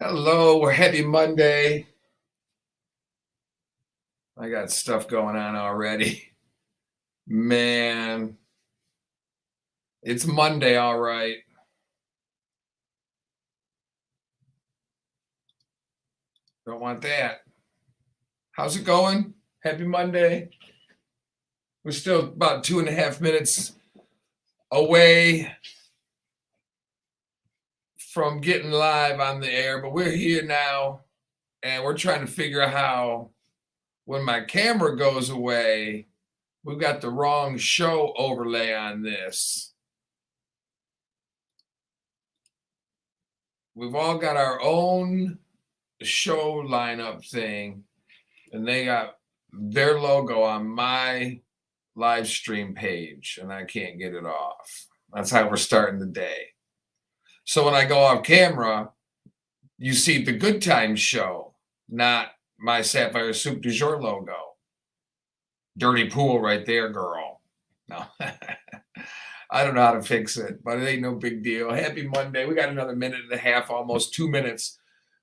Hello, we're Happy Monday. I got stuff going on already. Man, it's Monday, all right. Don't want that. How's it going? Happy Monday. We're still about 2.5 minutes away from getting live on the air, but we're here now and we're trying to figure out how, when my camera goes away, we've got the wrong show overlay on this. We've all got our own show lineup thing, and they got their logo on my live stream page, and I can't get it off. That's how we're starting the day. So when I go off camera, you see the Good Times show, not my Sapphire Soup du Jour logo. Dirty pool right there, girl. No. I don't know how to fix it, but it ain't no big deal. Happy Monday. We got another minute and a half, almost 2 minutes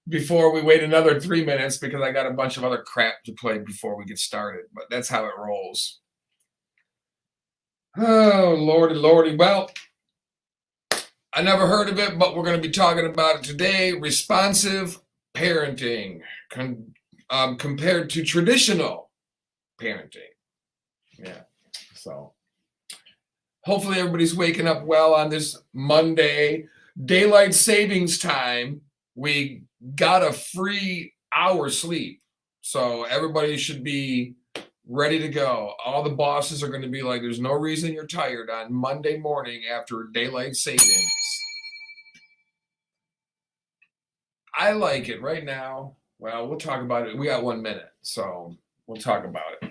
before we wait another 3 minutes because I got a bunch of other crap to play before we get started, but that's how it rolls. Oh, Lordy, Lordy. Well, I never heard of it, but we're going to be talking about it today. Responsive parenting compared to traditional parenting. Yeah, so hopefully everybody's waking up well on this Monday. Daylight savings time. We got a free hour sleep. So everybody should be ready to go. All the bosses are going to be like, there's no reason you're tired on Monday morning after daylight savings. I like it right now. Well, we'll talk about it. We got 1 minute, so we'll talk about it.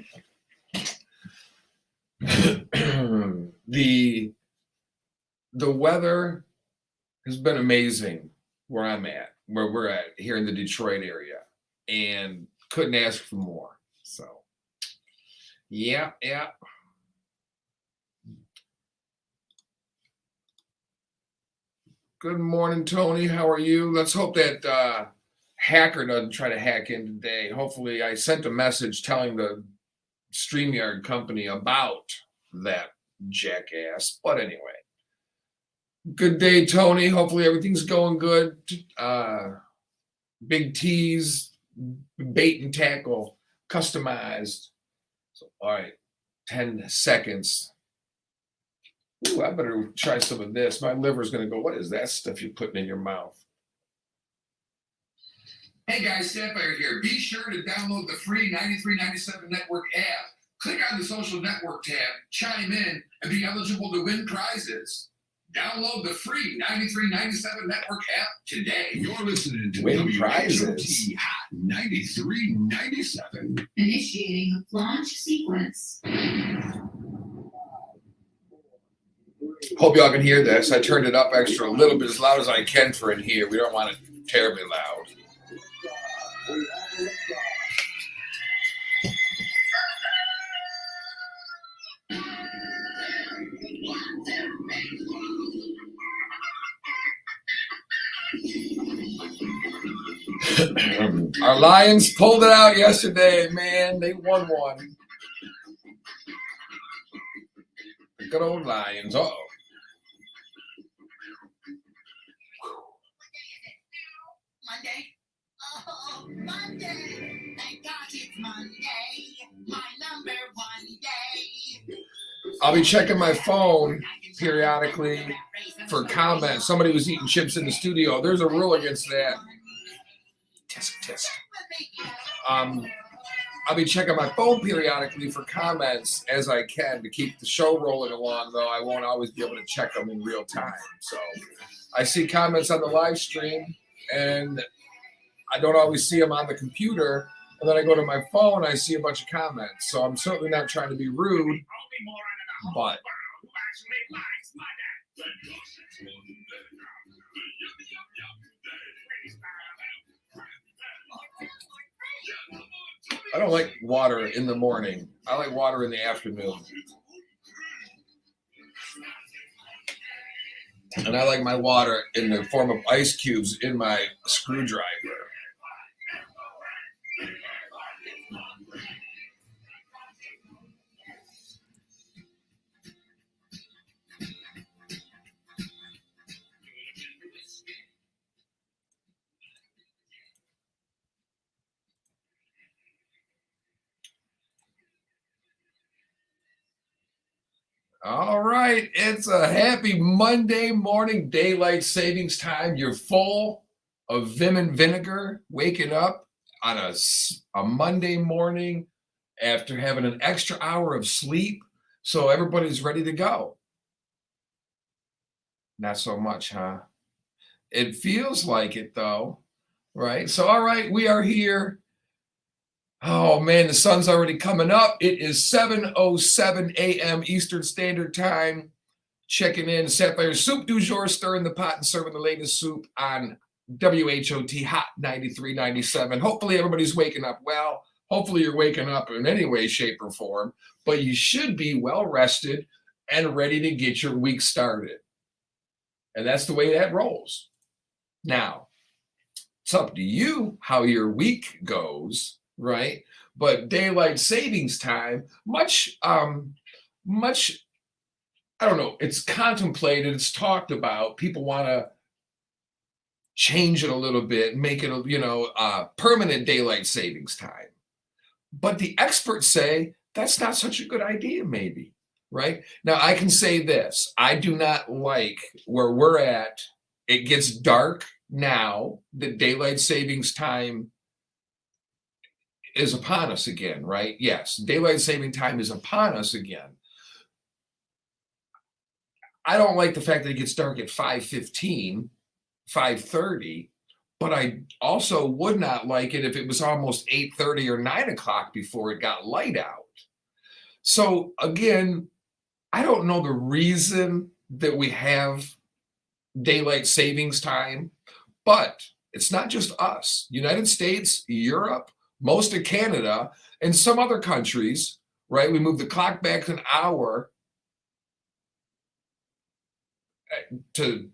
The weather has been amazing where I'm at, where we're at here in the Detroit area, and couldn't ask for more. So, yeah. Good morning, Tony. How are you? Let's hope that hacker doesn't try to hack in today. Hopefully, I sent a message telling the StreamYard company about that jackass. But anyway, good day, Tony. Hopefully everything's going good. Big T's, bait and tackle, customized. So, all right, 10 seconds. Ooh, I better try some of this. My liver's going to go, what is that stuff you're putting in your mouth? Hey guys, Sapphire here. Be sure to download the free 93.97 Network app. Click on the social network tab, chime in, and be eligible to win prizes. Download the free 93.97 Network app today. You're listening to Win prizes. Hot 93.97. Initiating launch sequence. Hope y'all can hear this. I turned it up extra a little bit as loud as I can for in here. We don't want it terribly loud. Our Lions pulled it out yesterday, man. They won one. The good old Lions. Uh-oh. Monday? Oh, Monday! Thank God it's Monday. My number one day. I'll be checking my phone periodically for comments. Somebody was eating chips in the studio. There's a rule against that. Tisk. I'll be checking my phone periodically for comments as I can to keep the show rolling along, though I won't always be able to check them in real time. So I see comments on the live stream, and I don't always see them on the computer. And then I go to my phone, I see a bunch of comments. So I'm certainly not trying to be rude, but I don't like water in the morning. I like water in the afternoon. And I like my water in the form of ice cubes in my screwdriver. All right, it's a happy Monday morning, daylight savings time. You're full of vim and vinegar, waking up on a Monday morning after having an extra hour of sleep, so everybody's ready to go. Not so much, huh? It feels like it though, right? So, all right, we are here. Oh man, the sun's already coming up. It is 7:07 a.m. Eastern Standard Time. Checking in, Sapphire'S soup du jour, stirring the pot and serving the latest soup on WHOT Hot 93.97. Hopefully everybody's waking up well. Hopefully you're waking up in any way, shape, or form, but you should be well rested and ready to get your week started. And that's the way that rolls. Now, it's up to you how your week goes, right? But daylight savings time, much I don't know, it's contemplated, it's talked about. People want to change it a little bit, make it permanent daylight savings time. But the experts say that's not such a good idea, maybe, right? Now, I can say this. I do not like where we're at. It gets dark now. The daylight savings time is upon us again, right? Yes, daylight saving time is upon us again. I don't like the fact that it gets dark at 5:15, 5:30, but I also would not like it if it was almost 8:30 or 9 o'clock before it got light out. So again, I don't know the reason that we have daylight savings time, but it's not just us. United States, Europe, most of Canada, and some other countries, right? We move the clock back an hour to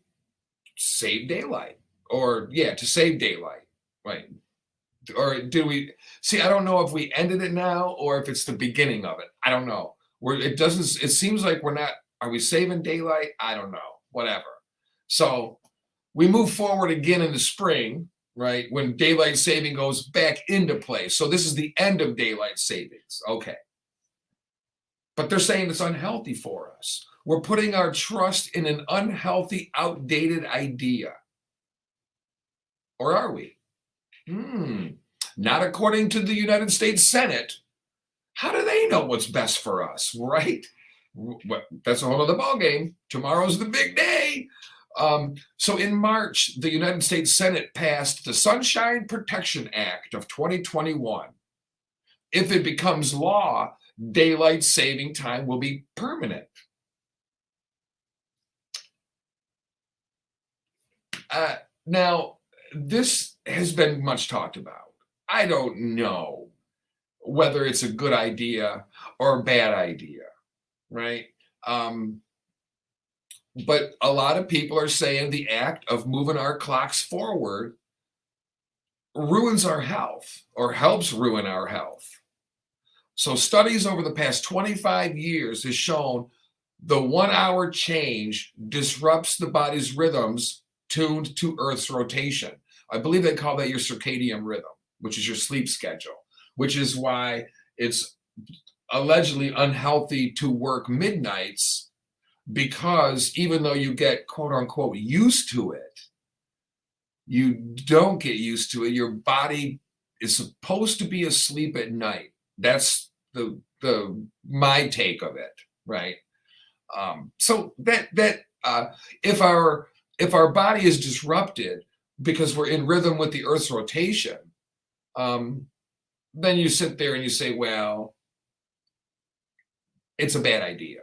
save daylight, to save daylight, right? Or do we see? I don't know if we ended it now or if it's the beginning of it. I don't know. It seems like we're not. Are we saving daylight? I don't know. Whatever. So we move forward again in the spring, right? When daylight saving goes back into place. So this is the end of daylight savings. Okay. But they're saying it's unhealthy for us. We're putting our trust in an unhealthy, outdated idea. Or are we? Not according to the United States Senate. How do they know what's best for us, right? Well, that's a whole other ballgame. Tomorrow's the big day. So in March, the United States Senate passed the Sunshine Protection Act of 2021. If it becomes law, daylight saving time will be permanent. Now, this has been much talked about. I don't know whether it's a good idea or a bad idea, right? But a lot of people are saying the act of moving our clocks forward ruins our health or helps ruin our health. So studies over the past 25 years has shown the 1 hour change disrupts the body's rhythms tuned to Earth's rotation. I believe they call that your circadian rhythm, which is your sleep schedule, which is why it's allegedly unhealthy to work midnights, because even though you get quote unquote used to it, you don't get used to it. Your body is supposed to be asleep at night. That's the my take of it, right? So if our body is disrupted because we're in rhythm with the Earth's rotation, then you sit there and you say, well, it's a bad idea.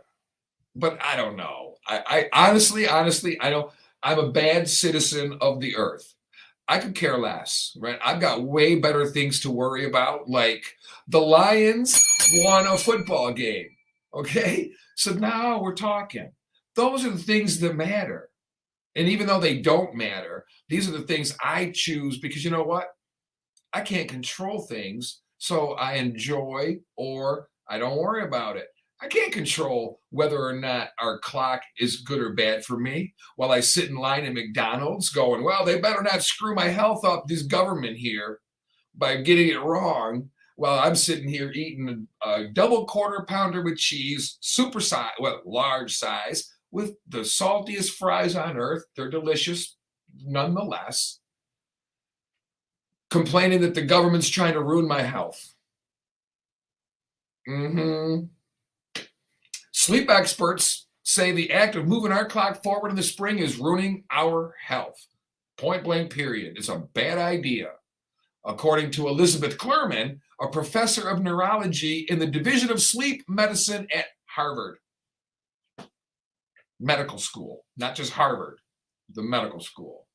But I don't know. I honestly, I don't. I'm a bad citizen of the Earth. I could care less, right? I've got way better things to worry about, like the Lions won a football game. Okay, so now we're talking. Those are the things that matter. And even though they don't matter, these are the things I choose because you know what? I can't control things, so I enjoy or I don't worry about it. I can't control whether or not our clock is good or bad for me while I sit in line at McDonald's going, well, they better not screw my health up, this government here, by getting it wrong while I'm sitting here eating a double quarter pounder with cheese, super size, well, large size, with the saltiest fries on earth. They're delicious nonetheless, complaining that the government's trying to ruin my health. Hmm. Sleep experts say the act of moving our clock forward in the spring is ruining our health. Point blank, period. It's a bad idea. According to Elizabeth Klerman, a professor of neurology in the Division of Sleep Medicine at Harvard Medical School, not just Harvard, the medical school.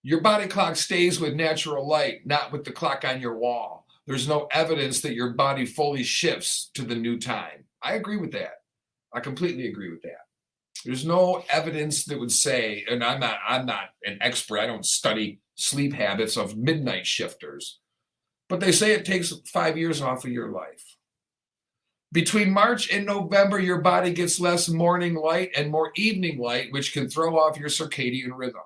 Your body clock stays with natural light, not with the clock on your wall. There's no evidence that your body fully shifts to the new time. I agree with that. I completely agree with that. There's no evidence that would say, and I'm not an expert. I don't study sleep habits of midnight shifters, but they say it takes 5 years off of your life. Between March and November, your body gets less morning light and more evening light, which can throw off your circadian rhythm.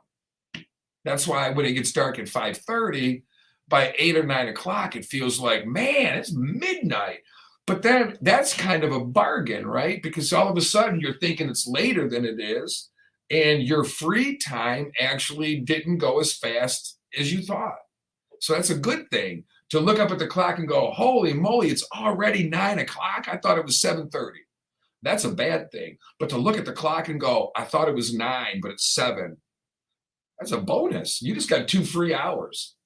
That's why when it gets dark at 5:30, by 8 or 9 o'clock, it feels like, man, it's midnight. But then that's kind of a bargain, right? Because all of a sudden you're thinking it's later than it is, and your free time actually didn't go as fast as you thought. So that's a good thing to look up at the clock and go, holy moly, it's already 9 o'clock. I thought it was 7:30. That's a bad thing. But to look at the clock and go, I thought it was 9, but it's 7. That's a bonus. You just got 2 free hours.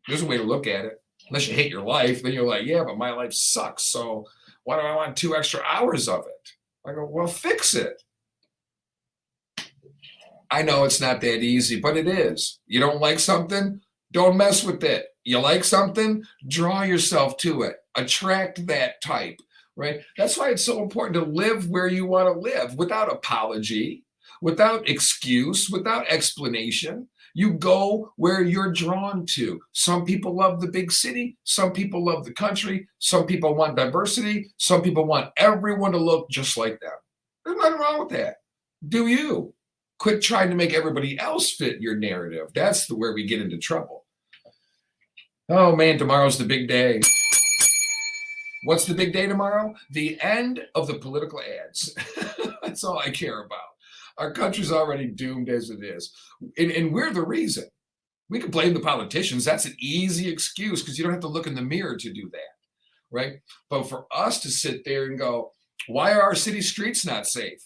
There's a way to look at it. Unless you hate your life, then you're like, yeah, but my life sucks. So why do I want 2 extra hours of it? I go, well, fix it. I know it's not that easy, but it is. You don't like something? Don't mess with it. You like something? Draw yourself to it. Attract that type, right? That's why it's so important to live where you want to live without apology, without excuse, without explanation. You go where you're drawn to. Some people love the big city. Some people love the country. Some people want diversity. Some people want everyone to look just like them. There's nothing wrong with that. Do you? Quit trying to make everybody else fit your narrative. That's where we get into trouble. Oh man, tomorrow's the big day. What's the big day tomorrow? The end of the political ads. That's all I care about. Our country's already doomed as it is. And we're the reason. We can blame the politicians. That's an easy excuse because you don't have to look in the mirror to do that, right? But for us to sit there and go, why are our city streets not safe?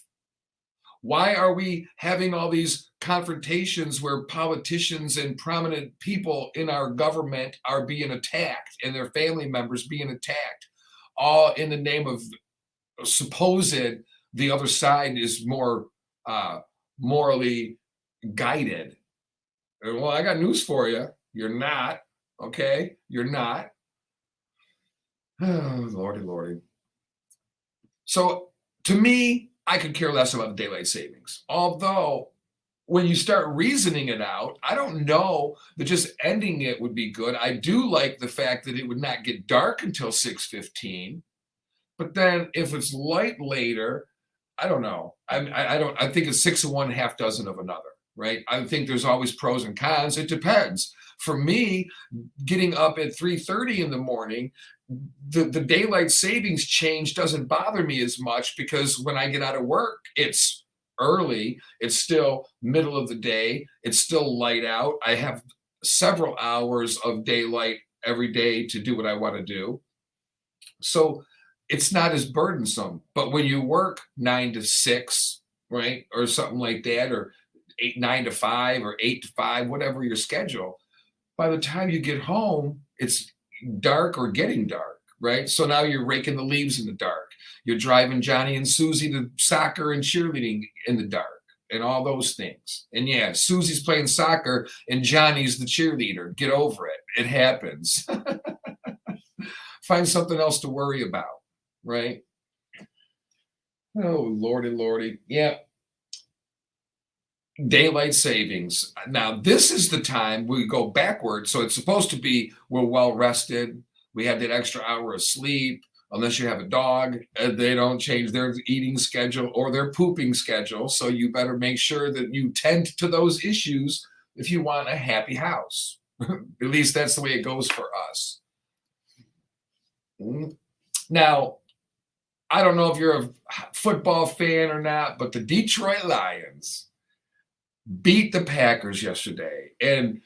Why are we having all these confrontations where politicians and prominent people in our government are being attacked and their family members being attacked, all in the name of supposed the other side is more morally guided? Well, I got news for you. You're not, okay? You're not. Oh, Lordy, Lordy. So to me, I could care less about the daylight savings. Although when you start reasoning it out, I don't know that just ending it would be good. I do like the fact that it would not get dark until 6:15. But then if it's light later, I don't know. I think it's 6 of one, half dozen of another, right? I think there's always pros and cons. It depends. For me, getting up at 3:30 in the morning, the daylight savings change doesn't bother me as much because when I get out of work, it's early, it's still middle of the day, it's still light out. I have several hours of daylight every day to do what I want to do. So it's not as burdensome. But when you work 9 to 6, right, or something like that, or 9 to 5 or 8 to 5, whatever your schedule, by the time you get home, it's dark or getting dark, right? So now you're raking the leaves in the dark. You're driving Johnny and Susie to soccer and cheerleading in the dark and all those things. And yeah, Susie's playing soccer and Johnny's the cheerleader. Get over it. It happens. Find something else to worry about, right? Oh, Lordy, Lordy. Yeah. daylight savings. Now, this is the time we go backwards. So it's supposed to be we're well rested. We have that extra hour of sleep. Unless you have a dog, they don't change their eating schedule or their pooping schedule. So you better make sure that you tend to those issues if you want a happy house. At least that's the way it goes for us. Now, I don't know if you're a football fan or not, but the Detroit Lions beat the Packers yesterday. And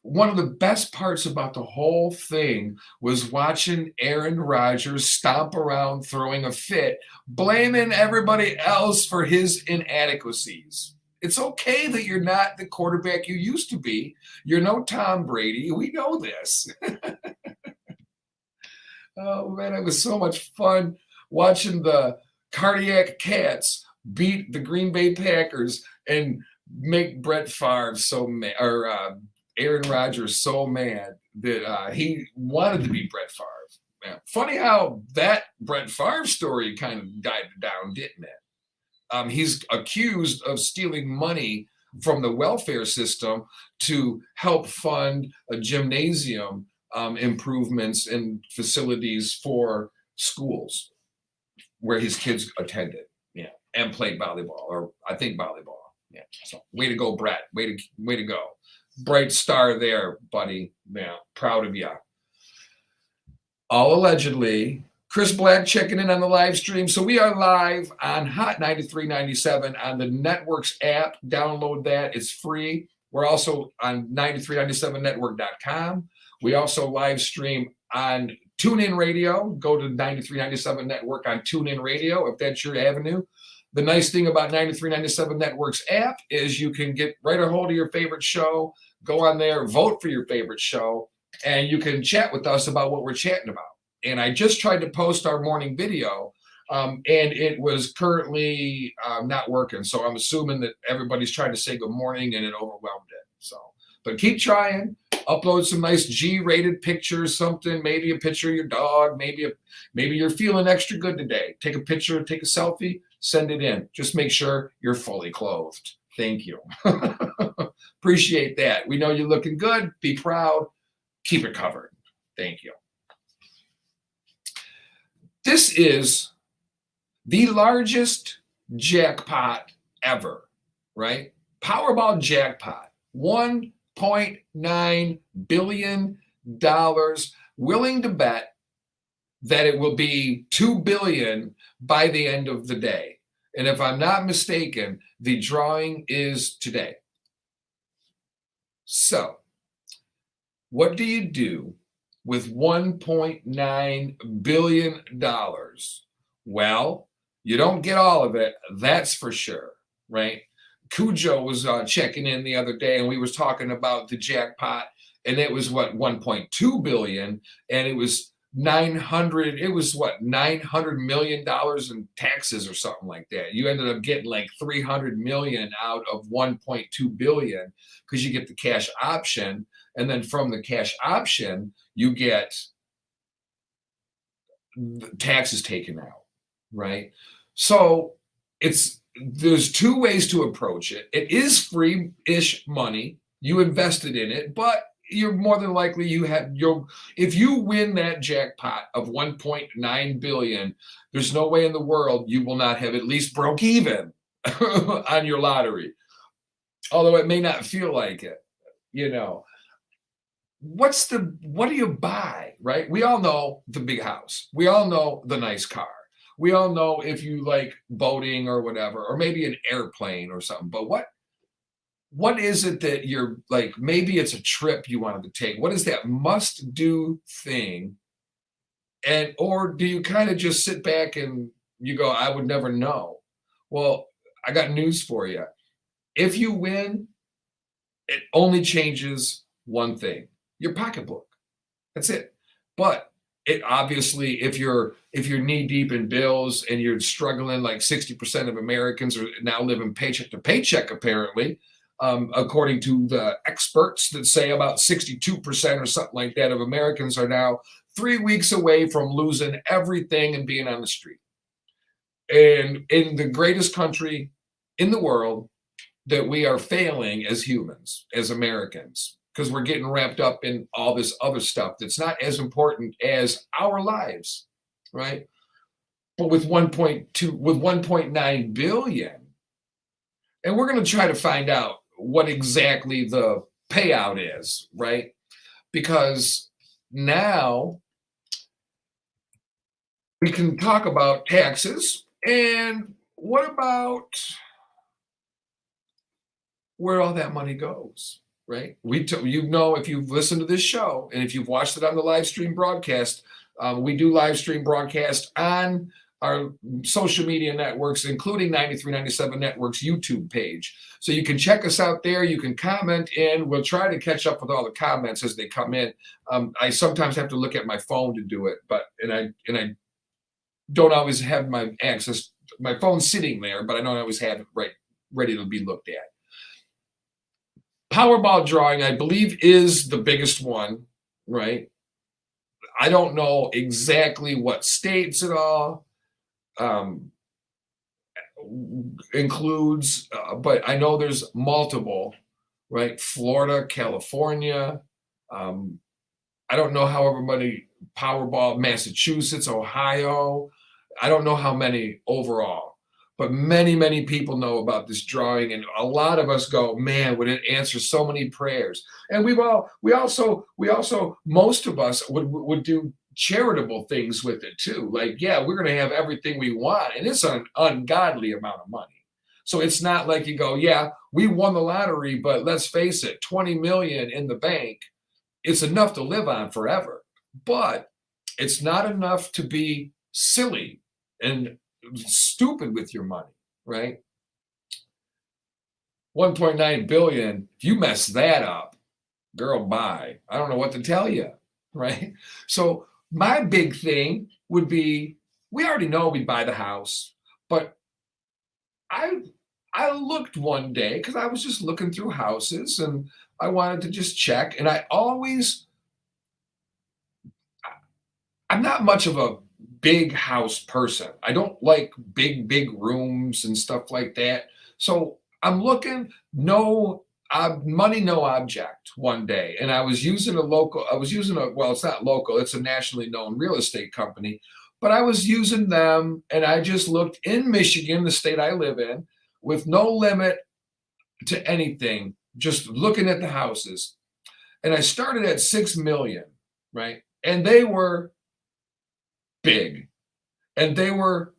one of the best parts about the whole thing was watching Aaron Rodgers stomp around throwing a fit, blaming everybody else for his inadequacies. It's okay that you're not the quarterback you used to be. You're no Tom Brady. We know this. Oh, man, it was so much fun watching the Cardiac Cats beat the Green Bay Packers and make Brett Favre so mad, or Aaron Rodgers so mad that he wanted to be Brett Favre. Man, funny how that Brett Favre story kind of died down, didn't it? He's accused of stealing money from the welfare system to help fund a gymnasium improvements and facilities for schools where his kids attended, and played volleyball, or I think volleyball. Yeah. So way to go, Brett. Way to go. Bright star there, buddy. Yeah, proud of you. All allegedly. Chris Black checking in on the live stream. So we are live on Hot 93.97 on the Networks app. Download that. It's free. We're also on 9397network.com. We also live stream on TuneIn Radio. Go to 9397 Network on TuneIn Radio if that's your avenue. The nice thing about 9397 Network's app is you can get right a hold of your favorite show, go on there, vote for your favorite show, and you can chat with us about what we're chatting about. And I just tried to post our morning video, and it was currently not working. So I'm assuming that everybody's trying to say good morning and it overwhelmed it. So, but keep trying. Upload some nice G-rated pictures, something, maybe a picture of your dog, maybe you're feeling extra good today. Take a picture, take a selfie, send it in. Just make sure you're fully clothed. Thank you. Appreciate that. We know you're looking good. Be proud. Keep it covered. Thank you. This is the largest jackpot ever, right? Powerball jackpot. $1.9 billion, willing to bet that it will be $2 billion by the end of the day. And if I'm not mistaken, the drawing is today. So, what do you do with $1.9 billion? Well, you don't get all of it, that's for sure, right? Cujo was checking in the other day, and we was talking about the jackpot, and it was $1.2 billion, and it was $900 million in taxes or something like that. You ended up getting like $300 million out of $1.2 billion because you get the cash option, and then from the cash option you get taxes taken out, right? So there's two ways to approach it. It is free-ish money. You invested in it, but you're more than likely if you win that jackpot of $1.9 billion, there's no way in the world you will not have at least broke even on your lottery. Although it may not feel like it, What do you buy, right? We all know the big house. We all know the nice car. We all know if you like boating or whatever, or maybe an airplane or something. But what is it that you're like, maybe it's a trip you wanted to take? What is that must-do thing? Or do you kind of just sit back and you go, I would never know? Well, I got news for you. If you win, it only changes one thing, your pocketbook. That's it. But it obviously, if you're knee deep in bills and you're struggling, like 60% of Americans are now living paycheck to paycheck, apparently, according to the experts that say about 62% or something like that of Americans are now 3 weeks away from losing everything and being on the street. And in the greatest country in the world, that we are failing as humans, as Americans, because we're getting wrapped up in all this other stuff that's not as important as our lives, right? But with 1.9 billion, and we're going to try to find out what exactly the payout is, right? Because now we can talk about taxes, and what about where all that money goes, right? If you've listened to this show and if you've watched it on the live stream broadcast, we do live stream broadcast on our social media networks, including 9397 Network's YouTube page. So you can check us out there. You can comment in. We'll try to catch up with all the comments as they come in. I sometimes have to look at my phone to do it, and I don't always have my access. My phone's sitting there, but I don't always have it ready to be looked at. Powerball drawing, I believe, is the biggest one, right? I don't know exactly what states it all includes, but I know there's multiple, right? Florida, California. I don't know however many Powerball, Massachusetts, Ohio. I don't know how many overall, but many people know about this drawing, and a lot of us go, man, would it answer so many prayers? And we also most of us would do charitable things with it too. Like, yeah, we're going to have everything we want, and it's an ungodly amount of money. So it's not like you go, yeah, we won the lottery, but let's face it, 20 million in the bank, it's enough to live on forever, but it's not enough to be silly and stupid with your money, right? 1.9 billion, if you mess that up, girl, bye. I don't know what to tell you, right? So my big thing would be, we already know we'd buy the house, but I looked one day because I was just looking through houses and I wanted to just check. And I'm not much of a big house person. I don't like big rooms and stuff like that. So I'm looking, no money, no object one day. And well, it's not local, it's a nationally known real estate company, but I was using them and I just looked in Michigan, the state I live in, with no limit to anything, just looking at the houses. And I started at 6 million, right? And they were big and they were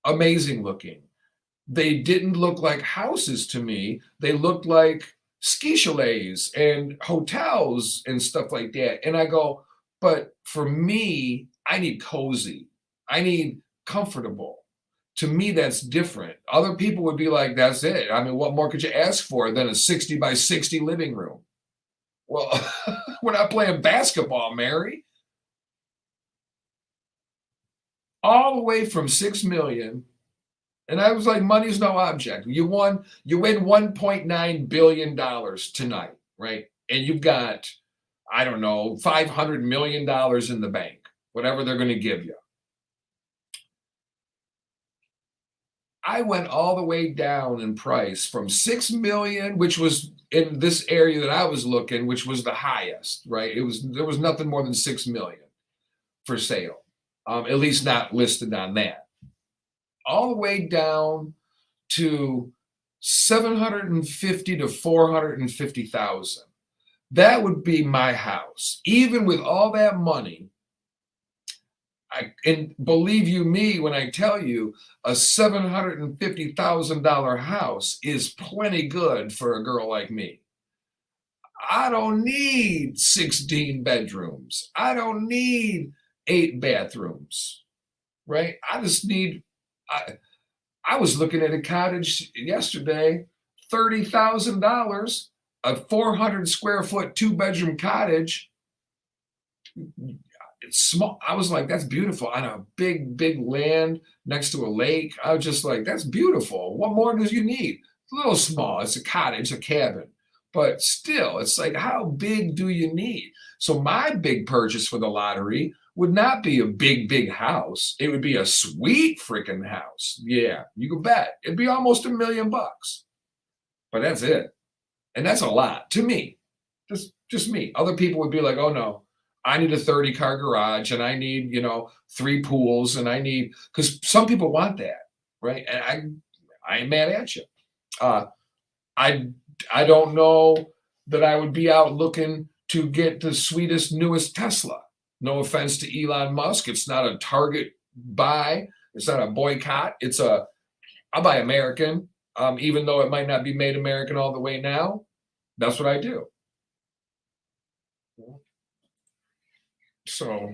amazing looking. They didn't look like houses to me. They looked like ski chalets and hotels and stuff like that. And I go, but for me, I need cozy. I need comfortable. To me, that's different. Other people would be like, that's it. I mean, what more could you ask for than a 60 by 60 living room? Well, we're not playing basketball, Mary. All the way from 6 million. And I was like, money's no object. You win $1.9 billion tonight, right? And you've got, I don't know, $500 million in the bank, whatever they're going to give you. I went all the way down in price from 6 million, which was in this area that I was looking, which was the highest, right? There was nothing more than 6 million for sale, at least not listed on that. All the way down to 750 to 450,000. That would be my house. Even with all that money, and believe you me when I tell you, a $750,000 house is plenty good for a girl like me. I don't need 16 bedrooms. I don't need 8 bathrooms, right? I just need, I was looking at a cottage yesterday, $30,000, a 400 square foot 2-bedroom cottage. It's small. I was like, that's beautiful. On a big land next to a lake. I was just like, that's beautiful. What more do you need? It's a little small. It's a cottage, a cabin. But still, it's like, how big do you need? So my big purchase for the lottery would not be a big house. It would be a sweet freaking house. Yeah, you can bet. It'd be almost $1 million. But but that's it. And that's a lot to me. Just me. Other people would be like, oh no, I need a 30 car garage and I need, 3 pools and I need, because some people want that, right? And I ain't mad at you. Uh, I I don't know that I would be out looking to get the sweetest, newest Tesla. No offense to Elon Musk. It's not a target buy. It's not a boycott. I'll buy American, even though it might not be made American all the way now. That's what I do. So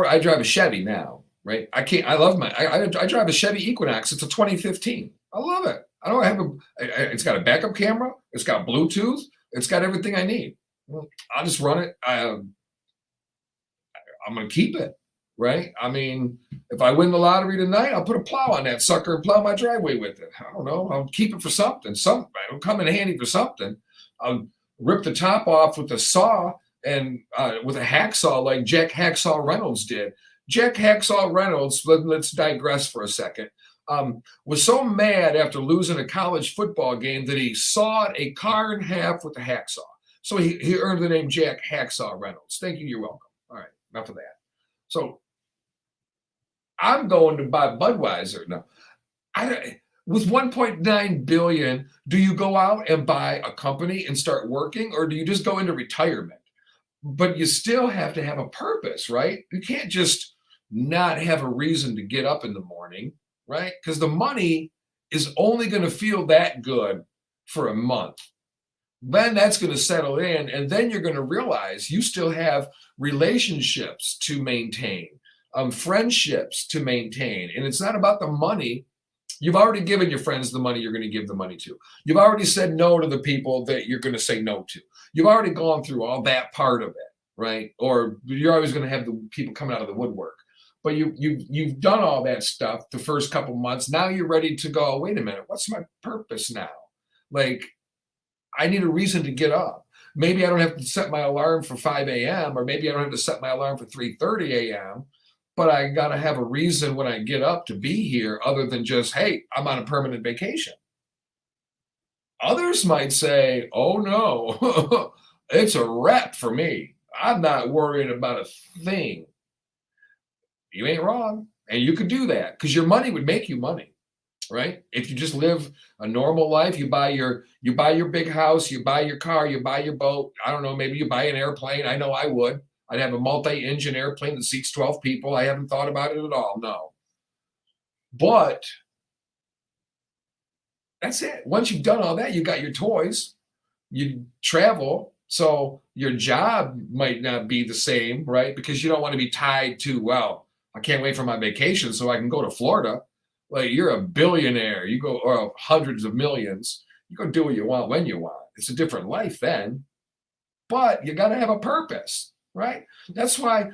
I drive a Chevy now, right? I love I drive a Chevy Equinox. It's a 2015. I love it. I don't have it's got a backup camera. It's got Bluetooth. It's got everything I need. Well, I'll just run it. I'm going to keep it, right? I mean, if I win the lottery tonight, I'll put a plow on that sucker and plow my driveway with it. I don't know. I'll keep it for something. It'll come in handy for something. I'll rip the top off with a saw and with a hacksaw like Jack Hacksaw Reynolds did. Jack Hacksaw Reynolds, let's digress for a second, was so mad after losing a college football game that he sawed a car in half with a hacksaw. So he earned the name Jack Hacksaw Reynolds. Thank you. You're welcome. All right. Enough of that. So I'm going to buy Budweiser. No, with 1.9 billion, do you go out and buy a company and start working, or do you just go into retirement? But you still have to have a purpose, right? You can't just not have a reason to get up in the morning, right? Because the money is only going to feel that good for a month. Then that's going to settle in, and then you're going to realize you still have relationships to maintain, friendships to maintain. And it's not about the money. You've already given your friends the money you're going to give the money to. You've already said no to the people that you're going to say no to. You've already gone through all that part of it, right? Or you're always going to have the people coming out of the woodwork. But you've done all that stuff the first couple months. Now you're ready to go, wait a minute, what's my purpose now? Like, I need a reason to get up. Maybe I don't have to set my alarm for 5 a.m. or maybe I don't have to set my alarm for 3:30 a.m. But I got to have a reason when I get up to be here other than just, hey, I'm on a permanent vacation. Others might say, oh no, it's a wrap for me. I'm not worried about a thing. You ain't wrong. And you could do that because your money would make you money, right? If you just live a normal life, you buy your big house, you buy your car, you buy your boat. I don't know, maybe you buy an airplane. I know I would. I'd have a multi-engine airplane that seats 12 people. I haven't thought about it at all. No. But that's it. Once you've done all that, you got your toys, you travel. So your job might not be the same, right? Because you don't want to be tied to, well, I can't wait for my vacation so I can go to Florida. Like, you're a billionaire. You go, or hundreds of millions. You go do what you want when you want. It's a different life then. But you got to have a purpose, right? That's why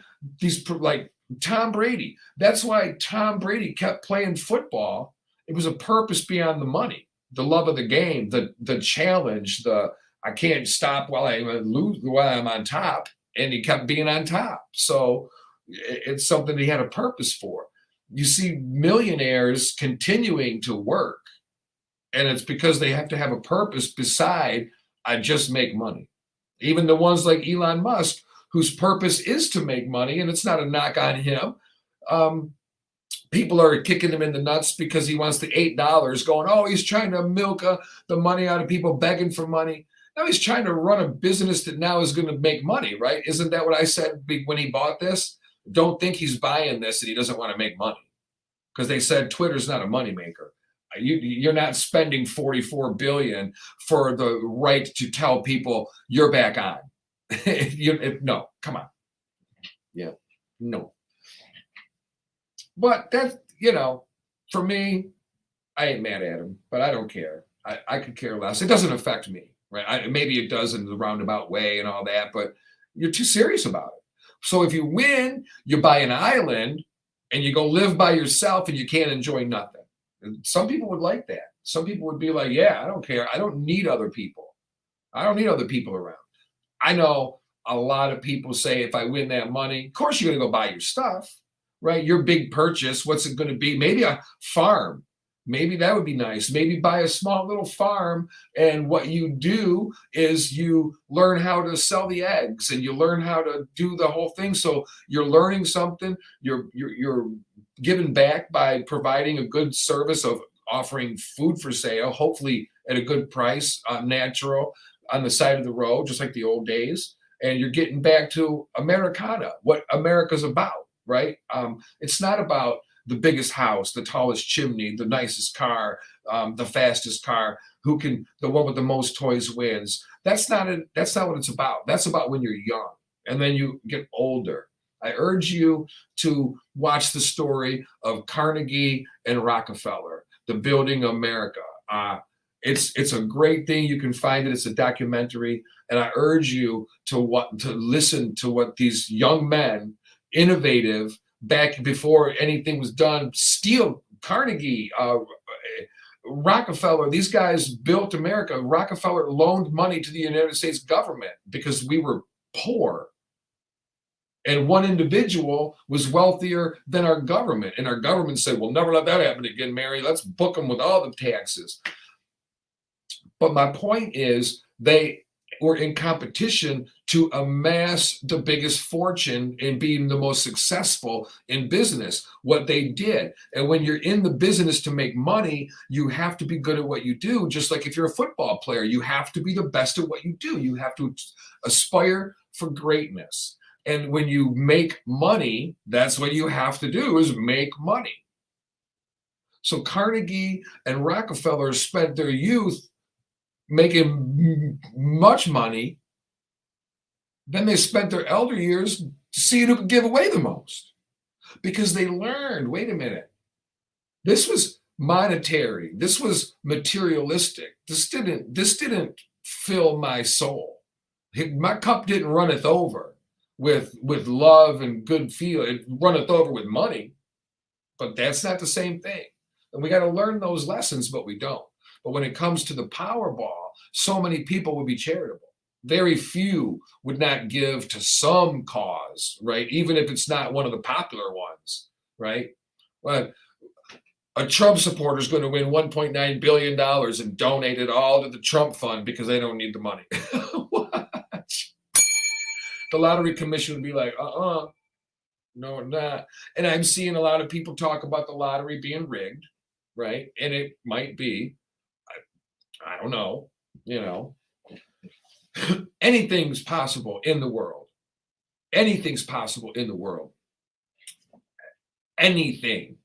like Tom Brady, that's why Tom Brady kept playing football. It was a purpose beyond the money, the love of the game, the challenge, I can't stop while I'm on top. And he kept being on top. So it's something he had a purpose for. You see millionaires continuing to work, and it's because they have to have a purpose beside I just make money. Even the ones like Elon Musk, whose purpose is to make money, and it's not a knock on him. People are kicking him in the nuts because he wants the $8, going, oh, he's trying to milk the money out of people begging for money. Now he's trying to run a business that now is going to make money, right? Isn't that what I said when he bought this? Don't think he's buying this and he doesn't want to make money. Because they said Twitter's not a moneymaker. You're not spending $44 billion for the right to tell people you're back on. No, come on. Yeah, no. But that's, for me, I ain't mad at him, but I don't care. I could care less. It doesn't affect me, right? Maybe it does in the roundabout way and all that, but you're too serious about it. So if you win, you buy an island and you go live by yourself and you can't enjoy nothing. And some people would like that. Some people would be like, yeah, I don't care. I don't need other people. I don't need other people around. I know a lot of people say if I win that money, of course you're going to go buy your stuff, right? Your big purchase, what's it going to be? Maybe a farm. Maybe that would be nice. Maybe buy a small little farm, and what you do is you learn how to sell the eggs, and you learn how to do the whole thing. So you're learning something. You're giving back by providing a good service of offering food for sale, hopefully at a good price, natural, on the side of the road, just like the old days. And you're getting back to Americana, what America's about, right? It's not about the biggest house, the tallest chimney, the nicest car, the fastest car, the one with the most toys wins. That's not it. That's not what it's about. That's about when you're young and then you get older. I urge you to watch the story of Carnegie and Rockefeller, the building of America. It's a great thing. You can find it. It's a documentary, and I urge you to listen to what these young men, innovative, back before anything was done, Steele, Carnegie, Rockefeller, these guys built America. Rockefeller loaned money to the United States government because we were poor. And one individual was wealthier than our government. And our government said, we'll never let that happen again, Mary. Let's book them with all the taxes. But my point is, they were in competition to amass the biggest fortune in being the most successful in business, what they did. And when you're in the business to make money, you have to be good at what you do. Just like if you're a football player, you have to be the best at what you do. You have to aspire for greatness. And when you make money, that's what you have to do, is make money. So Carnegie and Rockefeller spent their youth making much money. Then they spent their elder years seeing who could give away the most, because they learned, wait a minute, this was monetary, this was materialistic, this didn't fill my soul. My cup didn't runneth over with love and good feel. It runneth over with money, but that's not the same thing. And we got to learn those lessons, but we don't. But when it comes to the Powerball, so many people would be charitable. Very few would not give to some cause, right? Even if it's not one of the popular ones, right? Well, a Trump supporter is going to win $1.9 billion and donate it all to the Trump fund because they don't need the money. What? The lottery commission would be like, no, not. And I'm seeing a lot of people talk about the lottery being rigged, right? And it might be. I don't know, anything's possible in the world. Anything's possible in the world. Anything.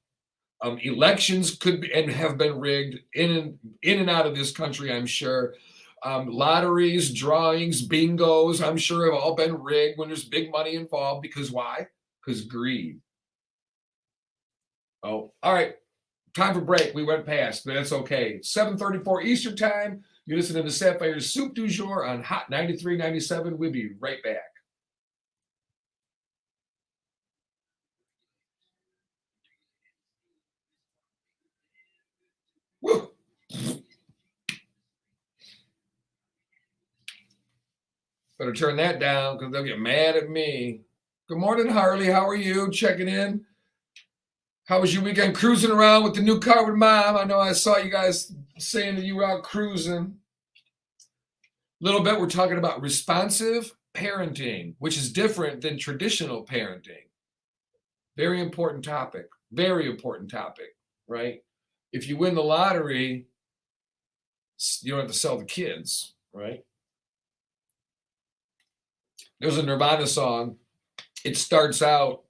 Elections could be and have been rigged in and out of this country, I'm sure. Lotteries, drawings, bingos, I'm sure have all been rigged when there's big money involved. Because why? Because greed. Oh, all right. Time for break. We went past, but that's okay. 7:34 Eastern Time. You're listening to Sapphire'S Soup du Jour on Hot 93.97. We'll be right back. Woo. Better turn that down because they'll get mad at me. Good morning, Harley. How are you? Checking in. How was your weekend? Cruising around with the new car with Mom. I know I saw you guys saying that you were out cruising. A little bit, we're talking about responsive parenting, which is different than traditional parenting. Very important topic. Very important topic, right? If you win the lottery, you don't have to sell the kids, right? There's a Nirvana song. It starts out,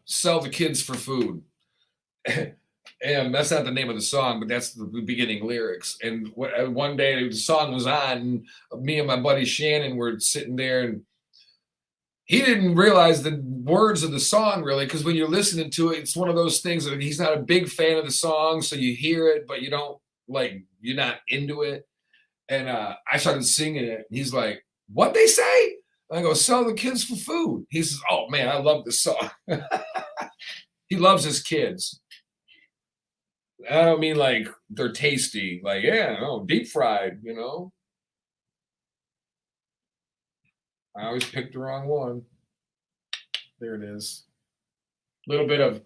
sell the kids for food. And that's not the name of the song, but that's the beginning lyrics. And one day the song was on, and me and my buddy Shannon were sitting there, and he didn't realize the words of the song really, because when you're listening to it, it's one of those things that he's not a big fan of the song, so you hear it, but you don't you're not into it. And I started singing it. And he's like, "What they say?" And I go, "Sell the kids for food." He says, "Oh man, I love this song." He loves his kids. I don't mean like they're tasty, deep fried, I always pick the wrong one. There it is. A little bit of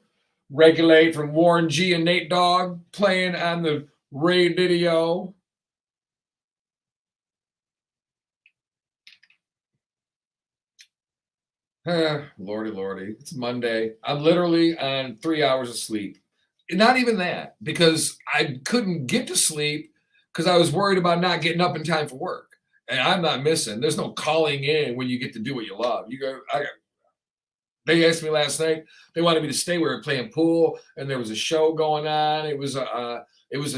Regulate from Warren G and Nate Dogg playing on the radio. Lordy, lordy. It's Monday. I'm literally on 3 hours of sleep. Not even that, because I couldn't get to sleep because I was worried about not getting up in time for work. And I'm not missing. There's no calling in when you get to do what you love. They asked me last night. They wanted me to stay. We were playing pool, and there was a show going on. It was a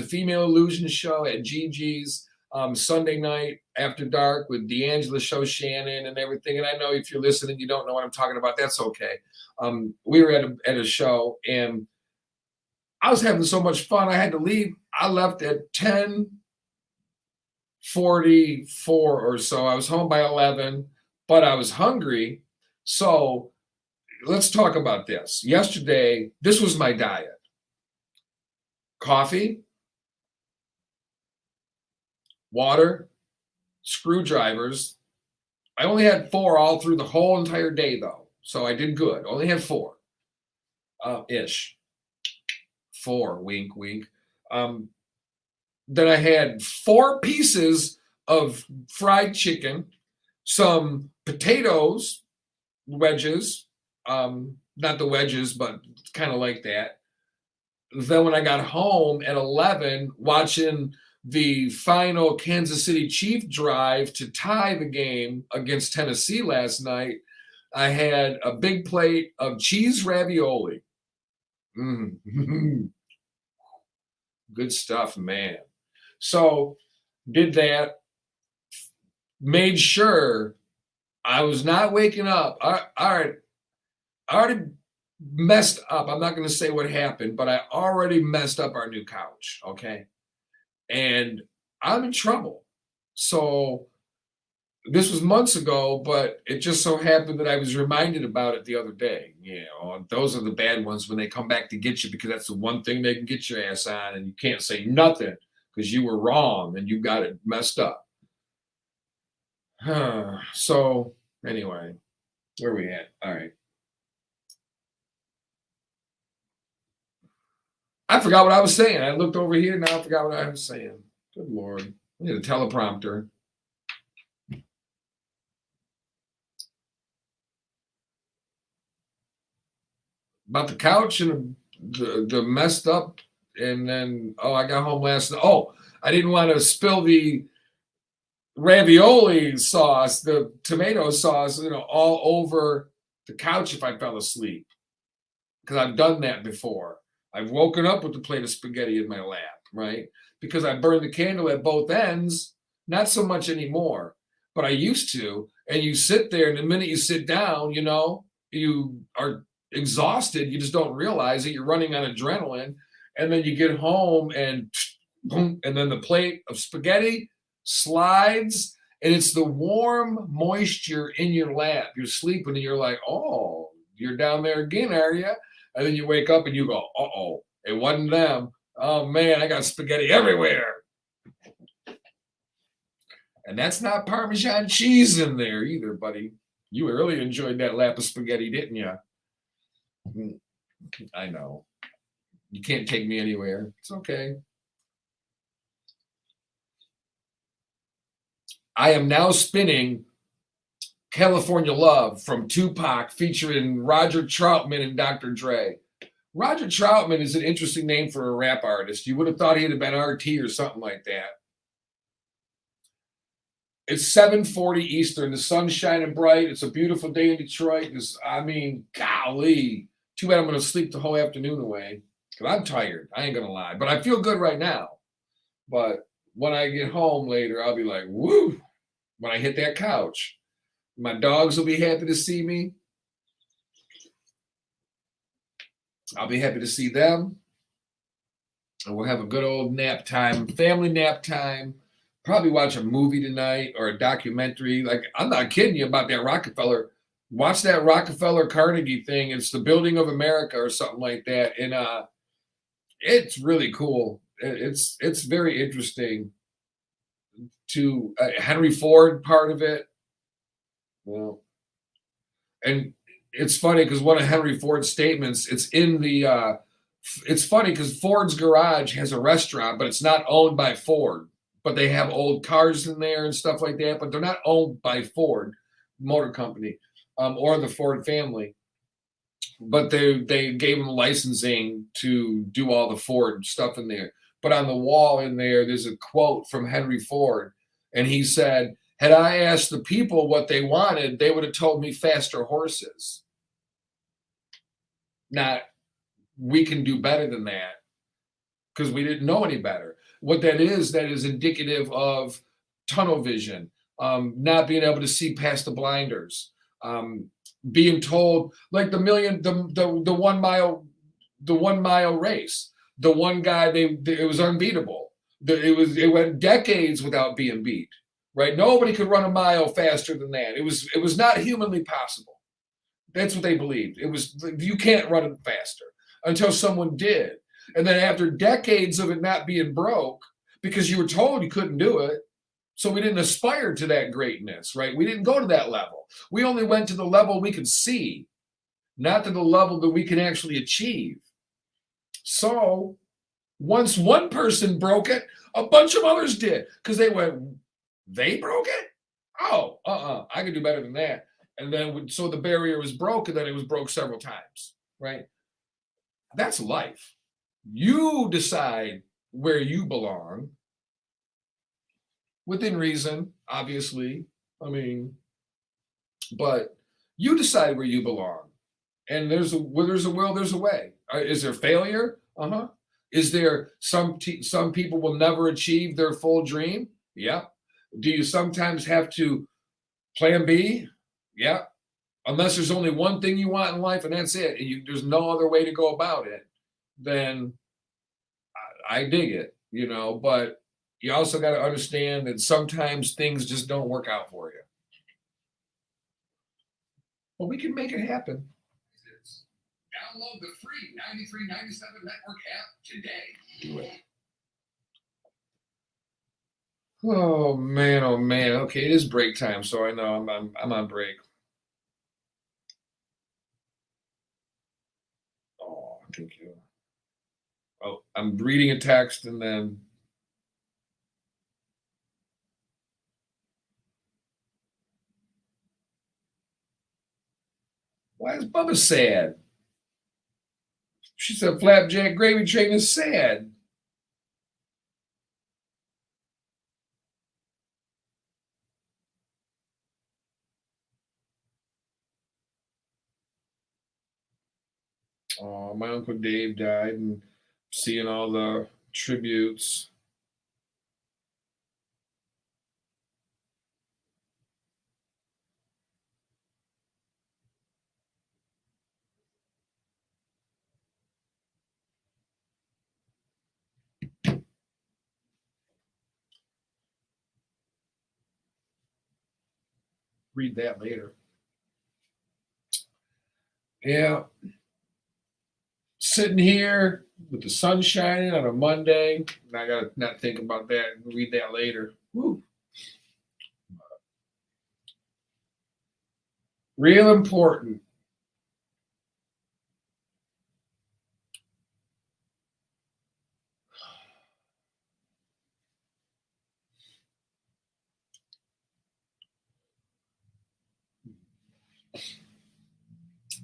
female illusion show at Gigi's Sunday night after dark with D'Angelo Show Shannon and everything. And I know if you're listening, you don't know what I'm talking about. That's okay. We were at a show, and I was having so much fun. I had to leave. I left at 10:44 or so. I was home by 11, but I was hungry. So let's talk about this. Yesterday, this was my diet: coffee, water, screwdrivers. I only had 4 all through the whole entire day, though. So I did good. Only had 4 ish. 4, wink, wink. Then I had 4 pieces of fried chicken, some potatoes, wedges, not the wedges, but kind of like that. Then when I got home at 11, watching the final Kansas City Chief drive to tie the game against Tennessee last night, I had a big plate of cheese ravioli. Good stuff, man. So did that, made sure I was not waking up. I already messed up. I'm not going to say what happened, but I already messed up our new couch. Okay. And I'm in trouble. So this was months ago, but it just so happened that I was reminded about it the other day. You know, those are the bad ones when they come back to get you, because that's the one thing they can get your ass on, and you can't say nothing because you were wrong and you got it messed up. So anyway, where are we at? All right. I forgot what I was saying. I looked over here, now I forgot what I was saying. Good Lord. I need a teleprompter. About the couch and the messed up, and then I got home last night. I didn't want to spill the ravioli sauce, the tomato sauce, all over the couch if I fell asleep, because I've done that before. I've woken up with a plate of spaghetti in my lap, right? Because I burned the candle at both ends. Not so much anymore, but I used to. And you sit there, and the minute you sit down, you are exhausted. You just don't realize it. You're running on adrenaline. And then you get home, and boom, and then the plate of spaghetti slides, and it's the warm moisture in your lap. You're sleeping, and you're like, oh, you're down there again, are you? And then you wake up and you go, uh-oh, it wasn't them. Oh, man, I got spaghetti everywhere. And that's not Parmesan cheese in there either, buddy. You really enjoyed that lap of spaghetti, didn't you? I know. You can't take me anywhere. It's okay. I am now spinning California Love from Tupac featuring Roger Troutman and Dr. Dre. Roger Troutman is an interesting name for a rap artist. You would have thought he'd have been RT or something like that. It's 7:40 Eastern. The sun's shining bright. It's a beautiful day in Detroit. Golly. Too bad I'm going to sleep the whole afternoon away, because I'm tired. I ain't going to lie. But I feel good right now. But when I get home later, I'll be like, woo, when I hit that couch. My dogs will be happy to see me. I'll be happy to see them. And we'll have a good old nap time, family nap time. Probably watch a movie tonight or a documentary. Like, I'm not kidding you about that Rockefeller. Watch that Rockefeller Carnegie thing. It's the Building of America or something like that. And it's really cool. It's very interesting. To Henry Ford part of it. Well, and it's funny because one of Henry Ford's statements, it's in the it's funny because Ford's garage has a restaurant, but it's not owned by Ford. But they have old cars in there and stuff like that, but they're not owned by Ford Motor Company or the Ford family. But they gave them licensing to do all the Ford stuff in there. But on the wall in there, there's a quote from Henry Ford, and he said, "Had I asked the people what they wanted, they would have told me faster horses. Not, we can do better than that, because we didn't know any better." What that is indicative of tunnel vision, not being able to see past the blinders, being told like the 1 mile, the 1 mile race. The one guy, it was unbeatable. It went decades without being beat. Right? Nobody could run a mile faster than that. It was not humanly possible. That's what they believed. It was, you can't run it faster until someone did. And then after decades of it not being broke, because you were told you couldn't do it, so we didn't aspire to that greatness, right? We didn't go to that level. We only went to the level we could see, not to the level that we can actually achieve. So once one person broke it, a bunch of others did, because they broke it? Oh, I can do better than that. And then, so the barrier was broke, and then it was broke several times, right? That's life. You decide where you belong, within reason, obviously. I mean, but you decide where you belong. And where there's a will, there's a way. Is there failure? Is there some people will never achieve their full dream? Yeah. Do you sometimes have to plan B? Yeah. Unless there's only one thing you want in life and that's it, and there's no other way to go about it, then I dig it, but you also got to understand that sometimes things just don't work out for you. But we can make it happen. Download the free 9397 Network app today. Do it. Oh man, oh man. Okay, it is break time, so I know I'm on break. Oh, thank you. Oh, I'm reading a text and then why is Bubba sad? She said flapjack gravy train is sad. Oh, my Uncle Dave died, and seeing all the tributes. Read that later. Yeah. Sitting here with the sun shining on a Monday, and I gotta not think about that and read that later. Woo. Real important.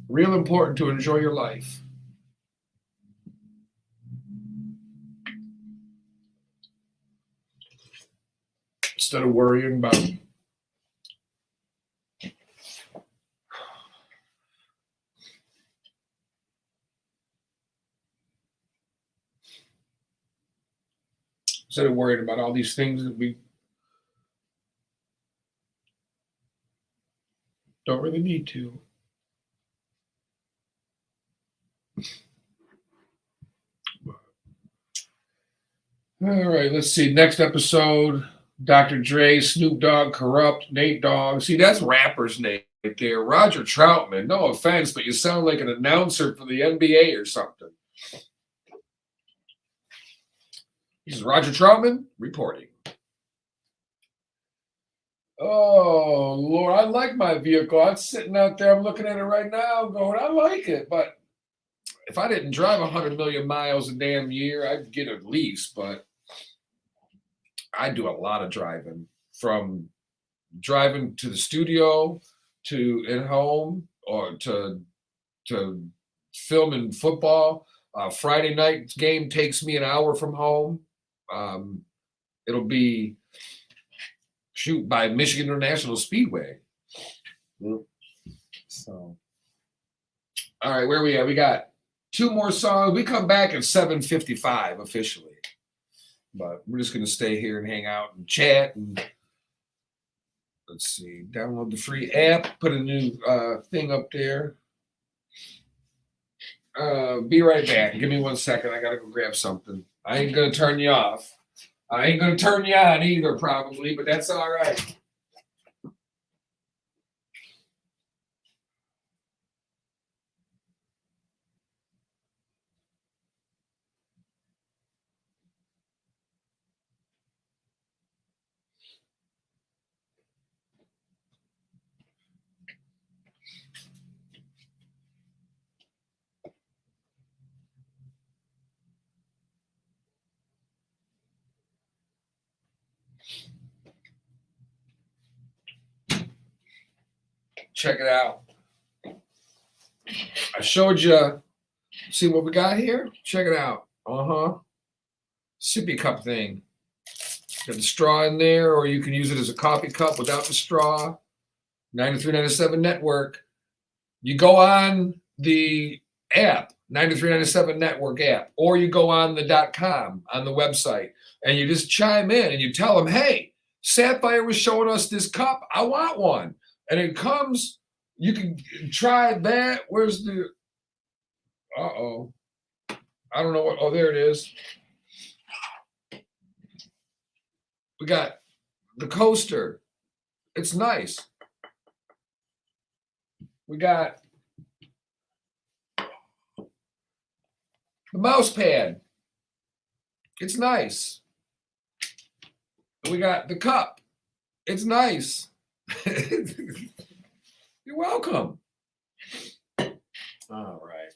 Real important to enjoy your life. Instead of worrying about all these things that we don't really need to. All right, let's see. Next episode, Dr. Dre, Snoop Dogg, Corrupt, Nate Dogg. See, that's rapper's name right there. Roger Troutman. No offense, but you sound like an announcer for the NBA or something. This is Roger Troutman reporting. Oh, Lord, I like my vehicle. I'm sitting out there. I'm looking at it right now going, I like it. But if I didn't drive 100 million miles a damn year, I'd get a lease. But I do a lot of driving, from driving to the studio to at home, or to filming football. Friday night game takes me an hour from home. Um, it'll be shoot by Michigan International Speedway. So, all right, where we at? We got two more songs. We come back at 7:55 officially, but we're just gonna stay here and hang out and chat. And let's see, download the free app. Put a new thing up there. Be right back. Give me 1 second. I gotta go grab something. I ain't gonna turn you off. I ain't gonna turn you on either, probably, but that's all right. Check it out. I showed you. See what we got here? Check it out. Sippy cup thing. Got the straw in there, or you can use it as a coffee cup without the straw. 9397 Network. You go on the app, 9397 Network app, or you go on the .com on the website, and you just chime in and you tell them, hey, Sapphire was showing us this cup. I want one. And it comes, you can try that. Where's the, uh-oh. I don't know what, oh, there it is. We got the coaster. It's nice. We got the mouse pad. It's nice. We got the cup. It's nice. You're welcome. All right.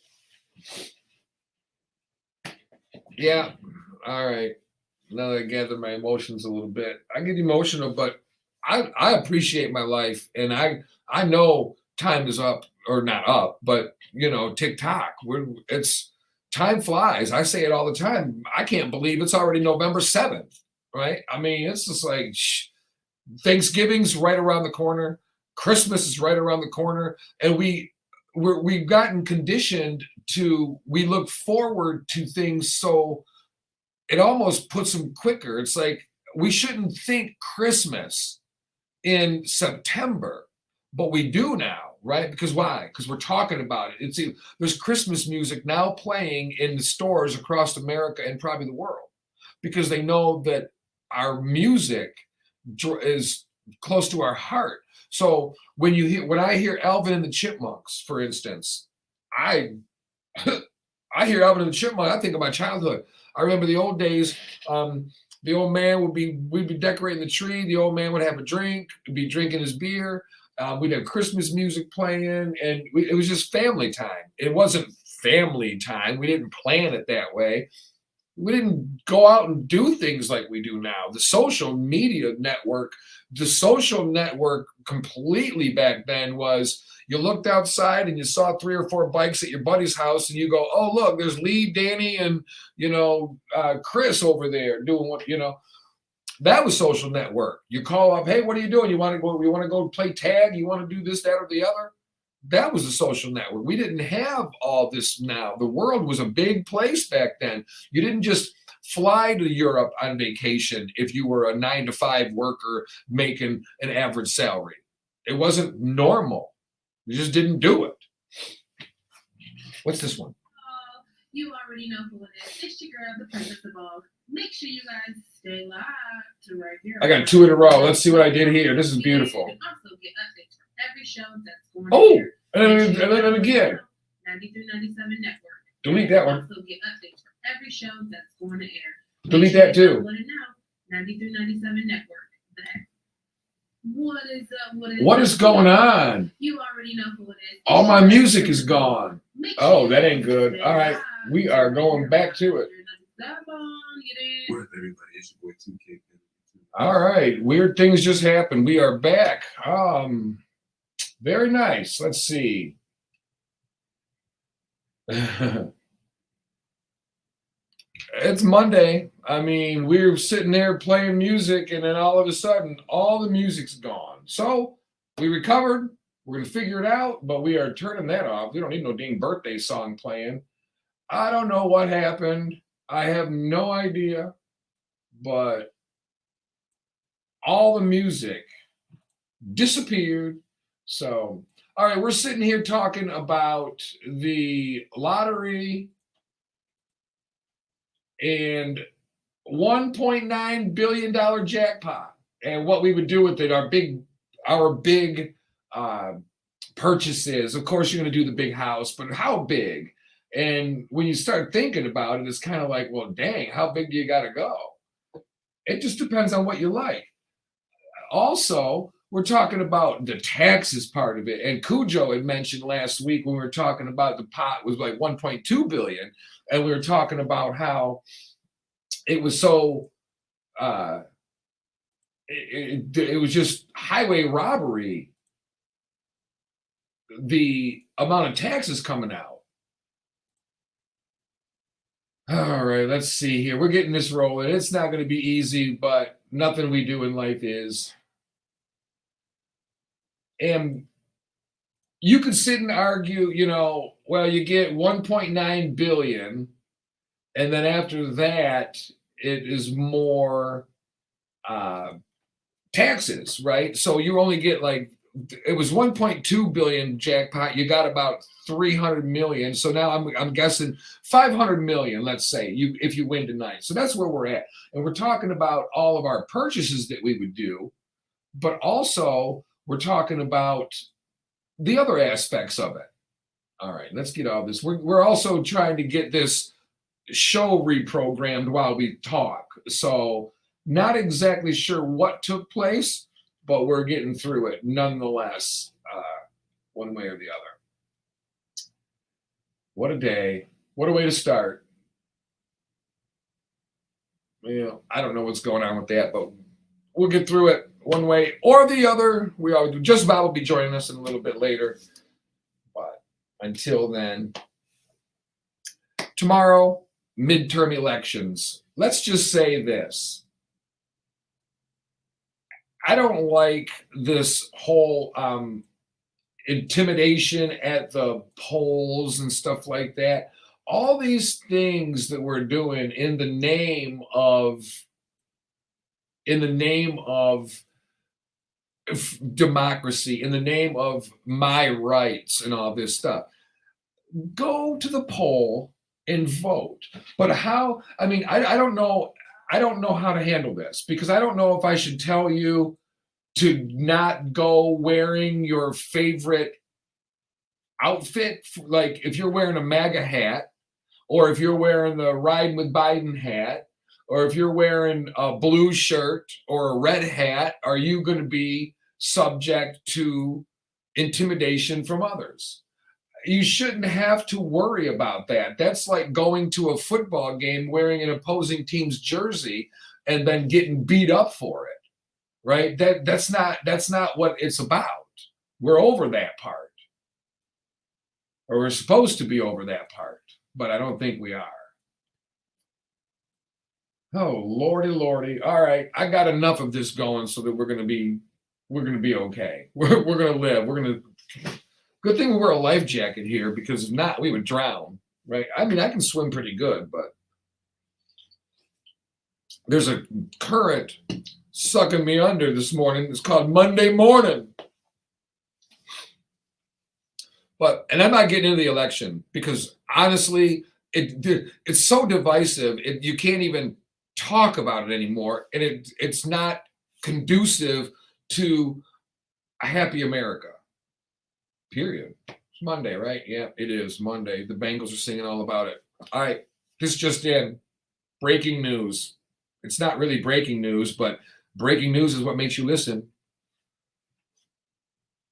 Yeah. All right. Now that I gather my emotions a little bit, I get emotional, but I appreciate my life, and I know time is up, or not up, but TikTok. It's time flies. I say it all the time. I can't believe it's already November 7th, right? I mean, it's just like Thanksgiving's right around the corner, Christmas is right around the corner, and we've gotten conditioned to we look forward to things, so it almost puts them quicker. It's like we shouldn't think Christmas in September, but we do now, right? Because why? Because we're talking about it. There's Christmas music now playing in the stores across America and probably the world, because they know that our music is close to our heart. So when I hear Alvin and the Chipmunks, for instance, I hear Alvin and the Chipmunks, I think of my childhood. I remember the old days. The old man we'd be decorating the tree. The old man would have a drink, be drinking his beer. We'd have Christmas music playing, and it was just family time. It wasn't family time. We didn't plan it that way. We didn't go out and do things like we do now. The social network completely back then was, you looked outside and you saw 3 or 4 bikes at your buddy's house, and you go, oh, look, there's Lee, Danny, and Chris over there doing what. That was social network. You call up, hey, what are you doing? You want to go play tag? You want to do this, that, or the other? That was a social network. We didn't have all this now. The world was a big place back then. You didn't just fly to Europe on vacation if you were a 9-to-5 worker making an average salary. It wasn't normal. You just didn't do it. What's this one? Oh, you already know who it is. It's your girl, the princess of all. Make sure you guys stay live to right here. I got 2 in a row. Let's see what I did here. This is beautiful. You can also get updates from every show that's going on. And then again. 9397 Network. Delete that one. Also get updates from every show that's going to air. Delete that too. Let it know. 9397 Network. What is up? What is going on? You already know who it is. All my music is gone. Make Oh, sure that you ain't good. stay All right, live. we are going back to it. What up, everybody? It's your boy 2K. All right, weird things just happened. We are back. Very nice. Let's see. It's Monday. I mean, we're sitting there playing music, and then all of a sudden, all the music's gone. So we recovered. We're gonna figure it out, but we are turning that off. We don't need no dang birthday song playing. I don't know what happened. I have no idea, but all the music disappeared. So, all right, we're sitting here talking about the lottery and $1.9 billion jackpot and what we would do with it, our big purchases. Of course, you're going to do the big house, but how big? And when you start thinking about it, it's kind of like, well, dang, how big do you got to go? It just depends on what you like. Also, we're talking about the taxes part of it. And Cujo had mentioned last week when we were talking about the pot was like 1.2 billion. And we were talking about how it was so, it was just highway robbery, the amount of taxes coming out. All right, let's see here. We're getting this rolling. It's not going to be easy, but nothing we do in life is. And you could sit and argue, well, you get 1.9 billion, and then after that, it is more taxes, right? So you only get it was 1.2 billion jackpot. You got about 300 million. So now I'm guessing 500 million. Let's say if you win tonight. So that's where we're at, and we're talking about all of our purchases that we would do, but also we're talking about the other aspects of it. All right, let's get all this. We're also trying to get this show reprogrammed while we talk. So not exactly sure what took place, but we're getting through it nonetheless, one way or the other. What a day. What a way to start. I don't know what's going on with that, but we'll get through it one way or the other. We always do. Just Bob will be joining us in a little bit later. But until then, tomorrow, midterm elections. Let's just say this. I don't like this whole intimidation at the polls and stuff like that. All these things that we're doing in the name of democracy, in the name of my rights and all this stuff. Go to the poll and vote. But how? I mean, I don't know. I don't know how to handle this because I don't know if I should tell you to not go wearing your favorite outfit. Like if you're wearing a MAGA hat, or if you're wearing the Riding with Biden hat, or if you're wearing a blue shirt or a red hat, are you going to be subject to intimidation from others? You shouldn't have to worry about that. That's like going to a football game wearing an opposing team's jersey and then getting beat up for it, right? That's not what it's about. We're over that part, or we're supposed to be over that part, but I don't think we are. Oh, Lordy. All right, I got enough of this going so that we're gonna be okay. We're gonna live. Good thing we wear a life jacket here, because if not, we would drown, right? I mean, I can swim pretty good, but there's a current sucking me under this morning. It's called Monday morning. And I'm not getting into the election because honestly, it's so divisive. You can't even talk about it anymore, and it's not conducive to a happy America. Period. It's Monday, right? Yeah, it is Monday. The Bengals are singing all about it. All right, this just in. Breaking news. It's not really breaking news, but breaking news is what makes you listen.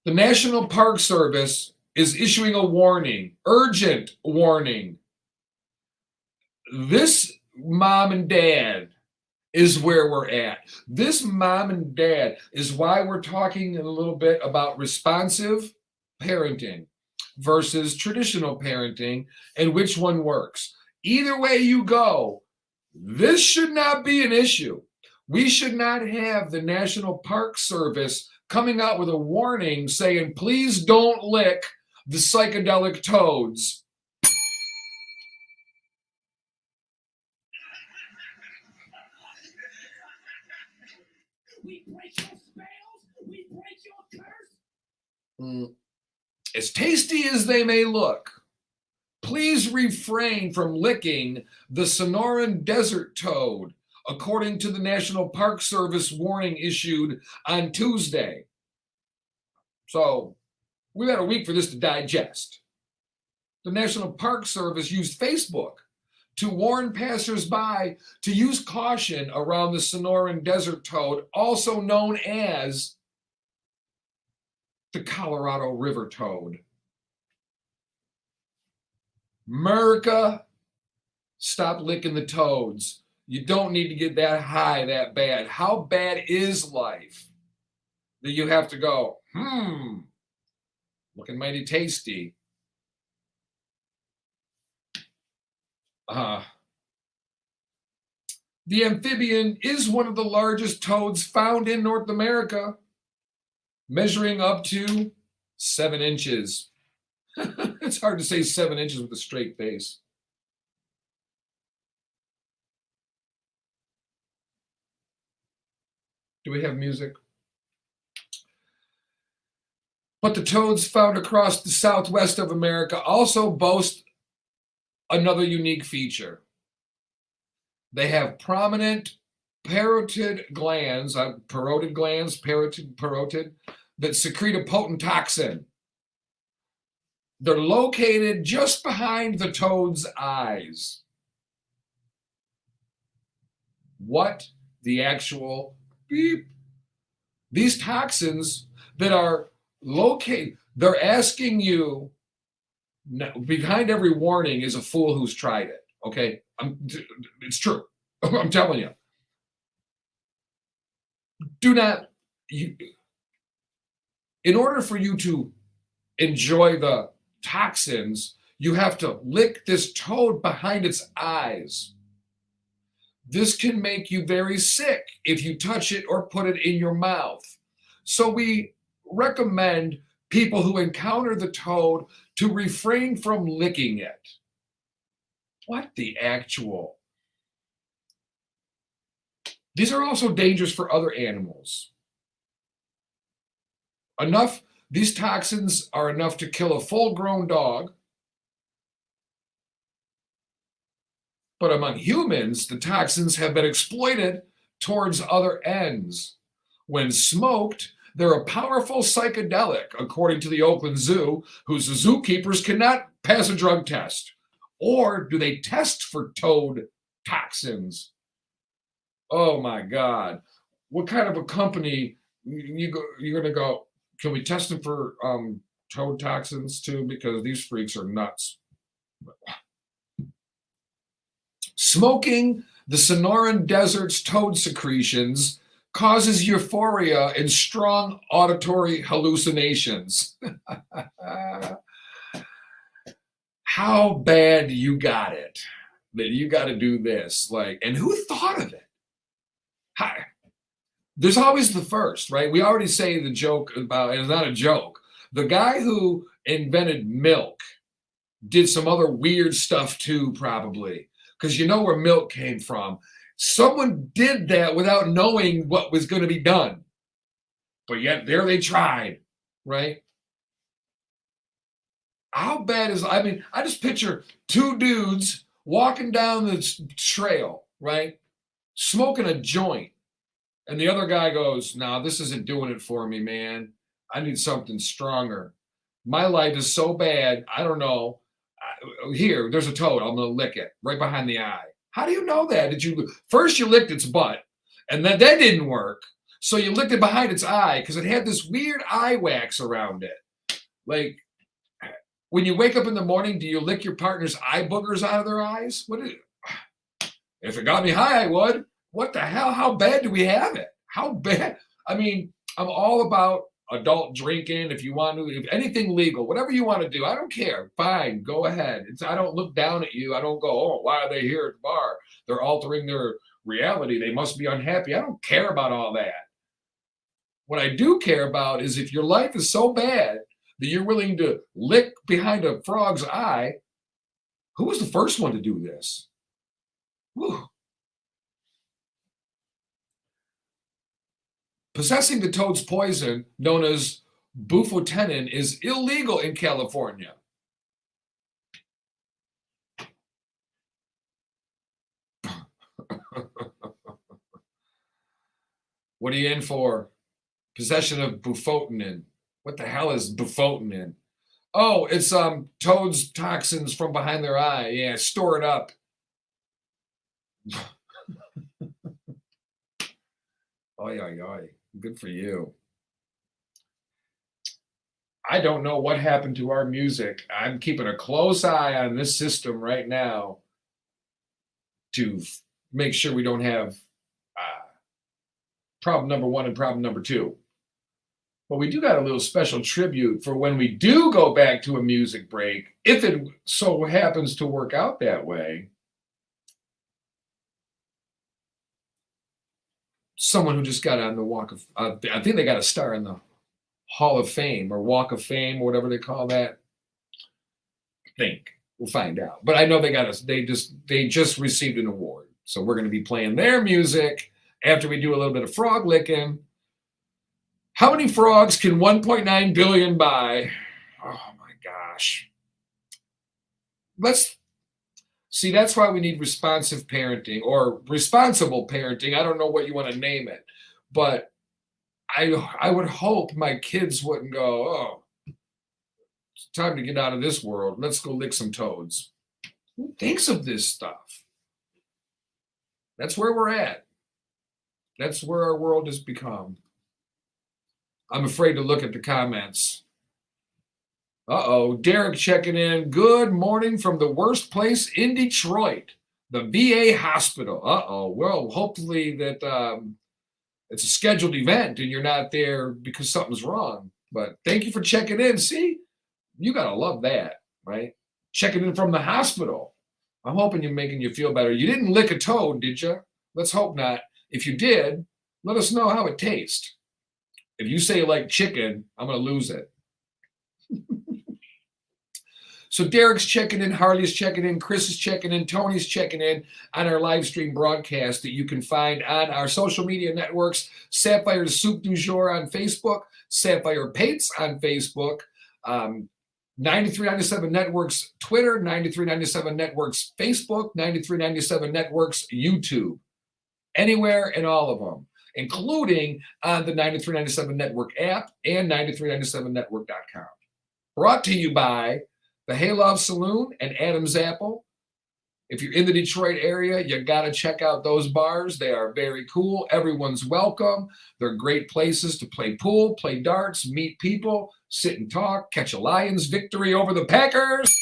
The National Park Service is issuing a warning, urgent warning. This mom and dad is where we're at. This mom and dad is why we're talking a little bit about responsive parenting versus traditional parenting and which one works. Either way you go, this should not be an issue. We should not have the National Park Service coming out with a warning saying, please don't lick the psychedelic toads. We break your spells. We break your curse. As tasty as they may look, please refrain from licking the Sonoran desert toad, according to the National Park Service warning issued on Tuesday. So we've had a week for this to digest. The National Park Service used Facebook to warn passersby to use caution around the Sonoran desert toad, also known as the Colorado River toad. America, stop licking the toads. You don't need to get that high that bad. How bad is life that you have to go, looking mighty tasty. The amphibian is one of the largest toads found in North America, measuring up to 7 inches. It's hard to say 7 inches with a straight face. Do we have music? But the toads found across the southwest of America also boast another unique feature. They have prominent parotid glands, parotid, that secrete a potent toxin. They're located just behind the toad's eyes. What the actual beep? These toxins that are located, they're asking you, behind every warning is a fool who's tried it, okay? It's true. I'm telling you. In order for you to enjoy the toxins, you have to lick this toad behind its eyes. This can make you very sick if you touch it or put it in your mouth. So we recommend people who encounter the toad to refrain from licking it. What the actual? These are also dangerous for other animals. These toxins are enough to kill a full-grown dog. But among humans, the toxins have been exploited towards other ends. When smoked, they're a powerful psychedelic, according to the Oakland Zoo, whose zookeepers cannot pass a drug test. Or do they test for toad toxins? Oh my God. What kind of a company you're going to go, can we test them for toad toxins too? Because these freaks are nuts. Smoking the Sonoran Desert's toad secretions causes euphoria and strong auditory hallucinations. How bad you got it that you got to do this? And who thought of it? Hi. There's always the first, right? We already say the joke about, and it's not a joke. The guy who invented milk did some other weird stuff too, probably, because you know where milk came from. Someone did that without knowing what was going to be done. But yet there they tried, right? How bad is, I just picture two dudes walking down the trail, right? Smoking a joint. And the other guy goes, no, this isn't doing it for me, man. I need something stronger. My life is so bad. I don't know. Here, there's a toad. I'm going to lick it right behind the eye. How do you know that? First you licked its butt, and that didn't work. So you licked it behind its eye because it had this weird eye wax around it. Like when you wake up in the morning, do you lick your partner's eye boogers out of their eyes? If it got me high, I would. What the hell? How bad do we have it? How bad? I mean, I'm all about adult drinking. If you want to, if anything legal, whatever you want to do, I don't care. Fine, go ahead. I don't look down at you. I don't go, oh, why are they here at the bar? They're altering their reality. They must be unhappy. I don't care about all that. What I do care about is if your life is so bad that you're willing to lick behind a frog's eye, who was the first one to do this? Whew. Possessing the toad's poison, known as bufotenin, is illegal in California. What are you in for? Possession of bufotenin. What the hell is bufotenin? Oh, it's toads toxins from behind their eye. Yeah, store it up. Oy, oy, oy. Good for you. I don't know what happened to our music. I'm keeping a close eye on this system right now to make sure we don't have problem number 1 and problem number 2. But we do got a little special tribute for when we do go back to a music break, if it so happens to work out that way. Someone who just got on the Walk of, I think they got a star in the Hall of Fame or Walk of Fame or whatever they call that. I think we'll find out. But I know they just received an award, so we're going to be playing their music after we do a little bit of frog licking. How many frogs can 1.9 billion buy? Oh my gosh. See, that's why we need responsive parenting or responsible parenting. I don't know what you want to name it, but I would hope my kids wouldn't go, oh, it's time to get out of this world. Let's go lick some toads. Who thinks of this stuff? That's where we're at. That's where our world has become. I'm afraid to look at the comments. Uh-oh, Derek checking in. Good morning from the worst place in Detroit, the VA hospital. Uh-oh, well, hopefully that it's a scheduled event and you're not there because something's wrong. But thank you for checking in. See, you got to love that, right? Checking in from the hospital. I'm hoping you're making you feel better. You didn't lick a toad, did you? Let's hope not. If you did, let us know how it tastes. If you say you like chicken, I'm going to lose it. So Derek's checking in, Harley's checking in, Chris is checking in, Tony's checking in on our live stream broadcast that you can find on our social media networks, Sapphire'S Soup du Jour on Facebook, Sapphire Pates on Facebook, 9397 Networks Twitter, 9397 Networks Facebook, 9397 Networks YouTube. Anywhere and all of them, including on the 9397 Network app and 9397network.com. Brought to you by the Haylove Saloon and Adam's Apple. If you're in the Detroit area, you got to check out those bars. They are very cool. Everyone's welcome. They're great places to play pool, play darts, meet people, sit and talk, catch a Lions victory over the Packers.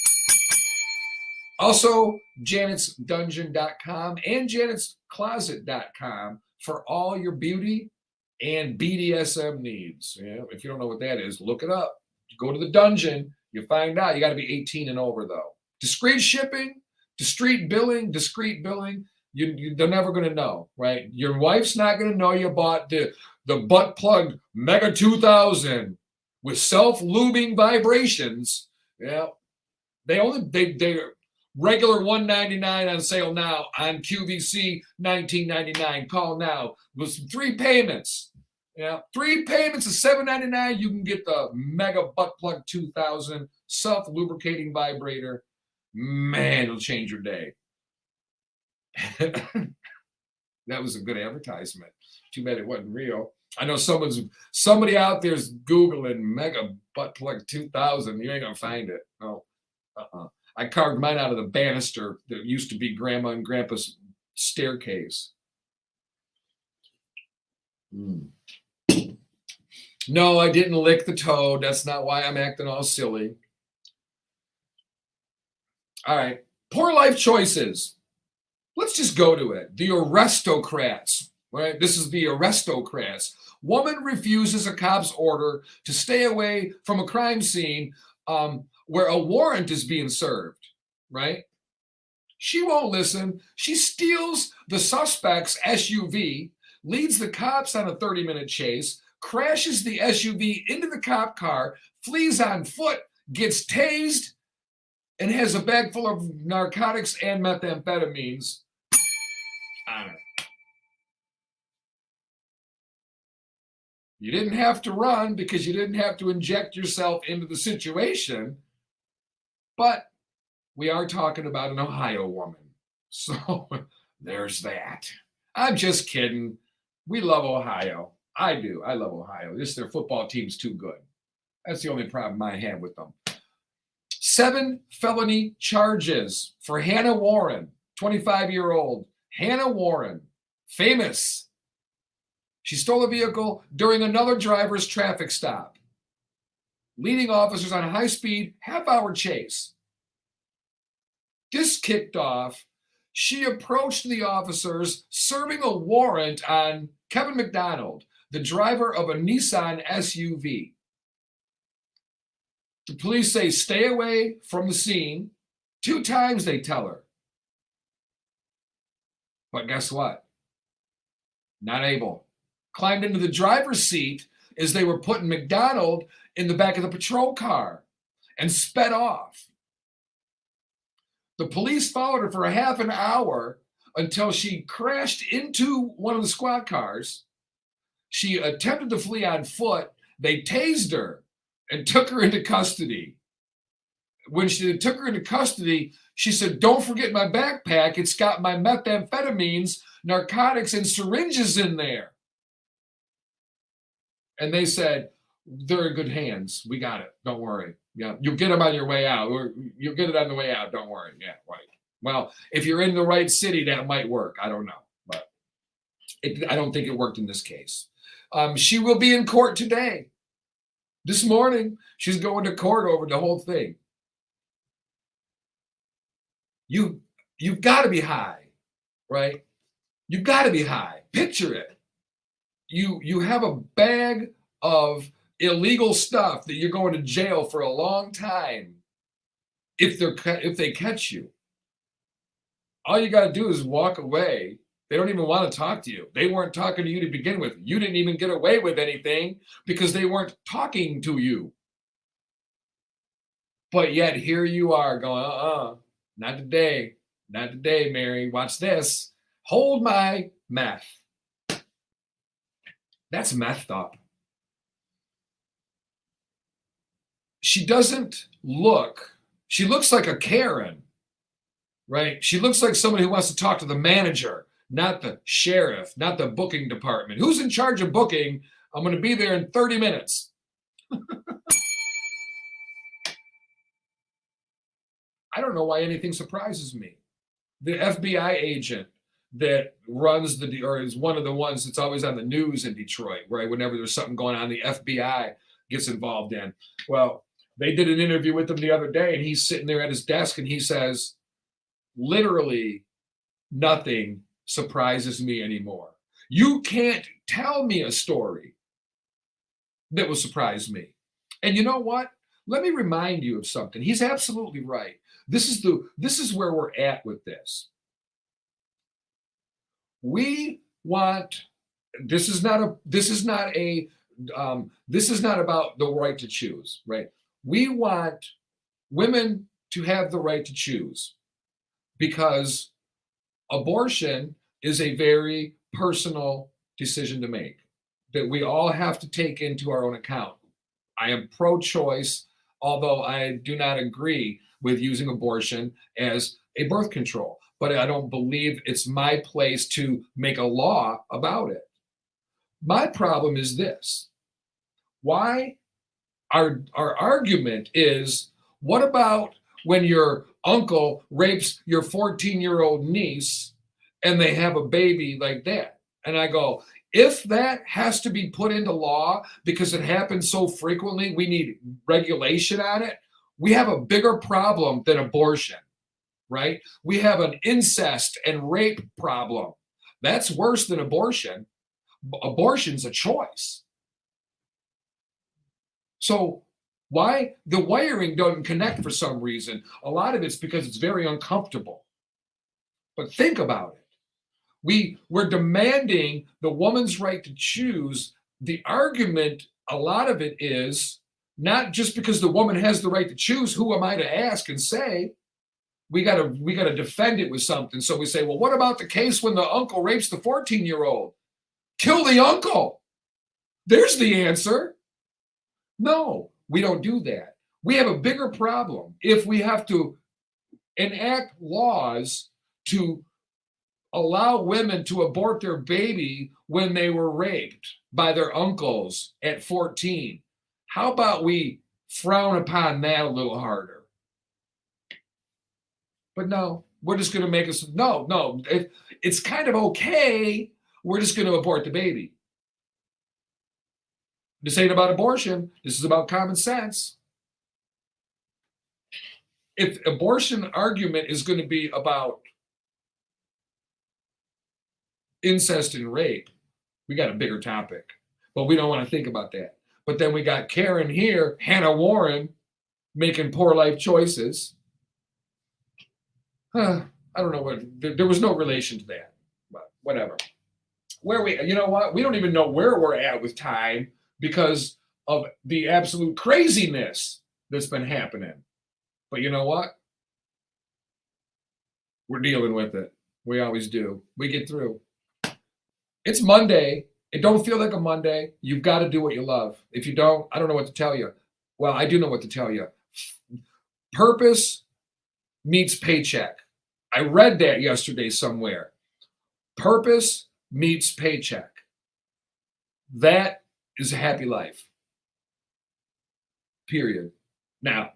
Also, janetsdungeon.com and janetscloset.com for all your beauty and BDSM needs. Yeah, if you don't know what that is, look it up. You go to the dungeon, you find out. You got to be 18 and over, though. Discreet shipping, discreet billing. They're never going to know, right? Your wife's not going to know you bought the butt plug Mega 2000 with self-lubing vibrations. Yeah, they're regular $199 on sale now on QVC $19.99. Call now with some 3 payments. Yeah, 3 payments of $7.99. You can get the Mega Butt Plug 2000 self-lubricating vibrator. Man, it'll change your day. That was a good advertisement. Too bad it wasn't real. I know somebody out there's Googling Mega Butt Plug 2000. You ain't gonna find it. No. I carved mine out of the banister that used to be Grandma and Grandpa's staircase. Mm. No, I didn't lick the toad. That's not why I'm acting all silly. All right. Poor life choices. Let's just go to it. The aristocrats, right? This is the aristocrats. Woman refuses a cop's order to stay away from a crime scene where a warrant is being served, right? She won't listen. She steals the suspect's SUV, leads the cops on a 30-minute chase, crashes the SUV into the cop car, flees on foot, gets tased, and has a bag full of narcotics and methamphetamines on her. You didn't have to run because you didn't have to inject yourself into the situation, but we are talking about an Ohio woman. So there's that. I'm just kidding. We love Ohio. I do. I love Ohio. Just their football team's too good. That's the only problem I have with them. 7 felony charges for Hannah Warren, 25-year-old. Hannah Warren, famous. She stole a vehicle during another driver's traffic stop, leading officers on a high-speed, half-hour chase. This kicked off. She approached the officers serving a warrant on Kevin McDonald, the driver of a Nissan SUV. The police say, stay away from the scene. 2 times they tell her. But guess what? Not able. Climbed into the driver's seat as they were putting McDonald in the back of the patrol car and sped off. The police followed her for a half an hour until she crashed into one of the squad cars. She attempted to flee on foot. They tased her and took her into custody. When she took her into custody, she said, don't forget my backpack. It's got my methamphetamines, narcotics, and syringes in there. And they said, they're in good hands. We got it. Don't worry. Yeah, you'll get them on your way out. Or you'll get it on the way out. Don't worry. Yeah, right. Well, if you're in the right city, that might work. I don't know. But I don't think it worked in this case. She will be in court today. This morning, she's going to court over the whole thing. You've got to be high, right? You've got to be high. Picture it. You have a bag of illegal stuff that you're going to jail for a long time if they catch you. All you got to do is walk away. They don't even want to talk to you. They weren't talking to you to begin with. You didn't even get away with anything because they weren't talking to you. But yet here you are going, not today. Not today, Mary. Watch this. Hold my meth. That's messed up. She doesn't look, she looks like a Karen, right? She looks like somebody who wants to talk to the manager, not the sheriff, not the booking department. Who's in charge of booking? I'm going to be there in 30 minutes. I don't know why anything surprises me. The FBI agent that runs or is one of the ones that's always on the news in Detroit, right? Whenever there's something going on, the FBI gets involved in. Well, they did an interview with him the other day, and he's sitting there at his desk, and he says, literally nothing surprises me anymore. You can't tell me a story that will surprise me. And you know what? Let me remind you of something. He's absolutely right. This is where we're at with this. We want, this is not about the right to choose, right? We want women to have the right to choose because abortion is a very personal decision to make that we all have to take into our own account. I am pro-choice, although I do not agree with using abortion as a birth control. But I don't believe it's my place to make a law about it. My problem is this. Why? Our argument is, what about when your uncle rapes your 14-year-old niece and they have a baby like that? And I go, If that has to be put into law because it happens so frequently, we need regulation on it. We have a bigger problem than abortion, right? We have an incest and rape problem. That's worse than abortion. Abortion's a choice. So why the wiring doesn't connect for some reason? A lot of it's because it's very uncomfortable. But think about it. We're demanding the woman's right to choose. The argument, a lot of it is not just because the woman has the right to choose, who am I to ask and say? We gotta defend it with something. So we say, well, what about the case when the uncle rapes the 14-year-old? Kill the uncle. There's the answer. No, we don't do that. We have a bigger problem if we have to enact laws to allow women to abort their baby when they were raped by their uncles at 14. How about we frown upon that a little harder? But no, we're just going to make us, no, it's kind of okay. We're just going to abort the baby. This ain't about abortion. This is about common sense. If abortion argument is going to be about incest and rape, we got a bigger topic, but we don't want to think about that. But then we got Karen here, Hannah Warren, making poor life choices. I don't know what, there was no relation to that, but whatever. You know what? We don't even know where we're at with time because of the absolute craziness that's been happening. But you know what? We're dealing with it. We always do. We get through. It's Monday. It don't feel like a Monday. You've got to do what you love. If you don't, I don't know what to tell you. Well, I do know what to tell you. Purpose meets paycheck. I read that yesterday somewhere. Purpose meets paycheck. That is a happy life. Period. Now,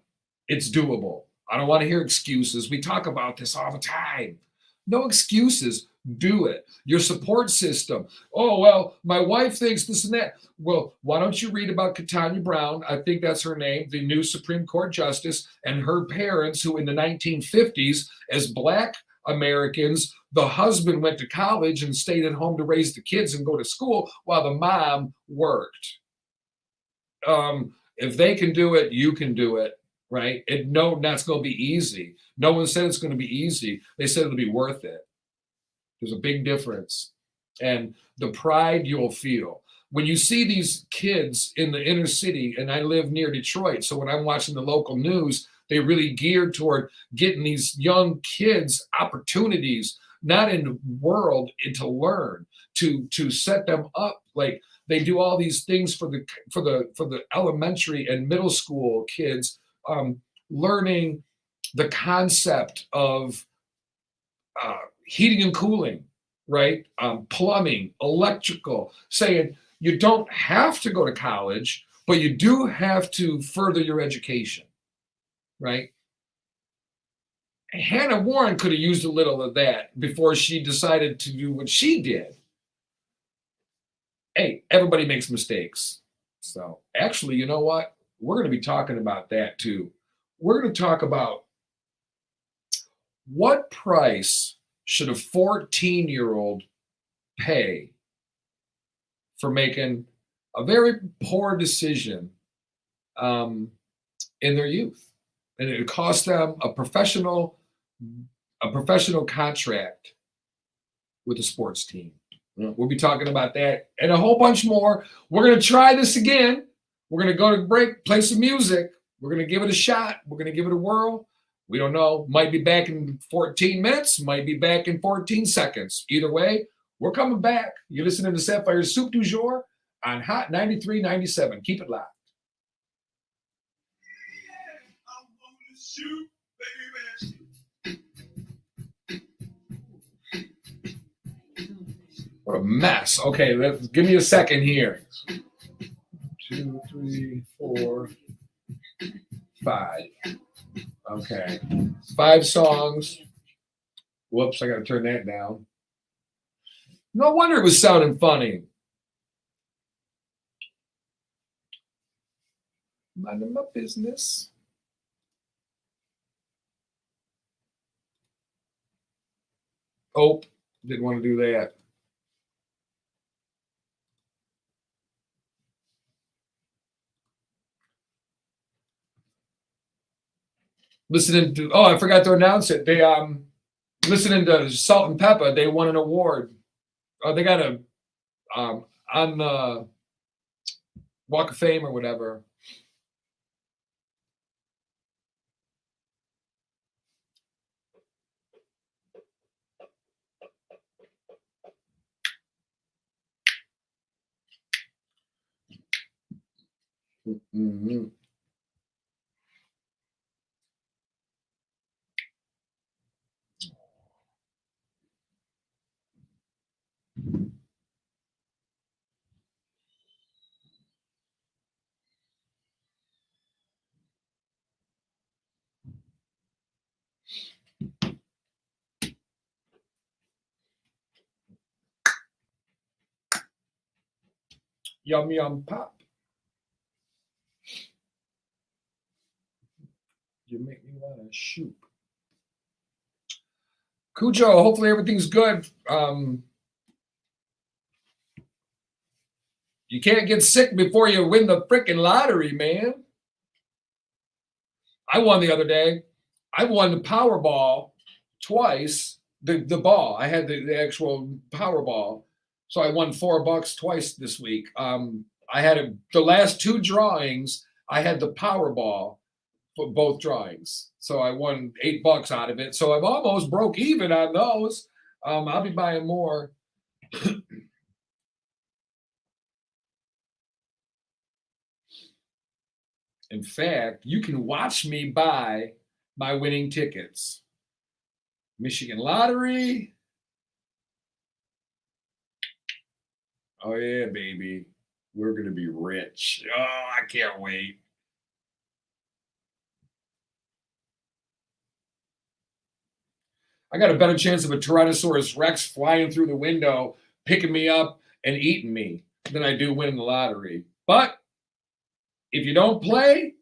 it's doable. I don't want to hear excuses. We talk about this all the time. No excuses. Do it. Your support system. Oh, well, my wife thinks this and that. Well, why don't you read about Ketanji Brown? I think that's her name, the new Supreme Court Justice, and her parents, who in the 1950s, as Black Americans, the husband went to college and stayed at home to raise the kids and go to school while the mom worked. If they can do it, you can do it, right? And no, that's going to be easy. No one said it's going to be easy. They said it'll be worth it. There's a big difference. And the pride you'll feel. When you see these kids in the inner city, and I live near Detroit, so when I'm watching the local news, they really geared toward getting these young kids opportunities, not in the world, and to learn, to set them up. Like they do all these things for the elementary and middle school kids, learning the concept of heating and cooling, right? Plumbing, electrical, saying you don't have to go to college, but you do have to further your education, right? Hannah Warren could have used a little of that before she decided to do what she did. Hey, everybody makes mistakes. So actually, you know what? We're going to be talking about that too. We're going to talk about what price should a 14-year-old pay for making a very poor decision in their youth? And it cost them a professional contract with a sports team. We'll be talking about that and a whole bunch more. We're going to try this again. We're going to go to break, play some music. We're going to give it a shot. We're going to give it a whirl. We don't know. Might be back in 14 minutes. Might be back in 14 seconds. Either way, we're coming back. You're listening to Sapphire'S Soup du Jour on Hot 93.97. Keep it loud. What a mess. Okay, give me a second here. 2, 3, 4, 5. Okay. 5 songs. Whoops, I got to turn that down. No wonder it was sounding funny. Minding my business. Oh, didn't want to do that. Listening to, oh, I forgot to announce it. They listening to Salt and Pepper, they won an award. They got a on the Walk of Fame or whatever. Mm-hmm. Yum yum pop. You make me want to shoot. Cujo, hopefully everything's good. You can't get sick before you win the freaking lottery, man. I won the other day. I won the Powerball twice. The ball. I had the actual Powerball. So I won $4 twice this week. I had the last two drawings, I had the Powerball for both drawings. So I won $8 out of it. So I'm almost broke even on those. I'll be buying more. In fact, you can watch me buy my winning tickets. Michigan Lottery. Oh, yeah, baby. We're going to be rich. Oh, I can't wait. I got a better chance of a Tyrannosaurus Rex flying through the window, picking me up and eating me than I do winning the lottery. But if you don't play,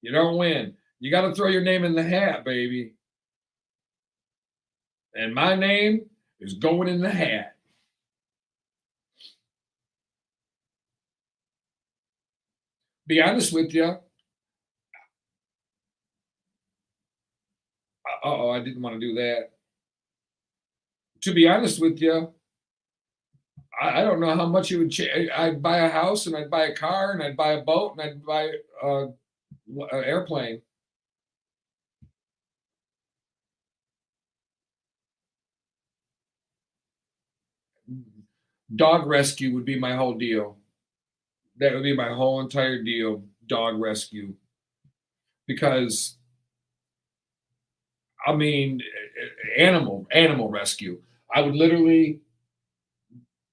you don't win. You got to throw your name in the hat, baby. And my name is going in the hat. Be honest with you. Uh-oh, I didn't want to do that. To be honest with you, I don't know how much it would change. I'd buy a house and I'd buy a car and I'd buy a boat and I'd buy an airplane. Dog rescue would be my whole deal. That would be my whole entire deal, dog rescue. Because, I mean, animal rescue. I would literally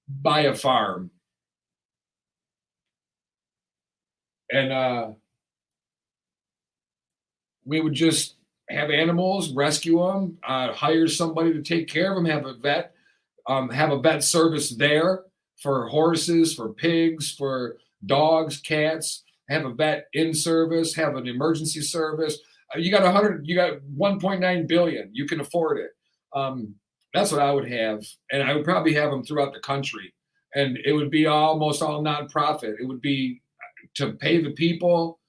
buy a farm. And we would just have animals, rescue them, hire somebody to take care of them, have a vet service there for horses, for pigs, for dogs, cats, have a vet in service, have an emergency service. You got 1.9 billion. You can afford it. That's what I would have. And I would probably have them throughout the country. And it would be almost all nonprofit. It would be to pay the people,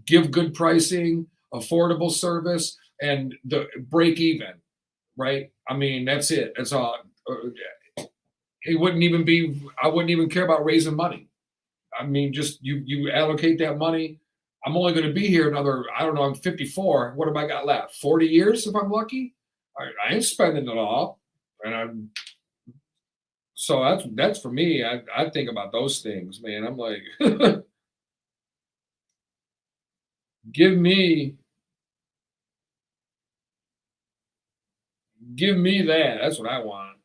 give good pricing, affordable service, and the break even, right? I mean, that's it. That's all. I wouldn't even care about raising money. I mean, just you allocate that money. I'm only going to be here another, I don't know, I'm 54. What have I got left? 40 years if I'm lucky? I ain't spending it all. And so that's for me. I think about those things, man. I'm like, give me that. That's what I want.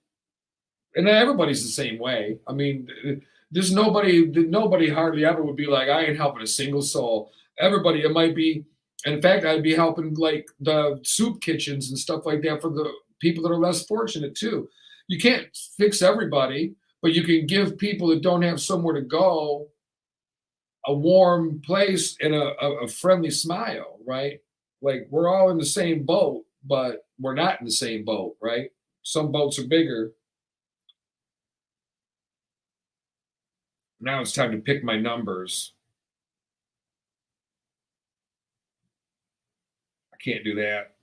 And everybody's the same way. I mean, there's nobody hardly ever would be like, I ain't helping a single soul. Everybody, it might be, in fact, I'd be helping like the soup kitchens and stuff like that for the people that are less fortunate too. You can't fix everybody, but you can give people that don't have somewhere to go a warm place and a friendly smile, right? Like we're all in the same boat, but we're not in the same boat, right? Some boats are bigger. Now it's time to pick my numbers. I can't do that.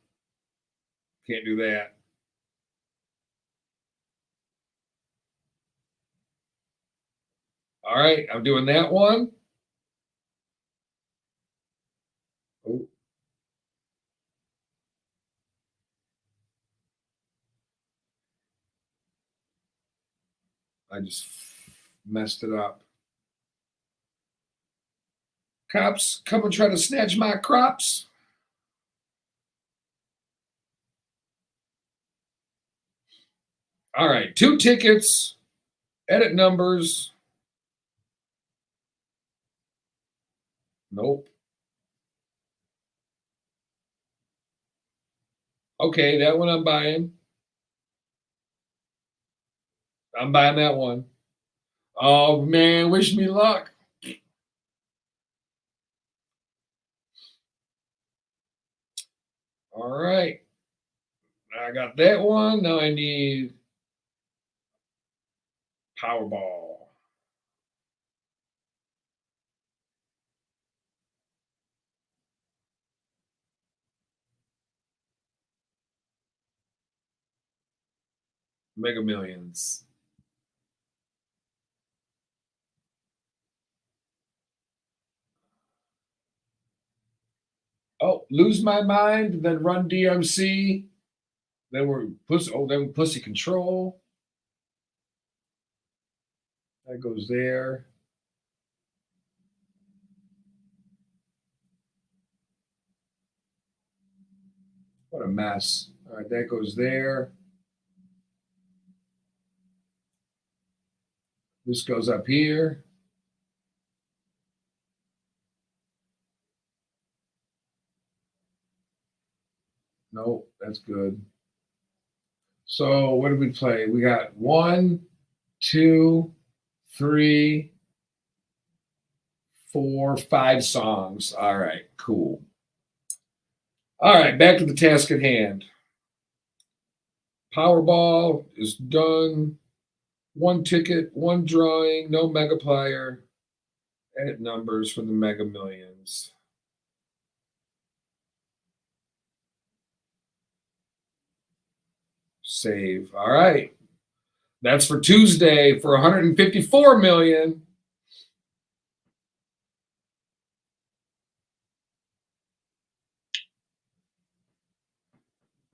Can't do that. All right, I'm doing that one. Oh, I just messed it up. Cops, come and try to snatch my crops. All right, 2 tickets, edit numbers. Nope. Okay, that one I'm buying. I'm buying that one. Oh man, wish me luck. All right. I got that one. Now I need Powerball. Mega Millions. Oh, lose my mind, then run DMC. Then we're pussy. Oh, then pussy control. That goes there. What a mess. All right, that goes there. This goes up here. Nope, that's good. So what did we play? We got 1, 2, 3, 4, 5 songs. All right, cool. All right, back to the task at hand. Powerball is done. 1 ticket, 1 drawing, no mega player. Edit numbers for the Mega Millions. Save. All right. That's for Tuesday for 154 million.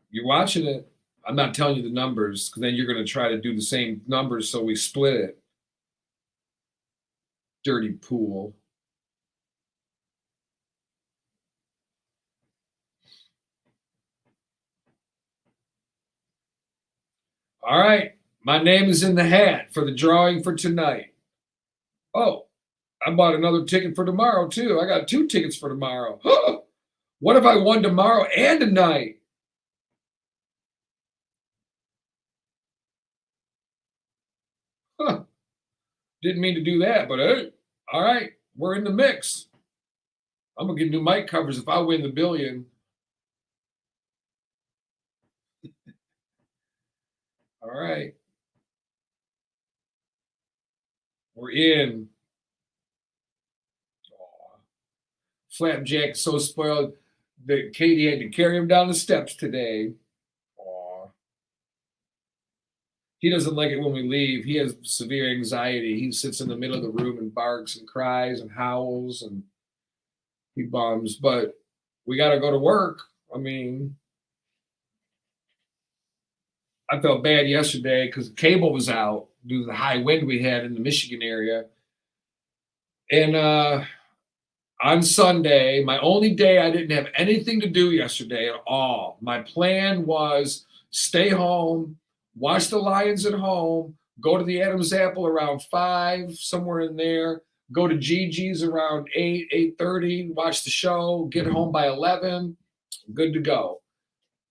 You're watching it. I'm not telling you the numbers because then you're going to try to do the same numbers, so we split it. Dirty pool. All right. My name is in the hat for the drawing for tonight. Oh, I bought another ticket for tomorrow, too. I got 2 tickets for tomorrow. What if I won tomorrow and tonight? Huh. Didn't mean to do that, but hey, all right, we're in the mix. I'm gonna get new mic covers if I win the billion. All right, we're in. Aw. Flapjack so spoiled that Katie had to carry him down the steps today. Aw. He doesn't like it when we leave. He has severe anxiety. He sits in the middle of the room and barks and cries and howls and he bums. But we got to go to work. I mean, I felt bad yesterday because the cable was out due to the high wind we had in the Michigan area. And on Sunday, my only day I didn't have anything to do yesterday at all. My plan was stay home, watch the Lions at home, go to the Adam's Apple around 5, somewhere in there, go to Gigi's around 8, 8:30, watch the show, get home by 11, good to go.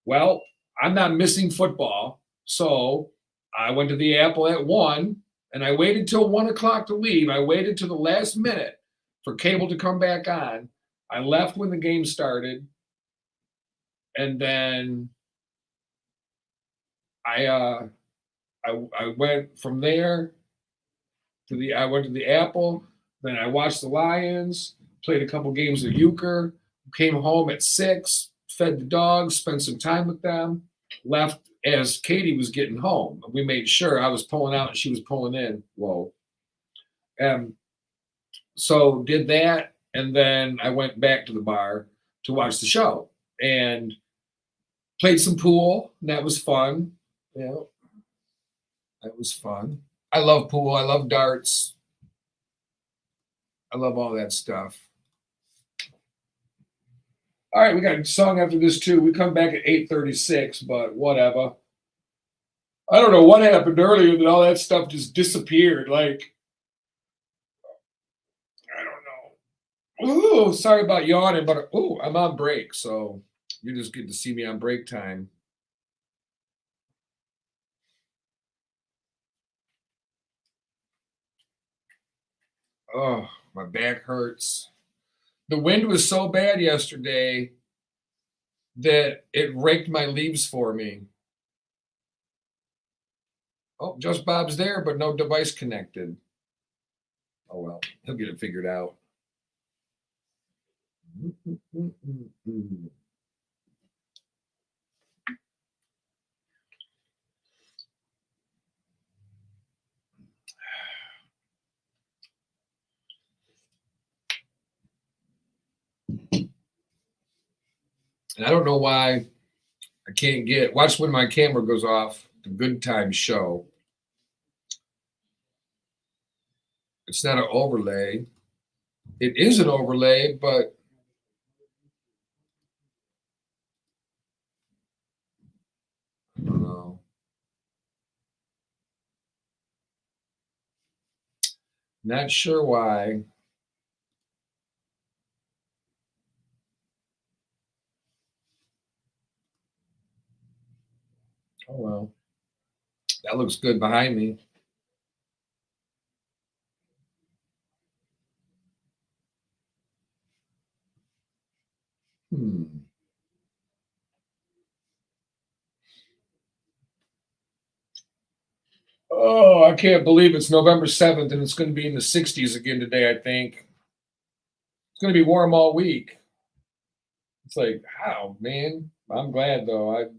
Well, I'm not missing football, so I went to the Apple at 1, and I waited till 1 o'clock to leave. I waited till the last minute for cable to come back on. I left when the game started, and then I went from there I went to the Apple. Then I watched the Lions, played a couple games of euchre, came home at 6, fed the dogs, spent some time with them, left as Katie was getting home. We made sure I was pulling out and she was pulling in. Whoa. So did that, and then I went back to the bar to watch the show and played some pool. And that was fun. Yeah, that was fun. I love pool. I love darts. I love all that stuff. All right, we got a song after this too. We come back at 8:36, but whatever. I don't know what happened earlier that all that stuff just disappeared. Like, I don't know. Oh, sorry about yawning, but I'm on break, so you just get to see me on break time. Oh, my back hurts. The wind was so bad yesterday that it raked my leaves for me. Oh, Just Bob's there, but no device connected. Oh, well, he'll get it figured out. And I don't know why I can't watch when my camera goes off, the Good Times show. It's not an overlay. It is an overlay, but I don't know. Not sure why. Oh, well. That looks good behind me. Oh, I can't believe it's November 7th and it's going to be in the 60s again today, I think. It's going to be warm all week. It's like, how, man? I'm glad, though.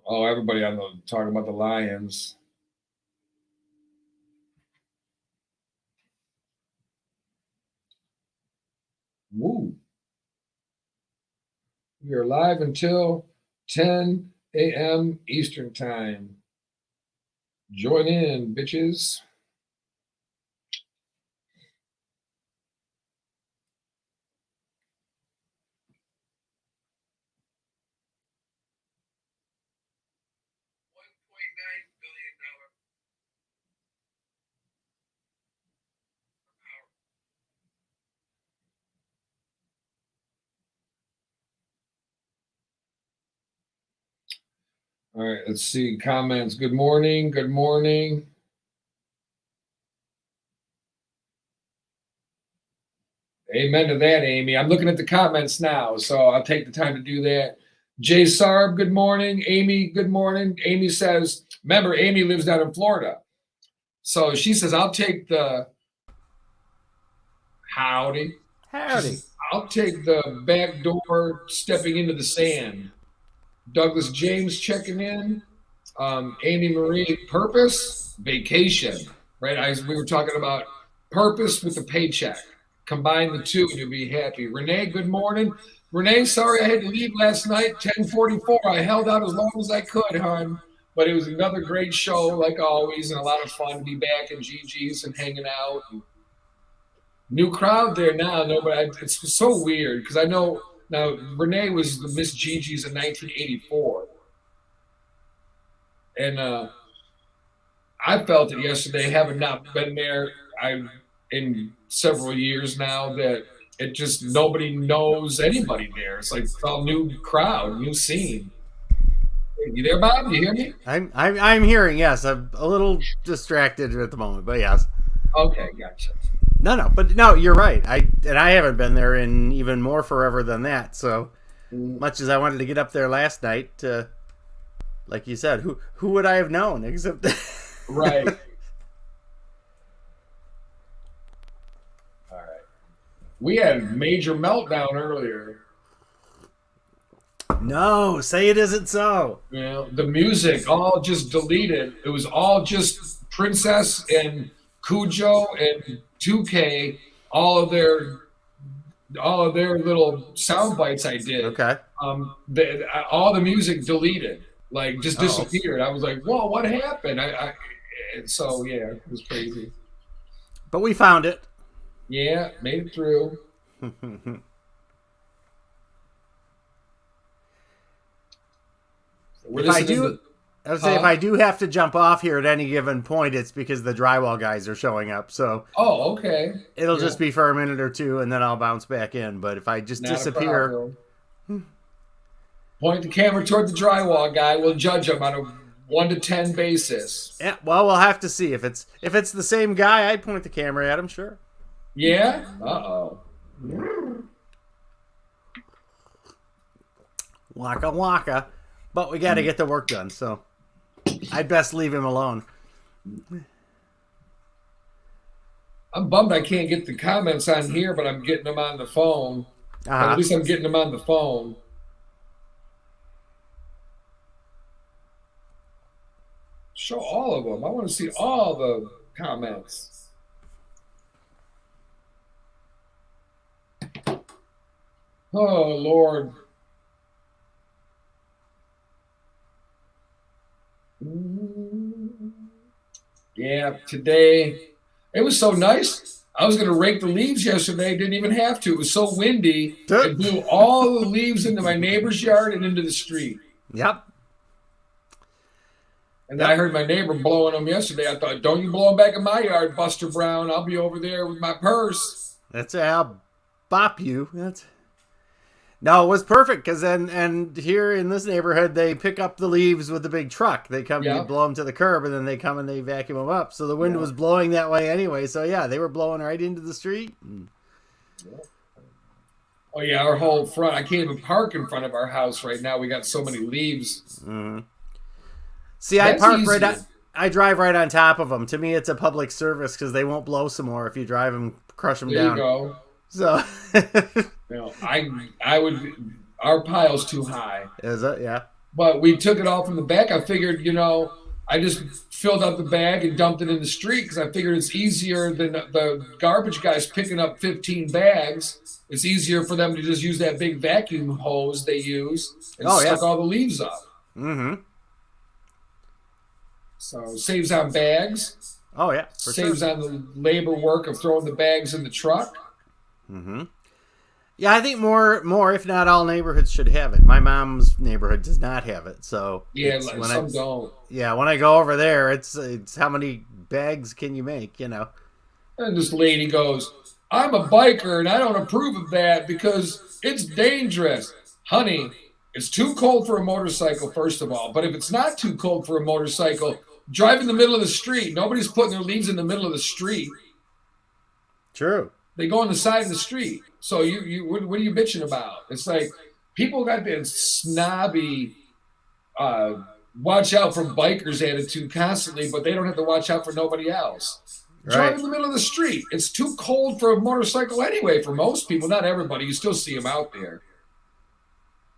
Oh, everybody talking about the Lions. Woo. We are live until 10 a.m. Eastern Time. Join in, bitches. All right, let's see comments. Good morning. Good morning. Amen to that, Amy. I'm looking at the comments now, so I'll take the time to do that. Jay Sarb, good morning. Amy, good morning. Amy says, remember, Amy lives down in Florida. So she says, I'll take the howdy. Howdy. I'll take the back door stepping into the sand. Douglas James checking in. Amy Marie, purpose, vacation, right? We were talking about purpose with the paycheck. Combine the two and you'll be happy. Renee, good morning. Renee, sorry I had to leave last night, 10:44. I held out as long as I could, hon. But it was another great show, like always, and a lot of fun to be back in Gigi's and hanging out. New crowd there now. No, but it's so weird because I know now Renee was the Miss Gigi's in 1984. And I felt it yesterday, having not been there in several years now, that it just nobody knows anybody there. It's like it's all new crowd, new scene. You there, Bob? You hear me? I'm hearing, yes. I'm a little distracted at the moment, but yes. Okay, gotcha. No, but no, you're right. I haven't been there in even more forever than that. So much as I wanted to get up there last night, like you said, who would I have known except Right. All right. We had a major meltdown earlier. No, say it isn't so. You know, the music all just deleted. It was all just Princess and Cujo and 2K, all of their little sound bites I did. Okay. All the music deleted, like just Oh. disappeared. I was like, "Whoa, what happened?" So yeah, it was crazy. But we found it. Yeah, made it through. We're If I listening do, I would say if I do have to jump off here at any given point, it's because the drywall guys are showing up. So Oh, okay. it'll Yeah. just be for a minute or two, and then I'll bounce back in. But if I just Not a disappear, problem. Point the camera toward the drywall guy. We'll judge him on a 1 to 10 basis. yeah, well, we'll have to see if it's the same guy. I'd point the camera at him, sure. Yeah. Uh-oh. Waka waka, but we got to get the work done. So I'd best leave him alone. I'm bummed I can't get the comments on here, but I'm getting them on the phone. At least I'm getting them on the phone. Show all of them. I want to see all the comments. Oh, Lord. Yeah, today it was so nice. I was going to rake the leaves yesterday. Didn't even have to. It was so windy. It blew all the leaves into my neighbor's yard and into the street. Yep. And I heard my neighbor blowing them yesterday. I thought, don't you blow them back in my yard, Buster Brown. I'll be over there with my purse. That's I'll bop you. No, it was perfect because and here in this neighborhood they pick up the leaves with the big truck. They come and you blow them to the curb, and then they come and they vacuum them up. So the wind was blowing that way anyway. So yeah, they were blowing right into the street. Oh yeah, our whole front. I can't even park in front of our house right now. We got so many leaves. Mm-hmm. See, I park right on. I drive right on top of them. To me, it's a public service because they won't blow some more if you drive them, crush them down. There you go. So, I would. Our pile's too high. Is it? Yeah. But we took it all from the back. I figured, I just filled up the bag and dumped it in the street because I figured it's easier than the garbage guys picking up 15 bags. It's easier for them to just use that big vacuum hose they use and suck all the leaves up. Mm-hmm. So saves on bags. Oh yeah, saves on the labor work of throwing the bags in the truck. Mm-hmm. Yeah, I think more, if not all neighborhoods should have it. My mom's neighborhood does not have it, so yeah, some don't. Yeah, when I go over there, it's how many bags can you make, And this lady goes, "I'm a biker and I don't approve of that because it's dangerous, honey. It's too cold for a motorcycle, first of all. But if it's not too cold for a motorcycle, drive in the middle of the street. Nobody's putting their leaves in the middle of the street. True. They go on the side of the street. So what are you bitching about? It's like people got that snobby, watch out for bikers attitude constantly, but they don't have to watch out for nobody else. Right. Drive in the middle of the street. It's too cold for a motorcycle anyway for most people. Not everybody. You still see them out there.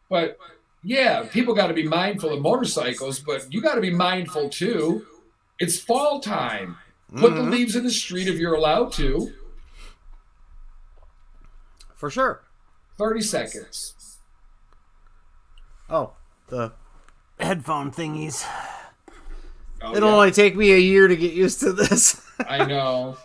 But, yeah, people got to be mindful of motorcycles, but you got to be mindful, too. It's fall time. Put the leaves in the street if you're allowed to. For sure. 30 seconds. Oh, the headphone thingies. It'll only take me a year to get used to this. I know.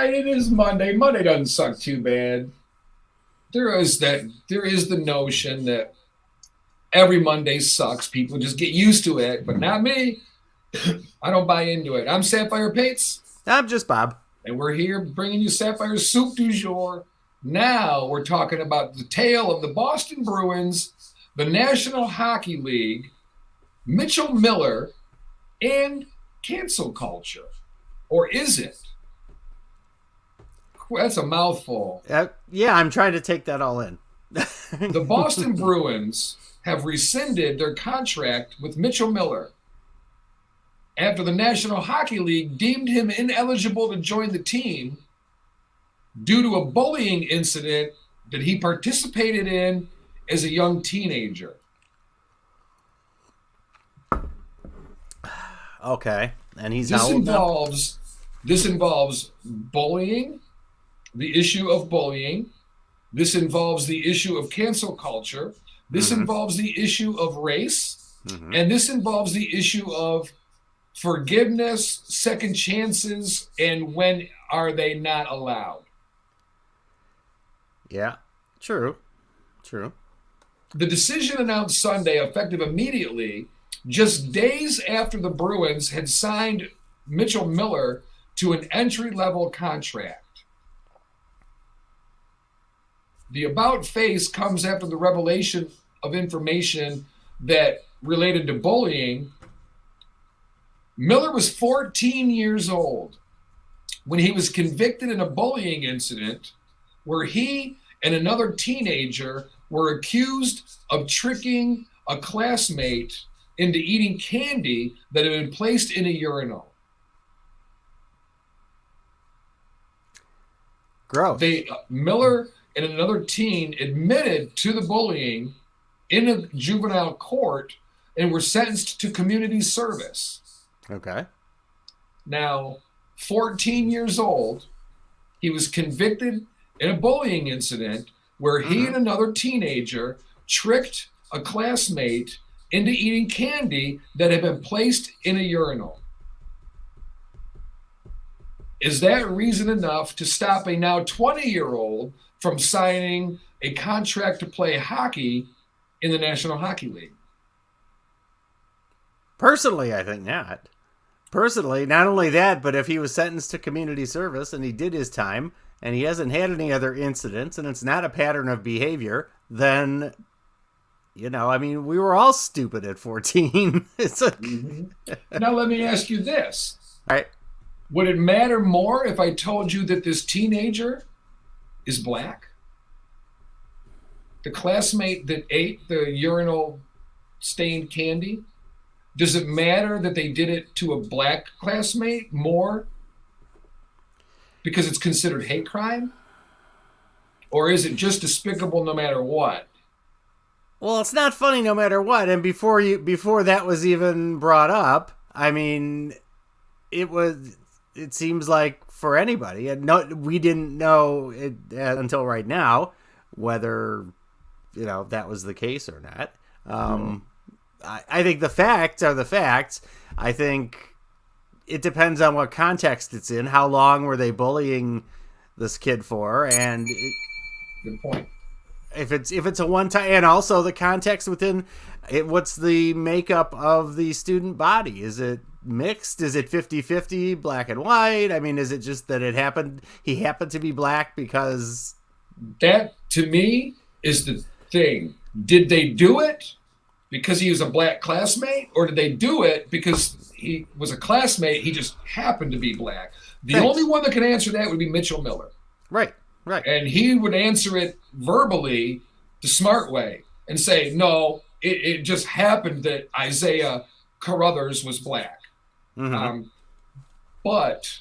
right, it is Monday. Monday doesn't suck too bad. There is the notion that every Monday sucks. People just get used to it, but not me. I don't buy into it. I'm Sapphire Pates, I'm just Bob. and we're here bringing you Sapphire's Soup du Jour. Now we're talking about the tale of the Boston Bruins, the National Hockey League, Mitchell Miller, and cancel culture. Or is it? That's a mouthful. Yeah, I'm trying to take that all in. The Boston Bruins have rescinded their contract with Mitchell Miller after the National Hockey League deemed him ineligible to join the team due to a bullying incident that he participated in as a young teenager. Okay, and he's This how old now? involves bullying, the issue of bullying. This involves the issue of cancel culture. This involves the issue of race. And this involves the issue of forgiveness, second chances, and when are they not allowed. Yeah, true. The decision announced Sunday, effective immediately, just days after the Bruins had signed Mitchell Miller to an entry-level contract. The about face comes after the revelation of information that related to bullying. Miller was 14 years old when he was convicted in a bullying incident where he and another teenager were accused of tricking a classmate into eating candy that had been placed in a urinal. Gross. Miller and another teen admitted to the bullying in a juvenile court and were sentenced to community service. Okay. Now, 14 years old, he was convicted in a bullying incident where he and another teenager tricked a classmate into eating candy that had been placed in a urinal. Is that reason enough to stop a now 20-year-old from signing a contract to play hockey in the National Hockey League? Personally, I think not. Personally, not only that, but if he was sentenced to community service and he did his time and he hasn't had any other incidents and it's not a pattern of behavior, then, you know, I mean, we were all stupid at 14. It's like... Now, let me ask you this. All right. Would it matter more if I told you that this teenager is black? The classmate that ate the urinal stained candy? Does it matter that they did it to a black classmate more because it's considered hate crime? Or is it just despicable no matter what? Well, it's not funny no matter what. And before that was even brought up, I mean, it seems like for anybody, and we didn't know it until right now whether, you know, that was the case or not. I think the facts are the facts. I think it depends on what context it's in. How long were they bullying this kid for? And Good point. if it's a one time, and also the context within it, what's the makeup of the student body? Is it mixed? Is it 50-50, black and white? I mean, is it just that he happened to be black because... That, to me, is the thing. Did they do it because he was a black classmate, or did they do it because he was a classmate, he just happened to be black? The Thanks. only one that can answer that would be Mitchell Miller. Right. And he would answer it verbally the smart way and say, no, it just happened that Isaiah Carruthers was black. But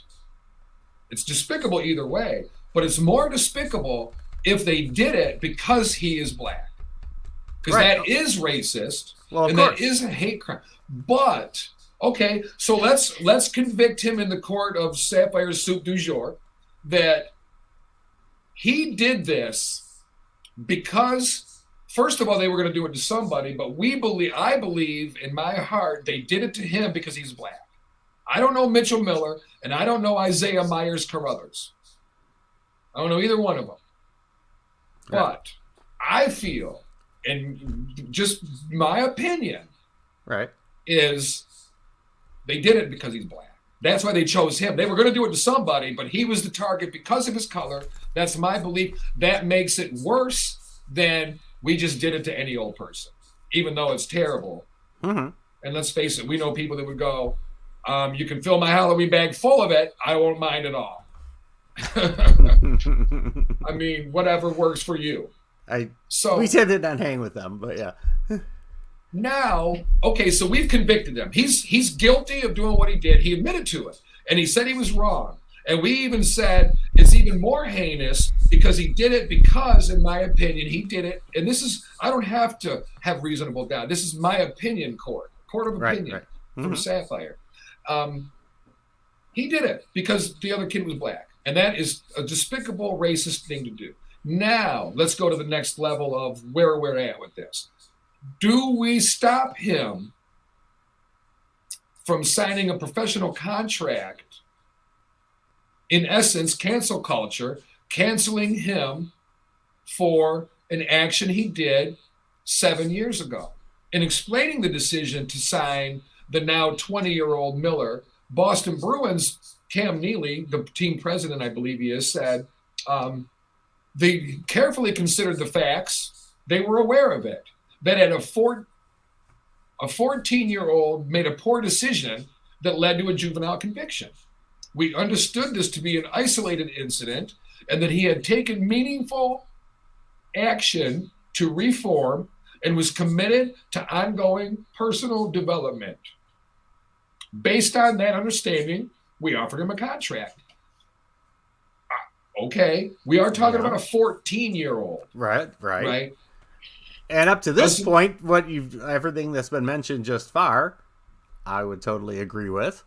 it's despicable either way. But it's more despicable if they did it because he is black. Because that is racist, and that is a hate crime. But, okay, so let's convict him in the court of Sapphire'S Soup du Jour that he did this because, first of all, they were going to do it to somebody, but I believe in my heart they did it to him because he's black. I don't know Mitchell Miller, and I don't know Isaiah Myers Carruthers. I don't know either one of them. Right. But I feel, and just my opinion, Right. is they did it because he's black. That's why they chose him. They were going to do it to somebody, but he was the target because of his color. That's my belief. That makes it worse than we just did it to any old person, even though it's terrible. Mm-hmm. And let's face it, we know people that would go, you can fill my Halloween bag full of it. I won't mind at all. I mean, whatever works for you. We tend to not hang with them, but yeah. Now, okay, so we've convicted him. He's guilty of doing what he did. He admitted to it, and he said he was wrong. And we even said it's even more heinous because he did it because, in my opinion, he did it. And this is, I don't have to have reasonable doubt. This is my opinion court of opinion right. from Sapphire. He did it because the other kid was black. And that is a despicable, racist thing to do. Now, let's go to the next level of where we're at with this. Do we stop him from signing a professional contract? In essence, cancel culture, canceling him for an action he did 7 years ago. In explaining the decision to sign the now 20-year-old Miller, Boston Bruins' Cam Neely, the team president, I believe he is, said they carefully considered the facts. They were aware of it. That at a 14-year-old made a poor decision that led to a juvenile conviction. We understood this to be an isolated incident and that he had taken meaningful action to reform and was committed to ongoing personal development. Based on that understanding, we offered him a contract. Okay, we are talking about a 14-year-old. Right. And up to this point, everything that's been mentioned just far, I would totally agree with.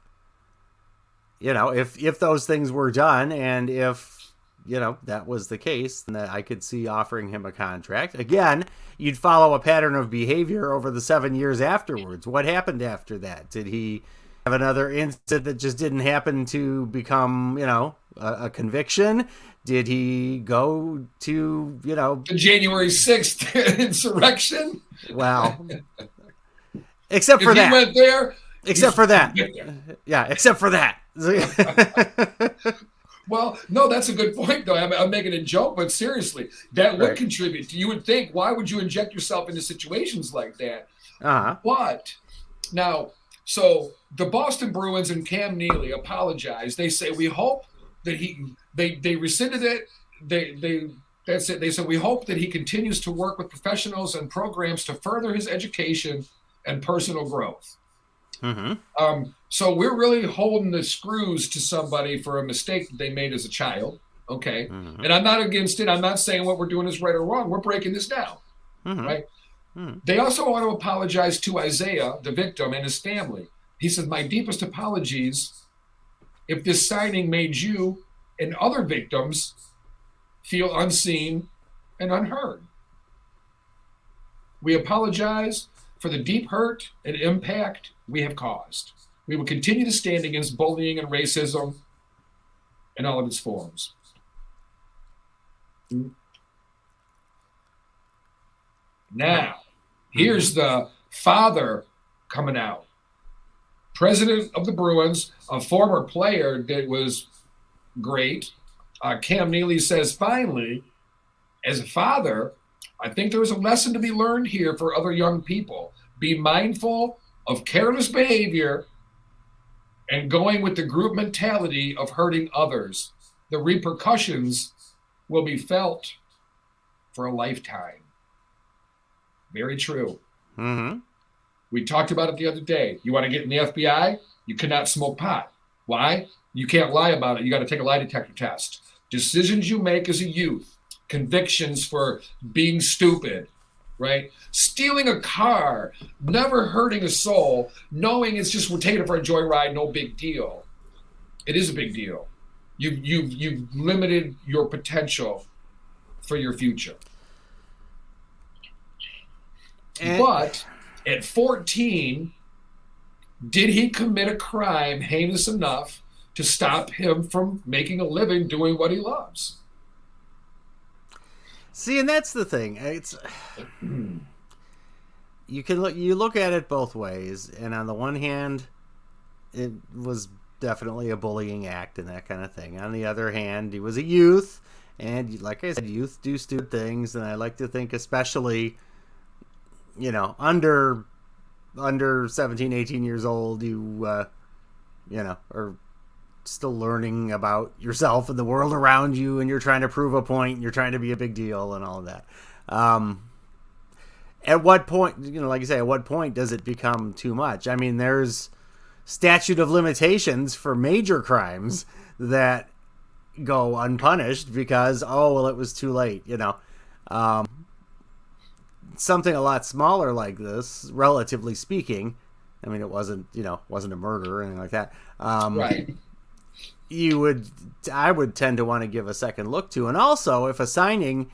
You know, if those things were done and if, you know, that was the case, then I could see offering him a contract. Again, you'd follow a pattern of behavior over the 7 years afterwards. What happened after that? Did he have another incident that just didn't happen to become, you know, a conviction? Did he go to, you know... the January 6th insurrection? Well, except for that. If he went there... Except for that. Yeah, except for that. Well, no, that's a good point, though. I'm making a joke, but seriously, that would contribute. You would think, why would you inject yourself into situations like that? Uh-huh. But now, so the Boston Bruins and Cam Neely apologized. They say, we hope that they rescinded it. That's it. They said, we hope that he continues to work with professionals and programs to further his education and personal growth. Mm-hmm. So we're really holding the screws to somebody for a mistake that they made as a child. Okay. Mm-hmm. And I'm not against it. I'm not saying what we're doing is right or wrong. We're breaking this down. Mm-hmm. Right. Mm-hmm. They also want to apologize to Isaiah, the victim, and his family. He said, my deepest apologies if this signing made you and other victims feel unseen and unheard. We apologize for the deep hurt and impact we have caused. We will continue to stand against bullying and racism in all of its forms. Now, here's the father coming out. President of the Bruins, a former player that was great. Cam Neely says, finally, as a father, I think there was a lesson to be learned here for other young people. Be mindful of careless behavior and going with the group mentality of hurting others. The repercussions will be felt for a lifetime. Very true. Mm-hmm. We talked about it the other day. You want to get in the FBI? You cannot smoke pot. Why? You can't lie about it. You got to take a lie detector test. Decisions you make as a youth, convictions for being stupid, right? Stealing a car, never hurting a soul, knowing it's just we're taking it for a joyride, no big deal. It is a big deal. You've limited your potential for your future. But at 14, did he commit a crime heinous enough to stop him from making a living doing what he loves? See, and that's the thing. It's you look at it both ways, and on the one hand, it was definitely a bullying act and that kind of thing. On the other hand, he was a youth, and like I said, youth do stupid things, and I like to think, especially, under 17, 18 years old, you are still learning about yourself and the world around you, and you're trying to prove a point, and you're trying to be a big deal and all of that. At what point, like you say, at what point does it become too much? I mean, there's statute of limitations for major crimes that go unpunished because, it was too late, something a lot smaller like this, relatively speaking. I mean, it wasn't a murder or anything like that. Right. I would tend to want to give a second look to. And also, if a signing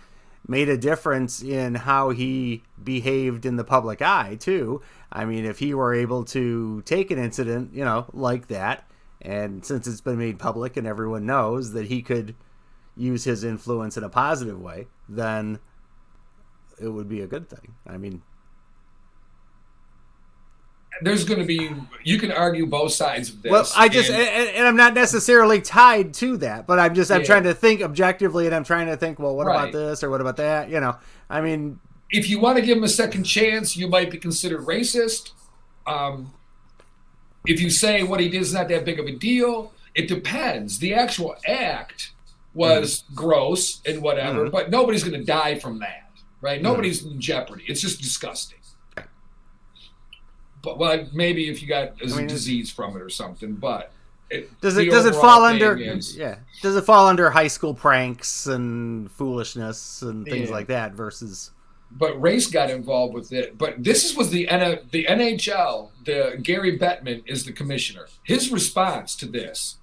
made a difference in how he behaved in the public eye too. I mean, if he were able to take an incident, like that, and since it's been made public and everyone knows that he could use his influence in a positive way, then it would be a good thing. I mean, there's going to be, you can argue both sides of this. Well, and I'm not necessarily tied to that, but I'm trying to think objectively, and I'm trying to think, well, what about this or what about that? I mean, if you want to give him a second chance, you might be considered racist. If you say what he did is not that big of a deal, it depends. The actual act was gross and whatever, but nobody's going to die from that, right? Nobody's in jeopardy. It's just disgusting. But maybe if you got a disease from it or something, but does it fall under does it fall under high school pranks and foolishness and things like that versus? But race got involved with it. But this was the NHL. Gary Bettman is the commissioner. His response to this,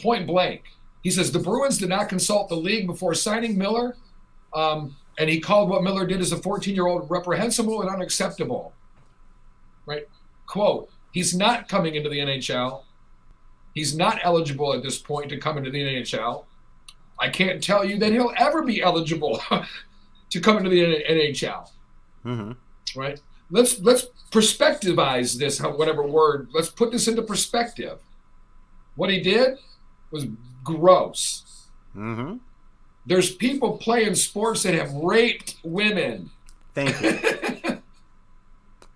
point blank, he says the Bruins did not consult the league before signing Miller, and he called what Miller did as a 14-year-old reprehensible and unacceptable. Right? Quote, he's not coming into the NHL. He's not eligible at this point to come into the NHL. I can't tell you that he'll ever be eligible to come into the NHL. Right? Let's perspectivize this, whatever word. Let's put this into perspective. What he did was gross. There's people playing sports that have raped women. Thank you.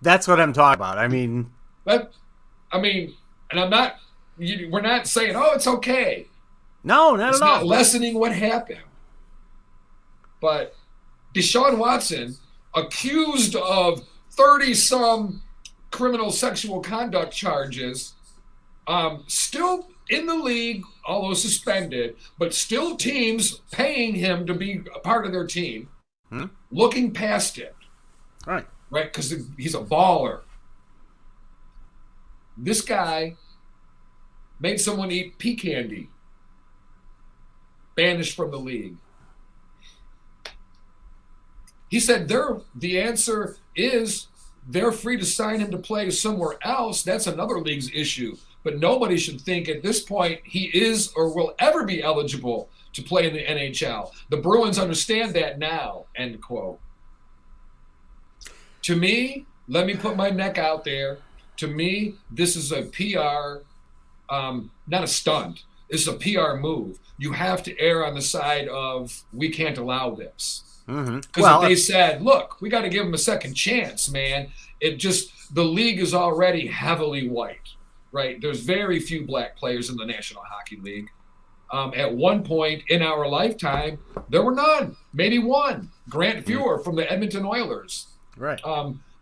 That's what I'm talking about. I mean, and I'm not. We're not saying, it's okay. No, not it's at all. It's not lessening what happened. But Deshaun Watson, accused of 30-some criminal sexual conduct charges, still in the league, although suspended, but still teams paying him to be a part of their team, looking past it. Right. Right, because he's a baller. This guy made someone eat pea candy. Banished from the league. He said the answer is they're free to sign him to play somewhere else. That's another league's issue. But nobody should think at this point he is or will ever be eligible to play in the NHL. The Bruins understand that now, end quote. To me, let me put my neck out there. To me, this is a PR, not a stunt. It's a PR move. You have to err on the side of we can't allow this. Because if they said, look, we got to give him a second chance, man, the league is already heavily white, right? There's very few black players in the National Hockey League. At one point in our lifetime, there were none, maybe one. Grant Fuhr from the Edmonton Oilers. Right.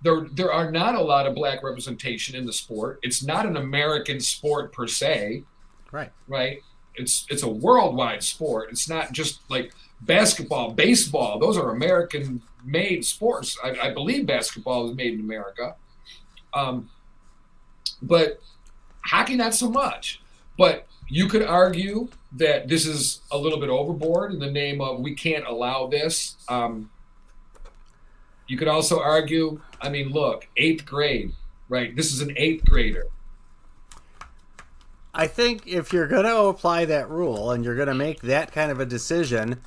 There are not a lot of black representation in the sport. It's not an American sport per se. Right. Right. It's a worldwide sport. It's not just like basketball, baseball. Those are American-made sports. I believe basketball is made in America. But hockey, not so much. But you could argue that this is a little bit overboard in the name of we can't allow this. You could also argue, look, 8th grade, right? This is an 8th grader. I think if you're going to apply that rule and you're going to make that kind of a decision,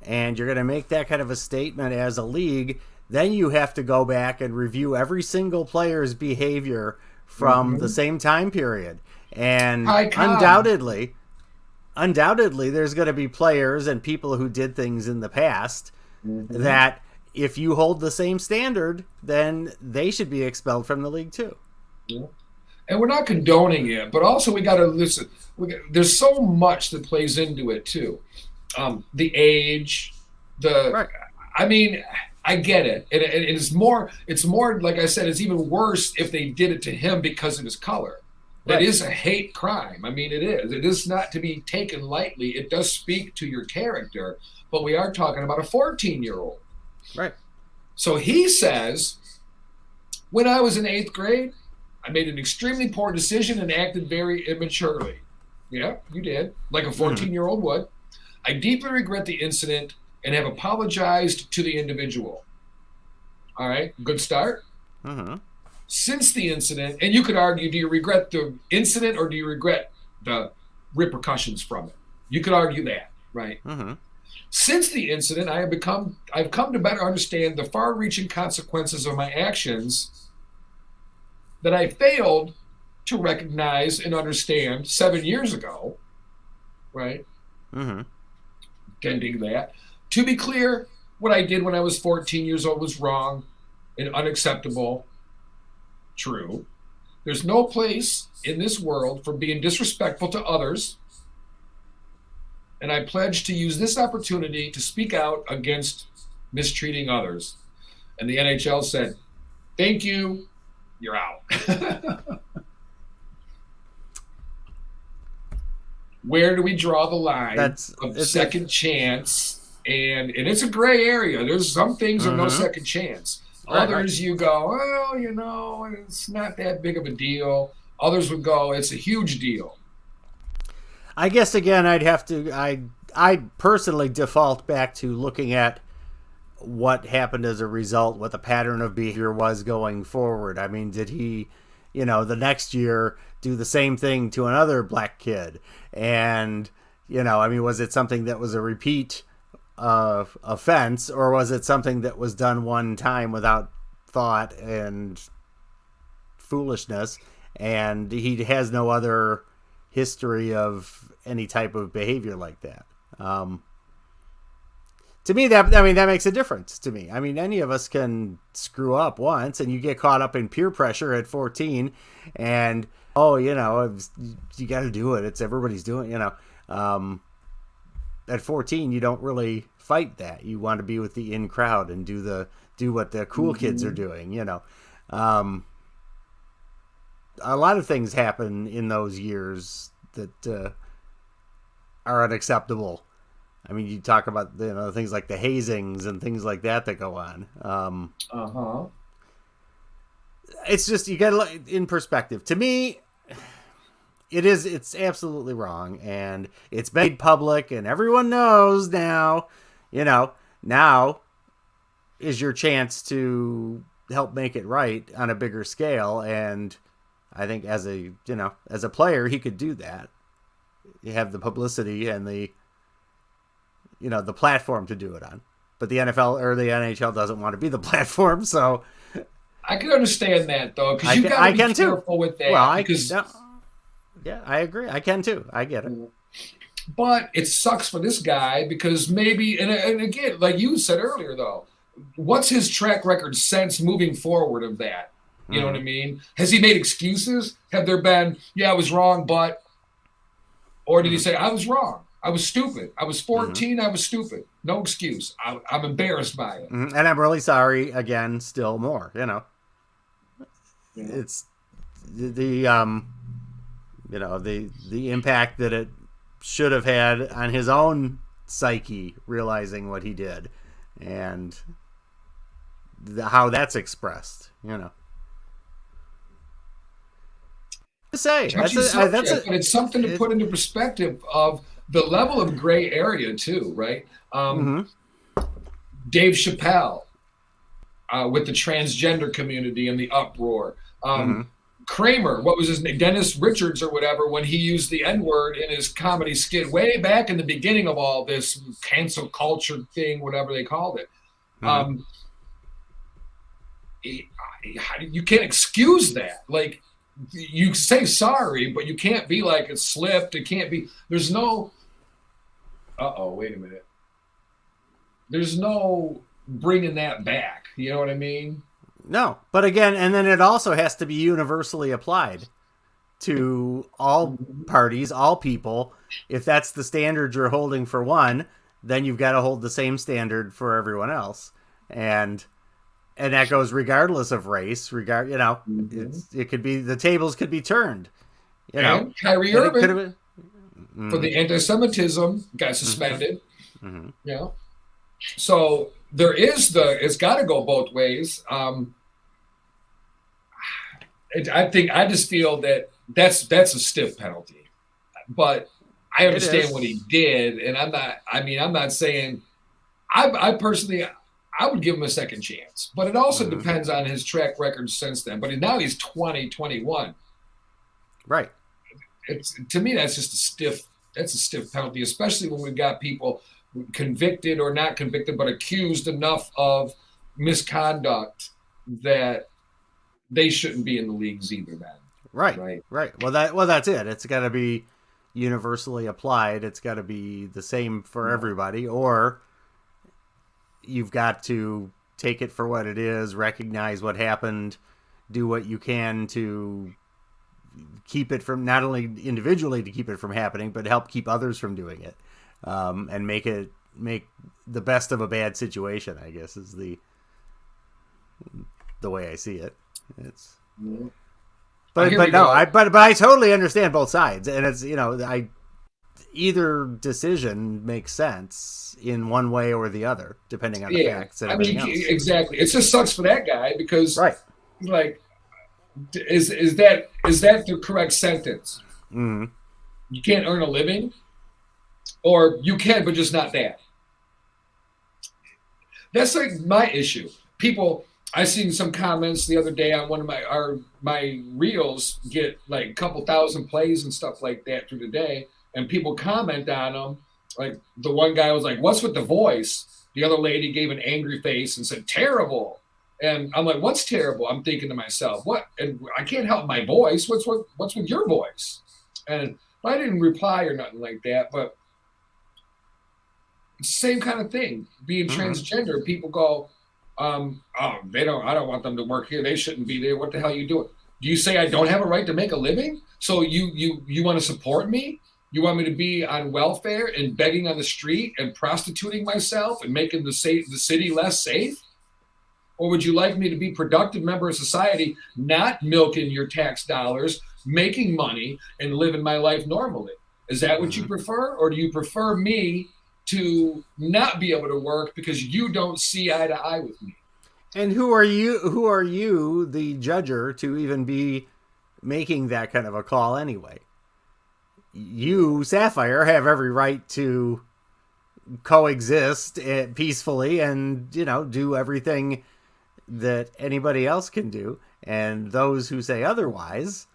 and you're going to make that kind of a statement as a league, then you have to go back and review every single player's behavior from the same time period. And undoubtedly, there's going to be players and people who did things in the past that if you hold the same standard, then they should be expelled from the league too. Yeah. And we're not condoning it, but also we got to listen. There's so much that plays into it too. The age, I mean, I get it. It's more, like I said, it's even worse if they did it to him because of his color. That is a hate crime. I mean, it is. It is not to be taken lightly. It does speak to your character, but we are talking about a 14-year-old. Right. So he says, when I was in 8th grade, I made an extremely poor decision and acted very immaturely. Yeah, you did. Like a 14-year-old would. I deeply regret the incident and have apologized to the individual. All right, good start. Since the incident, and you could argue, do you regret the incident or do you regret the repercussions from it? You could argue that, right? Since the incident, I've come to better understand the far-reaching consequences of my actions that I failed to recognize and understand 7 years ago, right? Ending that. To be clear, what I did when I was 14 years old was wrong and unacceptable. True. There's no place in this world for being disrespectful to others, and I pledge to use this opportunity to speak out against mistreating others. And the NHL said, thank you, you're out. Where do we draw the line of second chance? And it's a gray area. There's some things are no second chance. Others you go, well, you know, it's not that big of a deal. Others would go, it's a huge deal. I guess again, I'd personally default back to looking at what happened as a result, what the pattern of behavior was going forward. I mean, did he, you know, the next year do the same thing to another black kid? And, you know, I mean, was it something that was a repeat offense, or was it something that was done one time without thought and foolishness, and he has no other history of any type of behavior like that? To me, that makes a difference to me. I mean, any of us can screw up once, and you get caught up in peer pressure at 14, and you know, you got to do it. It's everybody's doing, you know. At 14, you don't really fight that. You want to be with the in crowd and do what the cool kids are doing, you know. A lot of things happen in those years that are unacceptable. I mean, you talk about, you know, things like the hazings and things like that go on. It's just, you got to look in perspective. To me, it's absolutely wrong, and it's made public, and everyone knows now. You know, now is your chance to help make it right on a bigger scale, and I think as a player, he could do that. You have the publicity and the platform to do it on, but the NFL or the NHL doesn't want to be the platform, so I can understand that though, because you got to be careful with that. Well, yeah, I agree. I can too. I get it. But it sucks for this guy because maybe, and again, like you said earlier, though, what's his track record since moving forward of that? You know what I mean? Has he made excuses? Have there been, I was wrong, but, or did he say, I was wrong? I was stupid. I was 14. I was stupid. No excuse. I'm embarrassed by it. And I'm really sorry again, still more, you know. It's the impact that it should have had on his own psyche, realizing what he did, and how that's expressed, you know. But it's something to put into perspective of the level of gray area too, right? Dave Chappelle with the transgender community and the uproar. Kramer, what was his name? Dennis Richards or whatever, when he used the N-word in his comedy skit way back in the beginning of all this cancel culture thing, whatever they called it. You can't excuse that. Like, you say sorry, but you can't be like it slipped. It can't be. There's no. Wait a minute. There's no bringing that back. You know what I mean? No, but again, and then it also has to be universally applied to all parties, all people. If that's the standard you're holding for one, then you've got to hold the same standard for everyone else, and that goes regardless of race. It could be, the tables could be turned. And Kyrie Irving, for the anti-Semitism, got suspended. So there is it's got to go both ways. I just feel that's a stiff penalty, but I understand what he did, and I'm not saying. I personally, I would give him a second chance, but it also depends on his track record since then. But now he's 20, 21. Right. To me, that's just a stiff penalty, especially when we've got people convicted or not convicted, but accused enough of misconduct that they shouldn't be in the leagues either. Then, right. Well, that's it. It's got to be universally applied. It's got to be the same for everybody, or you've got to take it for what it is, recognize what happened, do what you can to keep it from, not only individually to keep it from happening, but help keep others from doing it. And make the best of a bad situation, I guess, is the way I see it. It's, but I totally understand both sides, and it's, either decision makes sense in one way or the other, depending on the facts and everything else. Exactly. It just sucks for that guy because, like, is that the correct sentence? You can't earn a living. Or you can, but just not that. That's like my issue. People, I seen some comments the other day on one of my reels get like a couple thousand plays and stuff like that through the day, and people comment on them. Like the one guy was like, "What's with the voice?" The other lady gave an angry face and said, "Terrible." And I'm like, "What's terrible?" I'm thinking to myself, "What?" And I can't help my voice. What's with your voice? And I didn't reply or nothing like that, but. Same kind of thing. Being transgender, people go, I don't want them to work here. They shouldn't be there. What the hell are you doing? Do you say I don't have a right to make a living? So you want to support me? You want me to be on welfare and begging on the street and prostituting myself and making the city less safe? Or would you like me to be a productive member of society, not milking your tax dollars, making money, and living my life normally? Is that what you prefer? Or do you prefer me to not be able to work because you don't see eye to eye with me? And who are you, the judger, to even be making that kind of a call anyway? You, Sapphire, have every right to coexist peacefully and, do everything that anybody else can do. And those who say otherwise,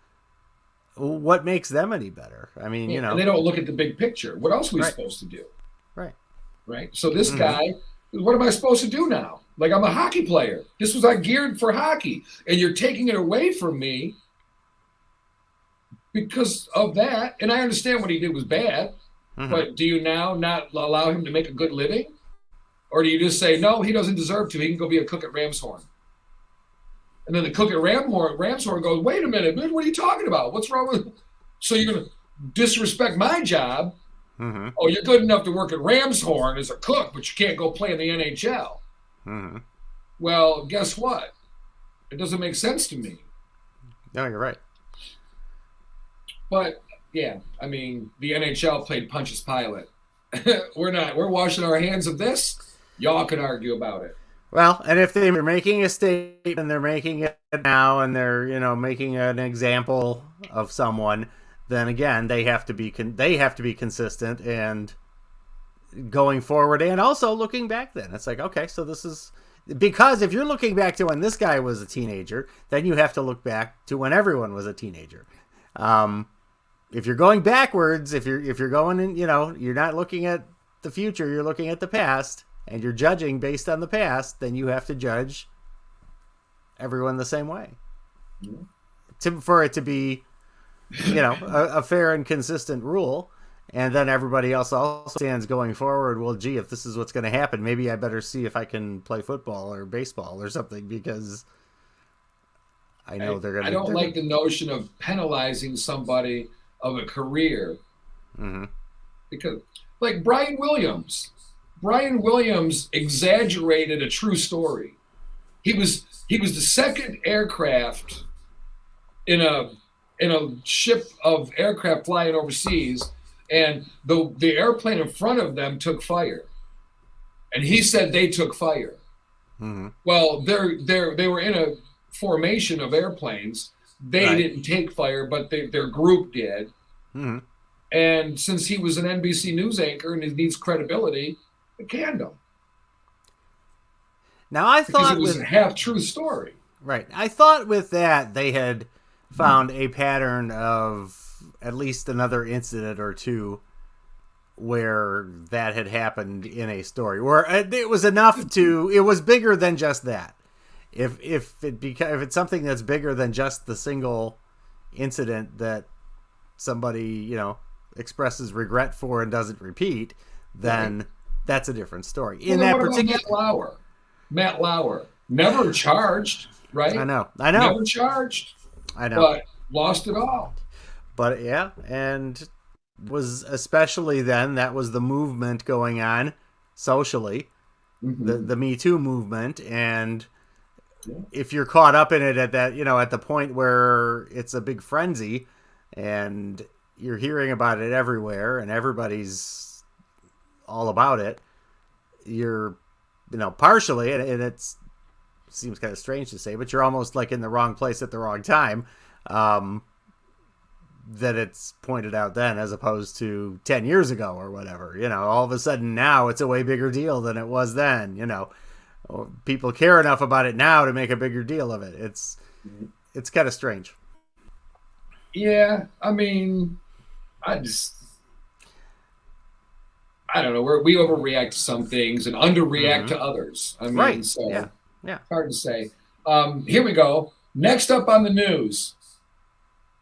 what makes them any better? I mean, And they don't look at the big picture. What else are we supposed to do? Right. So this guy, what am I supposed to do now? Like, I'm a hockey player. This was geared for hockey, and you're taking it away from me because of that. And I understand what he did was bad, but do you now not allow him to make a good living? Or do you just say, no, he doesn't deserve to. He can go be a cook at Ramshorn. And then the cook at Ramshorn goes, wait a minute, man, what are you talking about? What's wrong with? So you're going to disrespect my job? Oh, you're good enough to work at Ramshorn as a cook, but you can't go play in the NHL. Well, guess what? It doesn't make sense to me. No, you're right. But yeah, I mean, the NHL played Pontius Pilate. We're washing our hands of this. Y'all can argue about it. Well, and if they're making a statement and they're making it now and they're, making an example of someone, then again, they have to be consistent and going forward, and also looking back. Then it's like, okay, so this Because if you're looking back to when this guy was a teenager, then you have to look back to when everyone was a teenager. If you're going backwards, if you're going in, you're not looking at the future, you're looking at the past, and you're judging based on the past, then you have to judge everyone the same way. For it to be, a fair and consistent rule. And then everybody else also stands going forward. Well, gee, if this is what's going to happen, maybe I better see if I can play football or baseball or something, because I know they're going to. I don't like the notion of penalizing somebody of a career. Mm-hmm. Because, like Brian Williams exaggerated a true story. He was the second aircraft in a ship of aircraft flying overseas. And the airplane in front of them took fire, and he said they took fire. Mm-hmm. Well, they were in a formation of airplanes. They didn't take fire, but their group did. Mm-hmm. And since he was an NBC News anchor and he needs credibility, they canned him. Now I thought it was a half-true story. Right. I thought with that they had found a pattern of at least another incident or two where that had happened in a story, where it was enough to, it was bigger than just that. If it's something that's bigger than just the single incident that somebody, expresses regret for and doesn't repeat, then that's a different story. In that particular, Matt Lauer, never charged, right? I know. Never charged. I know. But lost it all. But yeah, and was especially then, that was the movement going on socially, the Me Too movement. And if you're caught up in it at that, at the point where it's a big frenzy and you're hearing about it everywhere and everybody's all about it, you're, partially, and it seems kind of strange to say, but you're almost like in the wrong place at the wrong time. That it's pointed out then, as opposed to 10 years ago or whatever. All of a sudden now it's a way bigger deal than it was then. People care enough about it now to make a bigger deal of it. It's kind of strange. Yeah, I mean, I don't know. We overreact to some things and underreact to others. I mean, right. So yeah. Hard to say. Here we go. Next up on the news.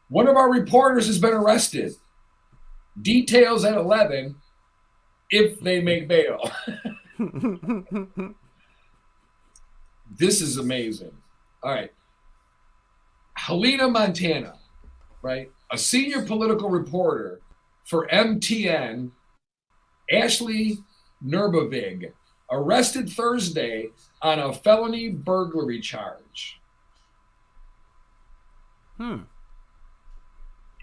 One of our reporters has been arrested. Details at 11 if they make bail. This is amazing. All right. Helena, Montana, right? A senior political reporter for MTN, Ashley Nurbavig, arrested Thursday on a felony burglary charge.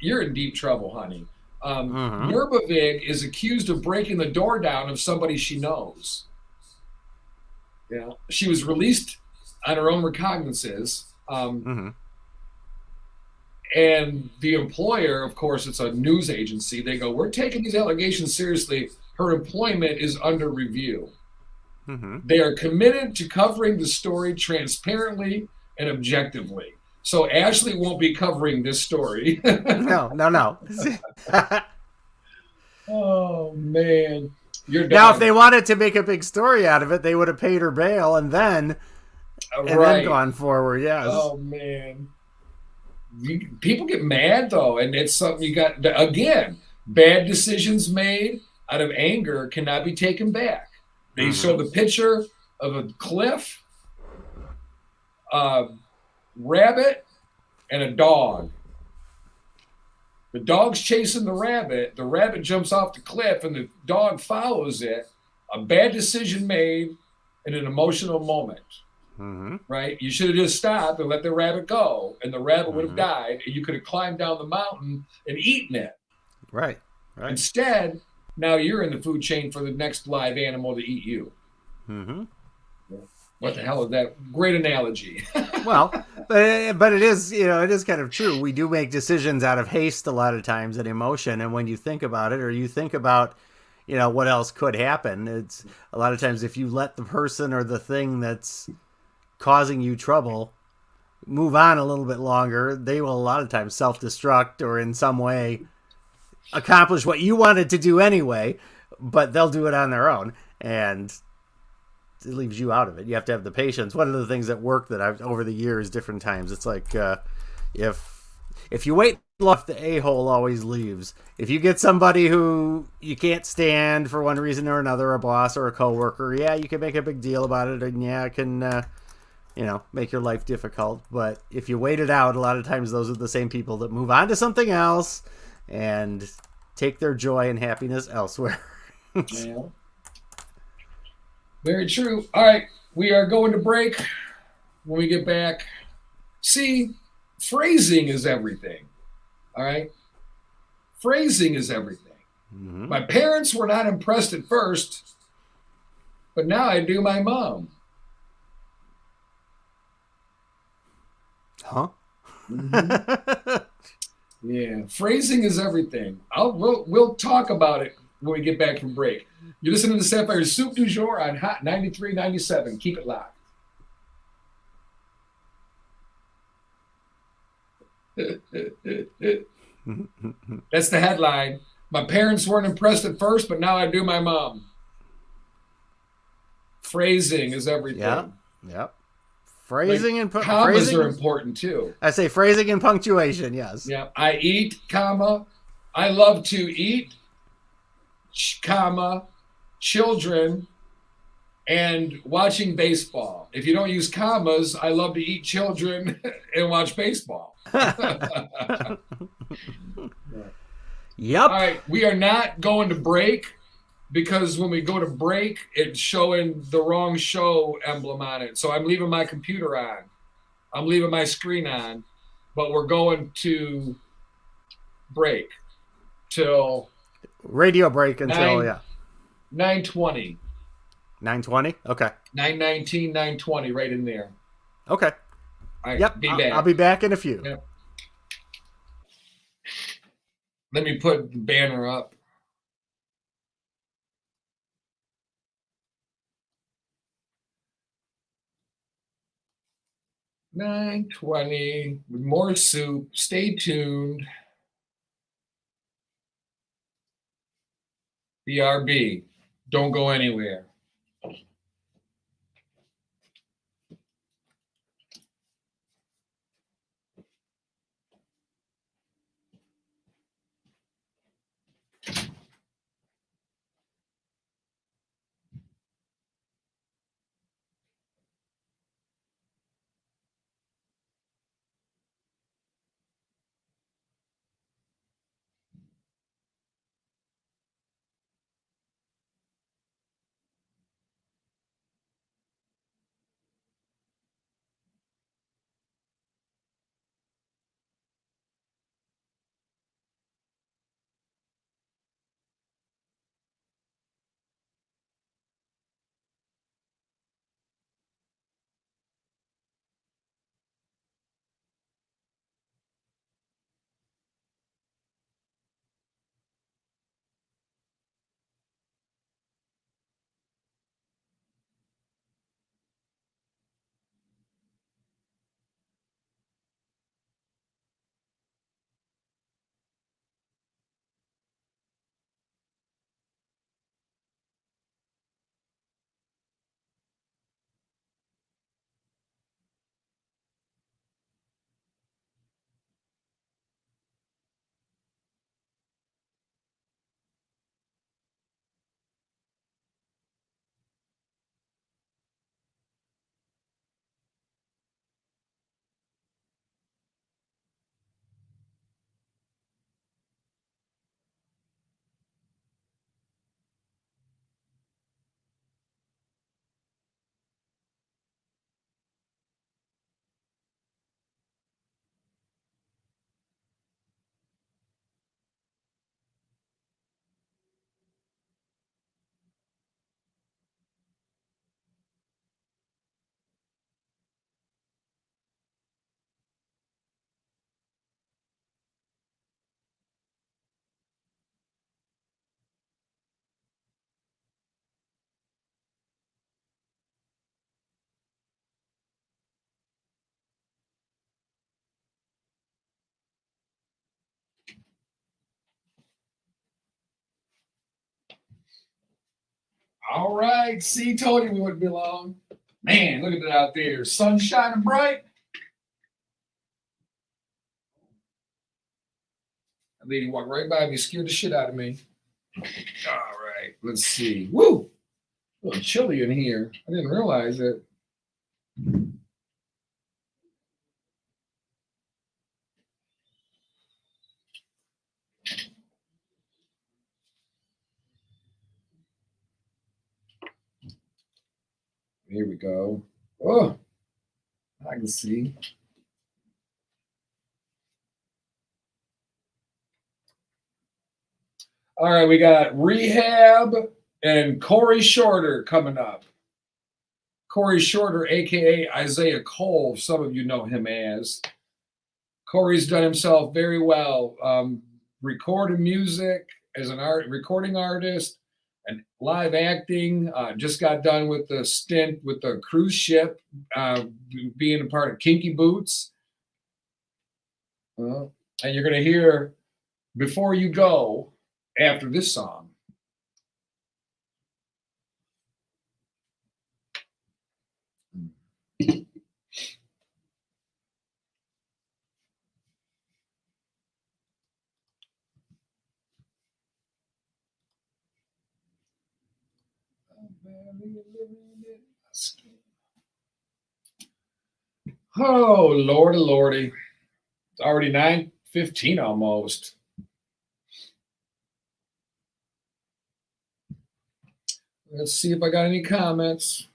You're in deep trouble, honey. Nurbavig is accused of breaking the door down of somebody she knows. She was released on her own recognizances. And the employer, of course, it's a news agency. They go, we're taking these allegations seriously. Her employment is under review. They are committed to covering the story transparently and objectively. So Ashley won't be covering this story. No. Oh, man. You're done. Now, if they wanted to make a big story out of it, they would have paid her bail and then gone forward, yes. Oh, man. People get mad, though, and it's something you got, again, bad decisions made out of anger cannot be taken back. They show the picture of a cliff, rabbit, and a dog. The dog's chasing the rabbit jumps off the cliff and the dog follows it. A bad decision made in an emotional moment. Right? You should have just stopped and let the rabbit go, and the rabbit would have died, and you could have climbed down the mountain and eaten it. Right. Instead, now you're in the food chain for the next live animal to eat you. What the hell is that? Great analogy. Well, but it is, it is kind of true. We do make decisions out of haste a lot of times and emotion. And when you think about it, or you think about, what else could happen. It's a lot of times if you let the person or the thing that's causing you trouble move on a little bit longer, they will a lot of times self-destruct or in some way accomplish what you wanted to do anyway, but they'll do it on their own, and it leaves you out of it. You have to have the patience. One of the things that worked that I've over the years, different times, it's like if you wait long enough, the a-hole always leaves. If you get somebody who you can't stand for one reason or another, a boss or a coworker, yeah, you can make a big deal about it, and yeah, it can make your life difficult. But if you wait it out, a lot of times those are the same people that move on to something else and take their joy and happiness elsewhere. Yeah. Very true. All right, we are going to break. When we get back, see, phrasing is everything. All right? Phrasing is everything. Mm-hmm. My parents were not impressed at first, but now I do my mom. Huh? Mm-hmm. Yeah, phrasing is everything. We'll talk about it when we get back from break. You're listening to Sapphire'S Soup du Jour on Hot 93.97. Keep it locked. That's the headline. My parents weren't impressed at first, but now I do my mom. Phrasing is everything. Yep. Phrasing and commas phrasing are important too. I say phrasing and punctuation, yes. Yeah. I eat, comma. I love to eat, comma, children, and watching baseball. If you don't use commas, I love to eat children and watch baseball. Yep. All right, we are not going to break because when we go to break, it's showing the wrong show emblem on it. So I'm leaving my computer on. I'm leaving my screen on, but we're going to break till radio break until 9:20. 9:20? Okay. 9:19, 9:20, right in there. Okay. All right, yep. be back. I'll be back in a few. Yep. Let me put the banner up. $9.20 with more soup. Stay tuned. BRB. Don't go anywhere. All right. See, told you we wouldn't be long. Man, look at that out there. Sun shining bright. That lady walked right by me, scared the shit out of me. All right. Let's see. Woo! A little chilly in here. I didn't realize it. Here we go. Oh, I can see. All right, we got Rehab and Corey Shorter coming up. Corey Shorter, aka Isaiah Cole, some of you know him as. Corey's done himself very well. Recorded music as an recording artist and live acting. Just got done with the stint with the cruise ship, being a part of Kinky Boots. And you're going to hear Before You Go after this song. Oh, Lordy, Lordy. It's already 9:15 almost. Let's see if I got any comments.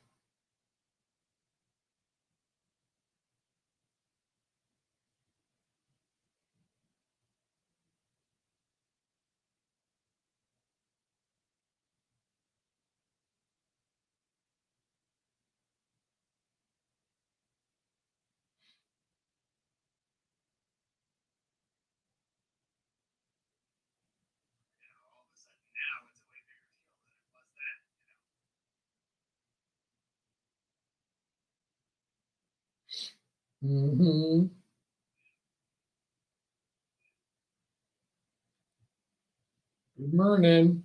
Mm-hmm. Good morning.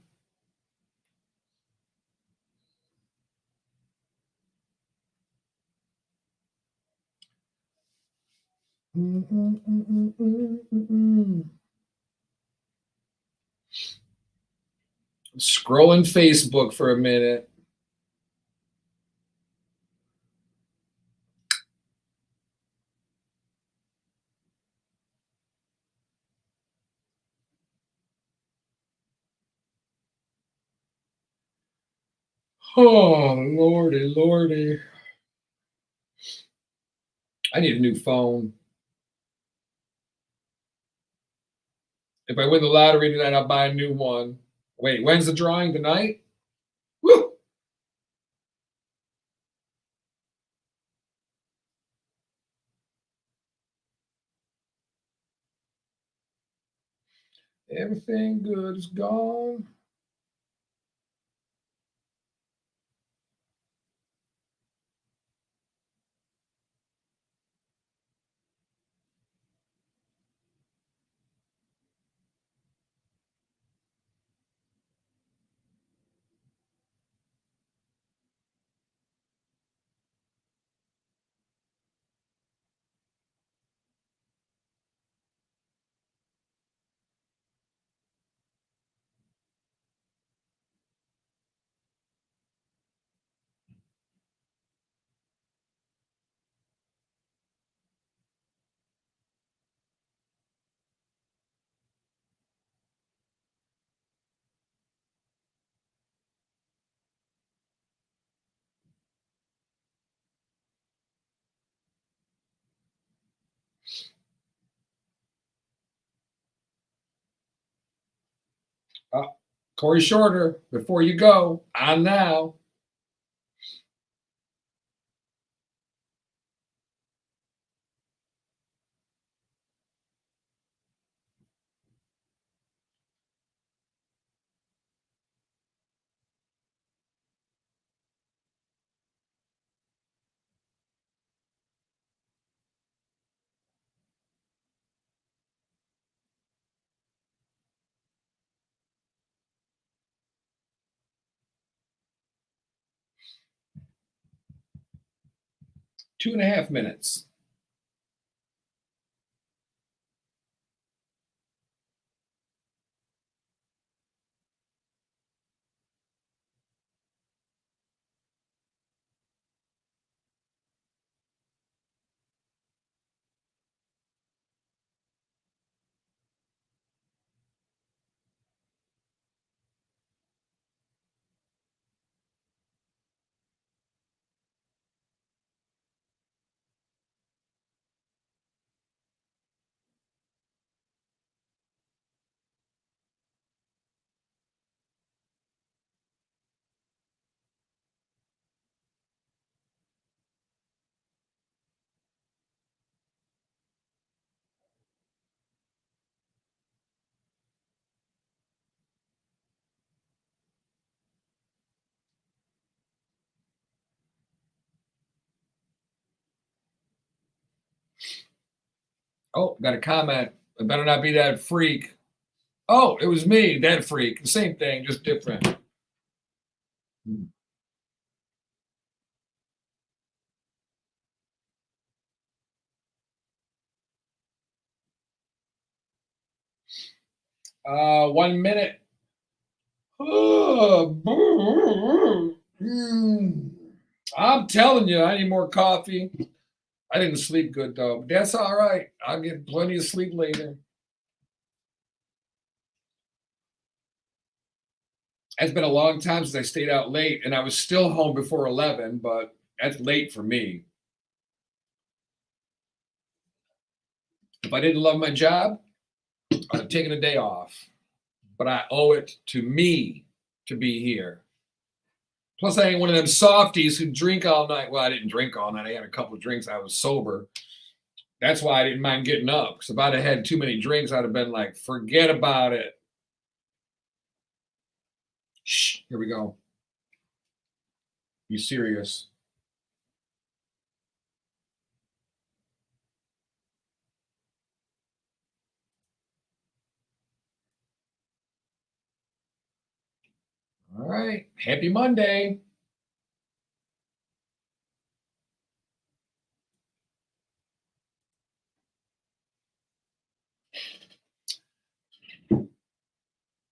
Scrolling Facebook for a minute. Oh, Lordy, Lordy. I need a new phone. If I win the lottery tonight, I'll buy a new one. Wait, when's the drawing? Tonight? Woo! Everything good is gone. Corey Shorter, Before You Go, on now. 2.5 minutes. Oh, got a comment. It better not be that freak. Oh, it was me, that freak. Same thing, just different. Uh, 1 minute. I'm telling you, I need more coffee. I didn't sleep good though, but that's all right. I'll get plenty of sleep later. It's been a long time since I stayed out late, and I was still home before 11, but that's late for me. If I didn't love my job, I'd have taken a day off. But I owe it to me to be here. Plus, I ain't one of them softies who drink all night. Well, I didn't drink all night. I had a couple of drinks. I was sober. That's why I didn't mind getting up. Because if I'd have had too many drinks, I'd have been like, forget about it. Shh, here we go. Be serious. All right. Happy Monday.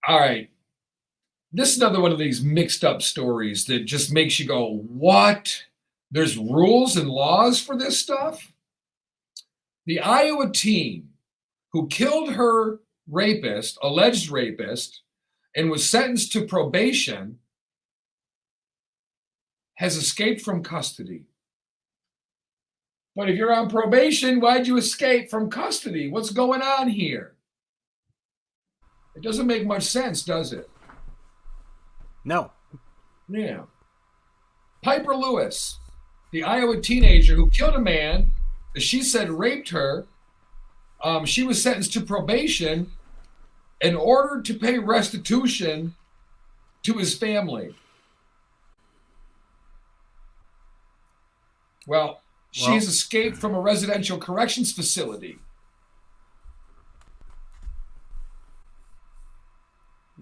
All right. This is another one of these mixed up stories that just makes you go, what? There's rules and laws for this stuff? The Iowa teen who killed her rapist, alleged rapist, and was sentenced to probation has escaped from custody. But if you're on probation, why'd you escape from custody? What's going on here? It doesn't make much sense, does it? No. Yeah. Piper Lewis, the Iowa teenager who killed a man that she said raped her, she was sentenced to probation and ordered to pay restitution to his family. Well, she's escaped from a residential corrections facility.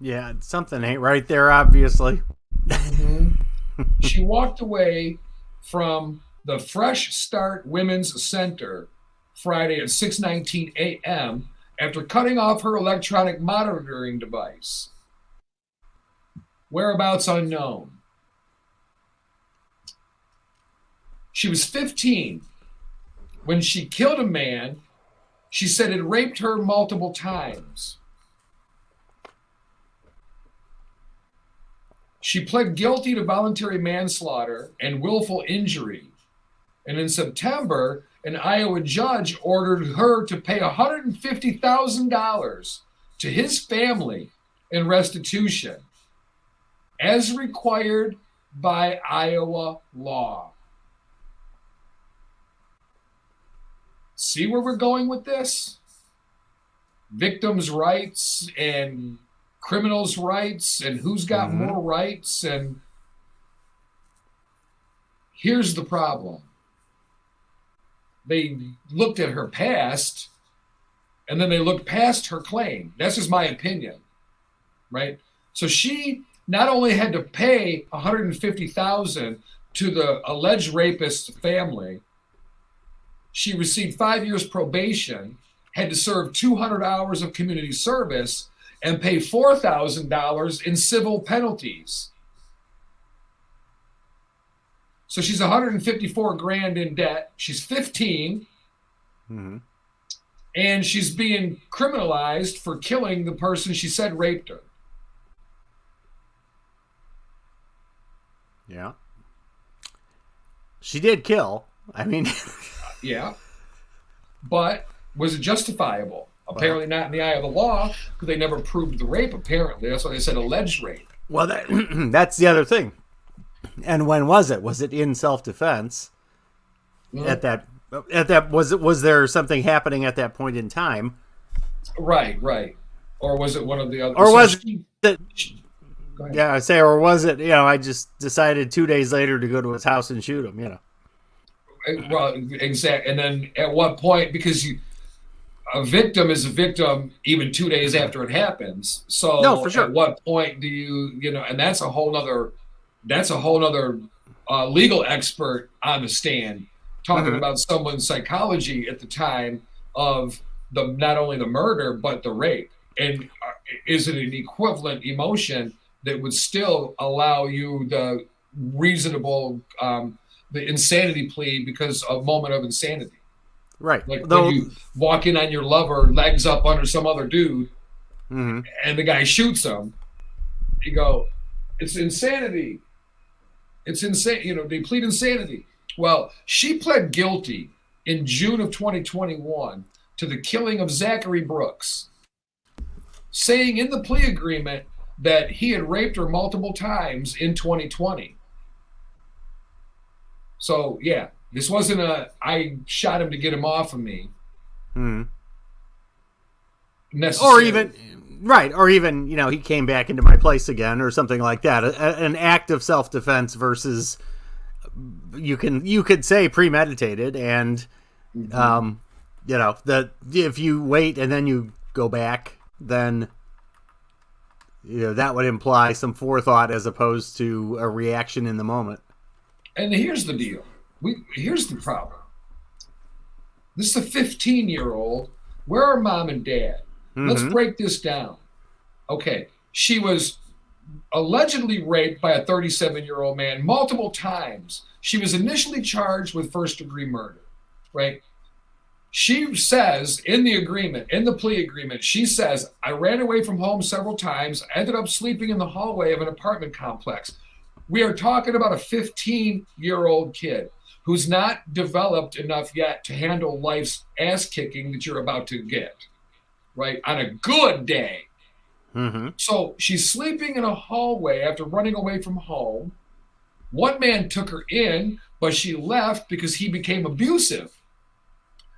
Yeah, something ain't right there, obviously. Mm-hmm. She walked away from the Fresh Start Women's Center Friday at 6:19 a.m. after cutting off her electronic monitoring device. Whereabouts unknown. She was 15 when she killed a man she said had raped her multiple times. She pled guilty to voluntary manslaughter and willful injury. And in September, an Iowa judge ordered her to pay $150,000 to his family in restitution, as required by Iowa law. See where we're going with this? Victims' rights and criminals' rights and who's got more rights. And here's the problem. They looked at her past and then they looked past her claim. That's just my opinion, right? So she not only had to pay $150,000 to the alleged rapist's family, She received 5 years probation, had to serve 200 hours of community service, and pay $4,000 in civil penalties. So she's 154 grand in debt. She's 15. Mm-hmm. And she's being criminalized for killing the person she said raped her. Yeah. She did kill. I mean, yeah. But was it justifiable? Apparently not in the eye of the law, because they never proved the rape, apparently. That's why they said alleged rape. Well, that's the other thing. And when was it? Was it in self-defense? Mm-hmm. Was there something happening at that point in time? Right. Or was it one of the other? Or was it? Go ahead. Yeah, I say, or was it? I just decided 2 days later to go to his house and shoot him. Well, exactly. And then at what point? Because a victim is a victim even 2 days after it happens. So no, for sure. At what point do you know? And that's a whole nother legal expert on the stand talking about someone's psychology at the time of not only the murder but the rape, and is it an equivalent emotion that would still allow you the reasonable the insanity plea because a moment of insanity. Right. Like when you walk in on your lover, legs up under some other dude, and the guy shoots him, you go, it's insanity. It's insane. They plead insanity. Well, she pled guilty in June of 2021 to the killing of Zachary Brooks, saying in the plea agreement that he had raped her multiple times in 2020. So, yeah, this wasn't I shot him to get him off of me. Necessarily. Or even, he came back into my place again or something like that. An act of self-defense versus you could say premeditated, and that if you wait and then you go back, then that would imply some forethought as opposed to a reaction in the moment. And here's the deal. Here's the problem. This is a 15-year-old. Where are mom and dad? Let's break this down. Okay, she was allegedly raped by a 37-year-old man multiple times. She was initially charged with first-degree murder, right? She says in the agreement, in the plea agreement, she says, I ran away from home several times, ended up sleeping in the hallway of an apartment complex. We are talking about a 15-year-old kid who's not developed enough yet to handle life's ass kicking that you're about to get, right? On a good day. So she's sleeping in a hallway after running away from home. One man took her in, but she left because he became abusive.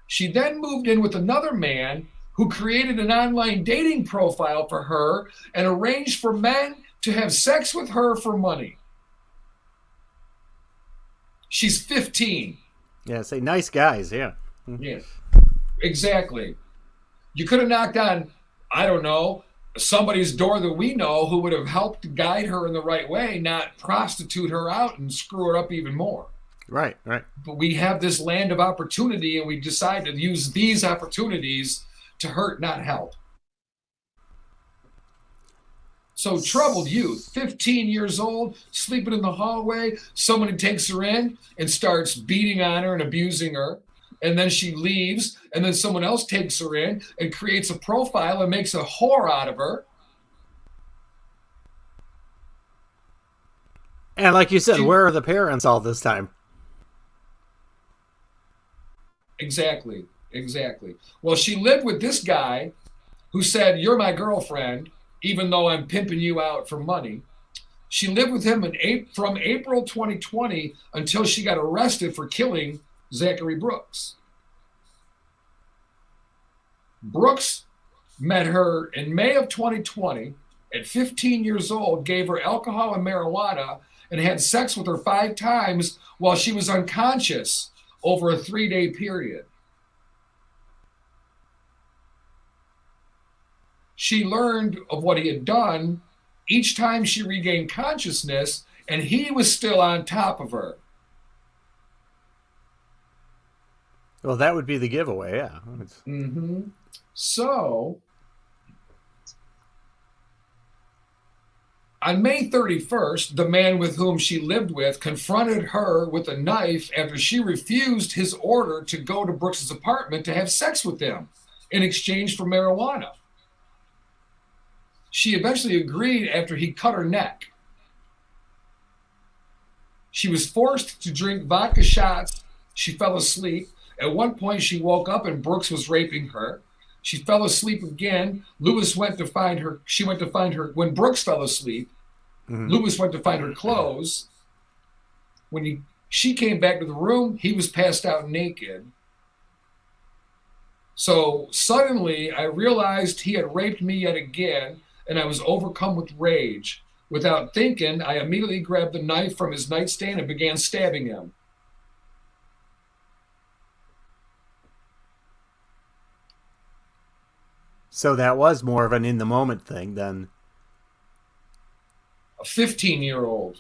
She then moved in with another man who created an online dating profile for her and arranged for men to have sex with her for money. She's 15. Yeah, say nice guys, yeah. Yeah, exactly. You could have knocked on, I don't know, somebody's door that we know who would have helped guide her in the right way, not prostitute her out and screw her up even more. Right. But we have this land of opportunity, and we decide to use these opportunities to hurt, not help. So troubled youth, 15 years old, sleeping in the hallway, somebody takes her in and starts beating on her and abusing her. And then she leaves, and then someone else takes her in and creates a profile and makes a whore out of her. And like you said, where are the parents all this time? Exactly. Well, she lived with this guy who said, you're my girlfriend, even though I'm pimping you out for money. She lived with him from April 2020 until she got arrested for killing Zachary Brooks. Brooks met her in May of 2020 at 15 years old, gave her alcohol and marijuana, and had sex with her 5 times while she was unconscious over a 3-day period. She learned of what he had done each time she regained consciousness, and he was still on top of her. Well, that would be the giveaway, yeah. So, on May 31st, the man with whom she lived with confronted her with a knife after she refused his order to go to Brooks's apartment to have sex with him in exchange for marijuana. She eventually agreed after he cut her neck. She was forced to drink vodka shots. She fell asleep. At one point, she woke up and Brooks was raping her. She fell asleep again. Lewis went to find her. She went to find her. When Brooks fell asleep, Lewis went to find her clothes. When she came back to the room, he was passed out naked. So suddenly, I realized he had raped me yet again, and I was overcome with rage. Without thinking, I immediately grabbed the knife from his nightstand and began stabbing him. So that was more of an in-the-moment thing than... A 15-year-old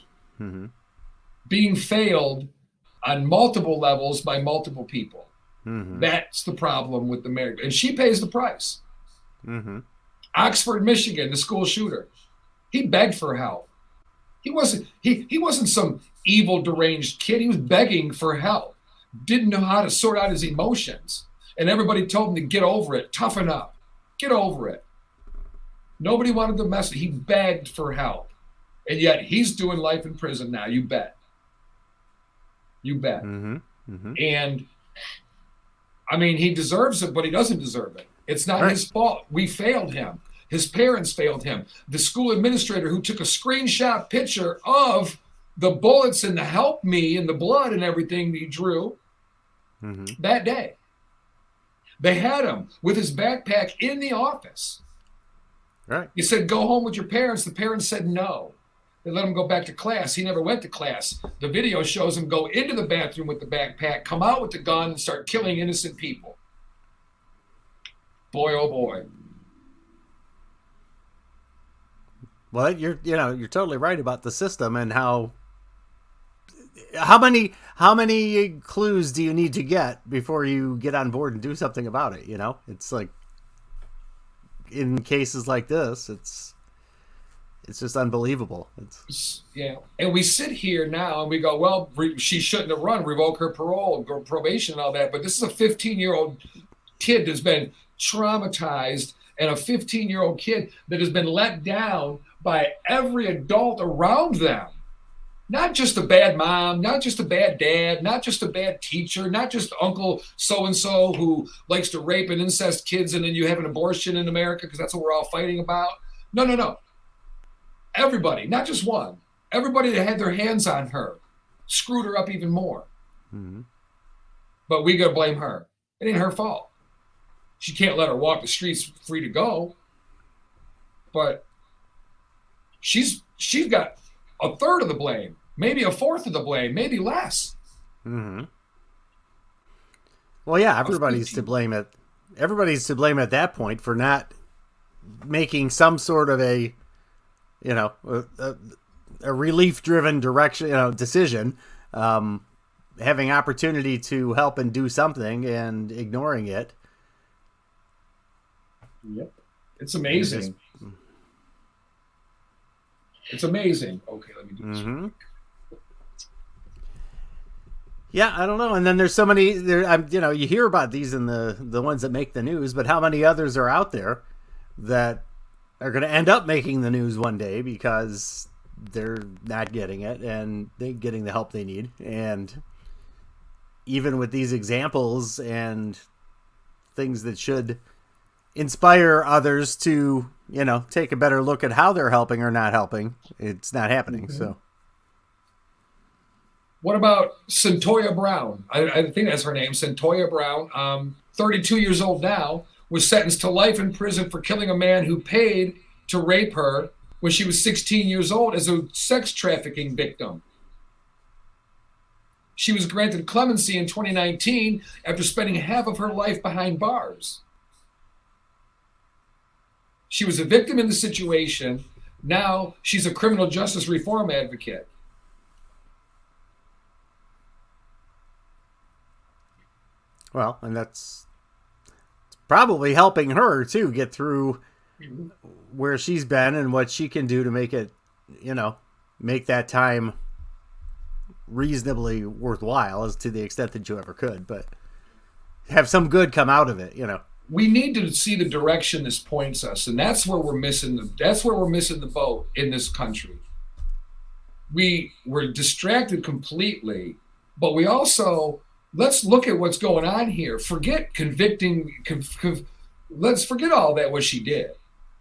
being failed on multiple levels by multiple people. That's the problem with the marriage. And she pays the price. Oxford, Michigan, the school shooter. He begged for help. He wasn't some evil, deranged kid. He was begging for help. Didn't know how to sort out his emotions. And everybody told him to get over it, toughen up, get over it. Nobody wanted to mess with him. He begged for help. And yet he's doing life in prison now, you bet. You bet. And, I mean, he deserves it, but he doesn't deserve it. It's not his fault. We failed him. His parents failed him. The school administrator who took a screenshot picture of the bullets and the help me and the blood and everything he drew that day. They had him with his backpack in the office. He said, go home with your parents. The parents said no. They let him go back to class. He never went to class. The video shows him go into the bathroom with the backpack, come out with the gun, and start killing innocent people. Boy, oh boy. Well, you're totally right about the system and how many clues do you need to get before you get on board and do something about it? You know, it's like in cases like this, it's just unbelievable. And we sit here now and we go, well, she shouldn't have run, revoke her parole, probation, and all that. But this is a 15-year-old kid that's been traumatized, and a 15-year-old kid that has been let down by every adult around them. Not just a bad mom, not just a bad dad, not just a bad teacher, not just Uncle so-and-so who likes to rape and incest kids and then you have an abortion in America because that's what we're all fighting about. No. Everybody, not just one. Everybody that had their hands on her screwed her up even more. But we got to blame her. It ain't her fault. She can't let her walk the streets free to go. But she's got a third of the blame, maybe a fourth of the blame, maybe less. Well, yeah, everybody's to blame at that point for not making some sort of a relief-driven direction, decision, having opportunity to help and do something and ignoring it. Yep. It's amazing. It's amazing. Okay, let me do this. Yeah, I don't know. And then there's so many you hear about these in the ones that make the news, but how many others are out there that are going to end up making the news one day because they're not getting it and they're getting the help they need. And even with these examples and things that should inspire others to, take a better look at how they're helping or not helping, it's not happening. So what about Centoya Brown? I think that's her name, Centoya Brown, 32 years old now, was sentenced to life in prison for killing a man who paid to rape her when she was 16 years old as a sex trafficking victim. She was granted clemency in 2019 after spending half of her life behind bars. She was a victim in the situation. Now she's a criminal justice reform advocate. Well, and that's probably helping her too get through where she's been and what she can do to make it, make that time reasonably worthwhile, as to the extent that you ever could, but have some good come out of it, We need to see the direction this points us, and that's where we're missing the boat in this country. We're distracted completely, but we also, let's look at what's going on here. Forget convicting. Let's forget all that, what she did.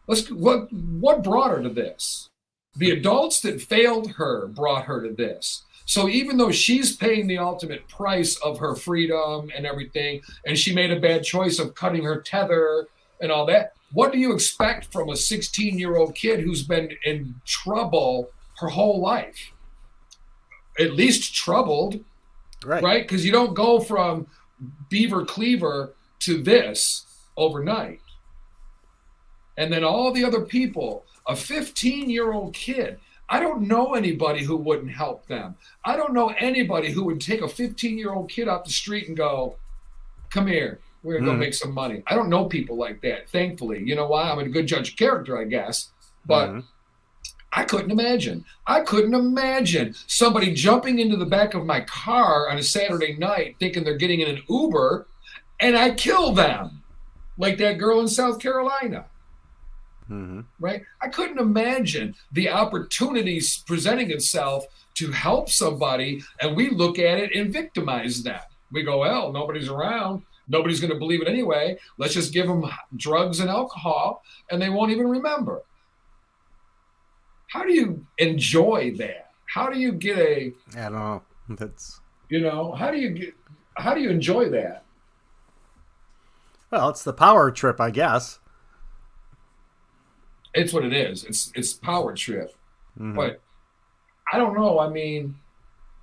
What brought her to this? The adults that failed her brought her to this. So even though she's paying the ultimate price of her freedom and everything, and she made a bad choice of cutting her tether and all that, what do you expect from a 16-year-old kid who's been in trouble her whole life? At least troubled, right? Because you don't go from Beaver Cleaver to this overnight. And then all the other people, a 15-year-old kid, I don't know anybody who wouldn't help them. I don't know anybody who would take a 15-year-old kid off the street and go, come here, we're going to go make some money. I don't know people like that, thankfully. You know why? I'm a good judge of character, I guess. But I couldn't imagine. Somebody jumping into the back of my car on a Saturday night thinking they're getting in an Uber, and I kill them, like that girl in South Carolina. Right? I couldn't imagine the opportunities presenting itself to help somebody, and we look at it and victimize them. We go, well, nobody's around. Nobody's going to believe it anyway. Let's just give them drugs and alcohol, and they won't even remember. How do you enjoy that? How do you get I don't know. That's how do you enjoy that? Well, it's the power trip, I guess. It's what it is. It's power trip. But I don't know. I mean,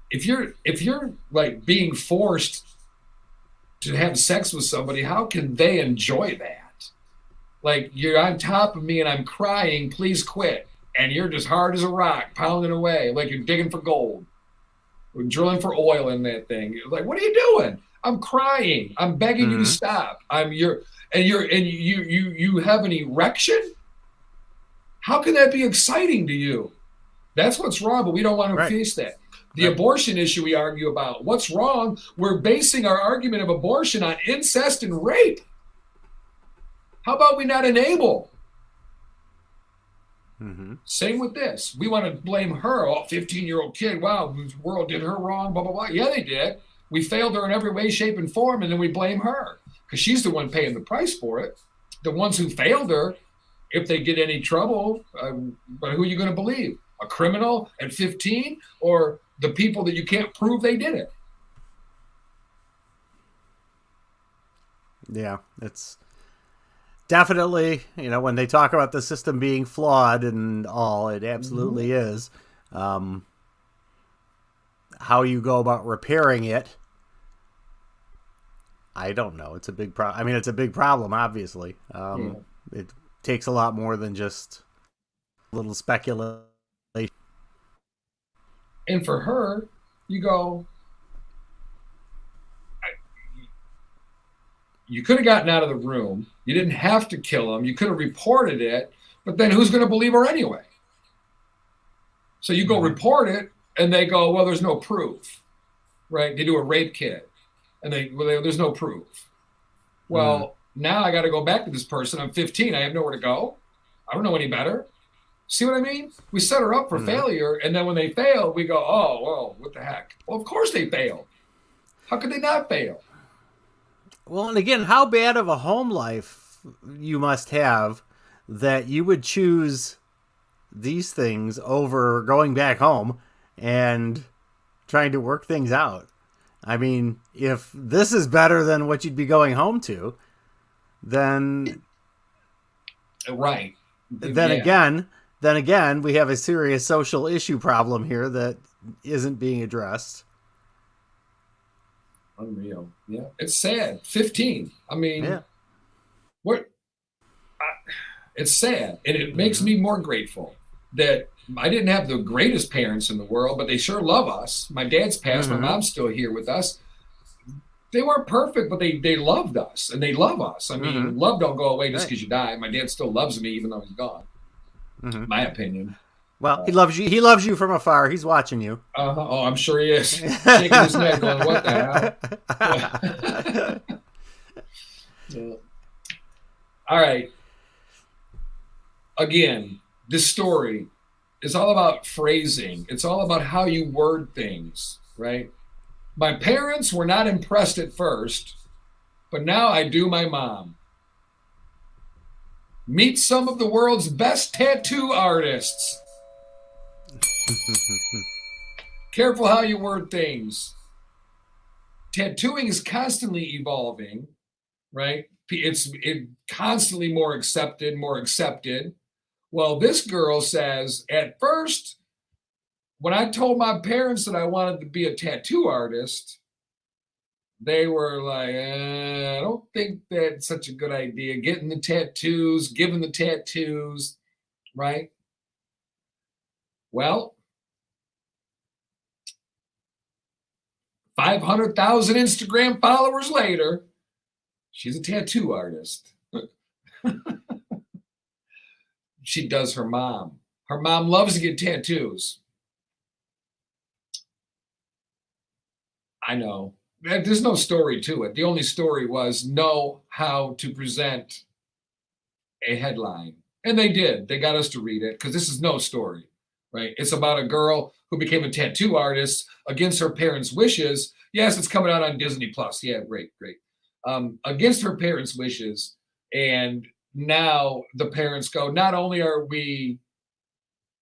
if you're like being forced to have sex with somebody, how can they enjoy that? Like, you're on top of me and I'm crying, please quit. And you're just hard as a rock, pounding away like you're digging for gold. We're drilling for oil in that thing. You're like, what are you doing? I'm crying. I'm begging you to stop. You have an erection? How can that be exciting to you? That's what's wrong, but we don't want to face that. The abortion issue we argue about. What's wrong? We're basing our argument of abortion on incest and rape. How about we not enable? Same with this. We want to blame her. 15-year-old kid. Wow, the world did her wrong, blah, blah, blah. Yeah, they did. We failed her in every way, shape, and form, and then we blame her because she's the one paying the price for it. The ones who failed her, if they get any trouble, but who are you going to believe? A criminal at 15 or the people that you can't prove they did it? Yeah, it's definitely, when they talk about the system being flawed and all, it absolutely is. How you go about repairing it, I don't know. It's a big problem. I mean, it's a big problem, obviously. It takes a lot more than just a little speculation. And for her, you go, you could have gotten out of the room. You didn't have to kill him. You could have reported it, but then who's going to believe her anyway? So you go report it, and they go, well, there's no proof, right? They do a rape kit, and there's no proof. Well, now I got to go back to this person. I'm 15. I have nowhere to go. I don't know any better. See what I mean? We set her up for failure, and then when they fail, we go, oh, well, what the heck? Well, of course they failed. How could they not fail? Well, and again, how bad of a home life you must have that you would choose these things over going back home and trying to work things out. I mean, if this is better than what you'd be going home to, then right. Then again, we have a serious social issue problem here that isn't being addressed. Unreal. Yeah. It's sad. 15. I mean, it's sad. And it makes me more grateful that I didn't have the greatest parents in the world, but they sure love us. My dad's passed. My mom's still here with us. They weren't perfect, but they loved us and they love us. I mean, love don't go away just because you die. My dad still loves me even though he's gone. My opinion. Well, he loves you. He loves you from afar. He's watching you. Oh, I'm sure he is. Shaking his head going, what the hell? Yeah. All right. Again, this story is all about phrasing. It's all about how you word things, right? My parents were not impressed at first, but now I do my mom. Meet some of the world's best tattoo artists. Careful how you word things. Tattooing is constantly evolving, right? It's constantly more accepted. Well, this girl says, at first, when I told my parents that I wanted to be a tattoo artist, they were like, I don't think that's such a good idea. Getting the tattoos, giving the tattoos, right? Well, 500,000 Instagram followers later, she's a tattoo artist. She does her mom. Her mom loves to get tattoos. I know. There's no story to it. The only story was know how to present a headline. And they did. They got us to read it because this is no story, right? It's about a girl who became a tattoo artist against her parents' wishes. Yes, it's coming out on Disney Plus. Yeah, great. Against her parents' wishes. And now the parents go, not only are we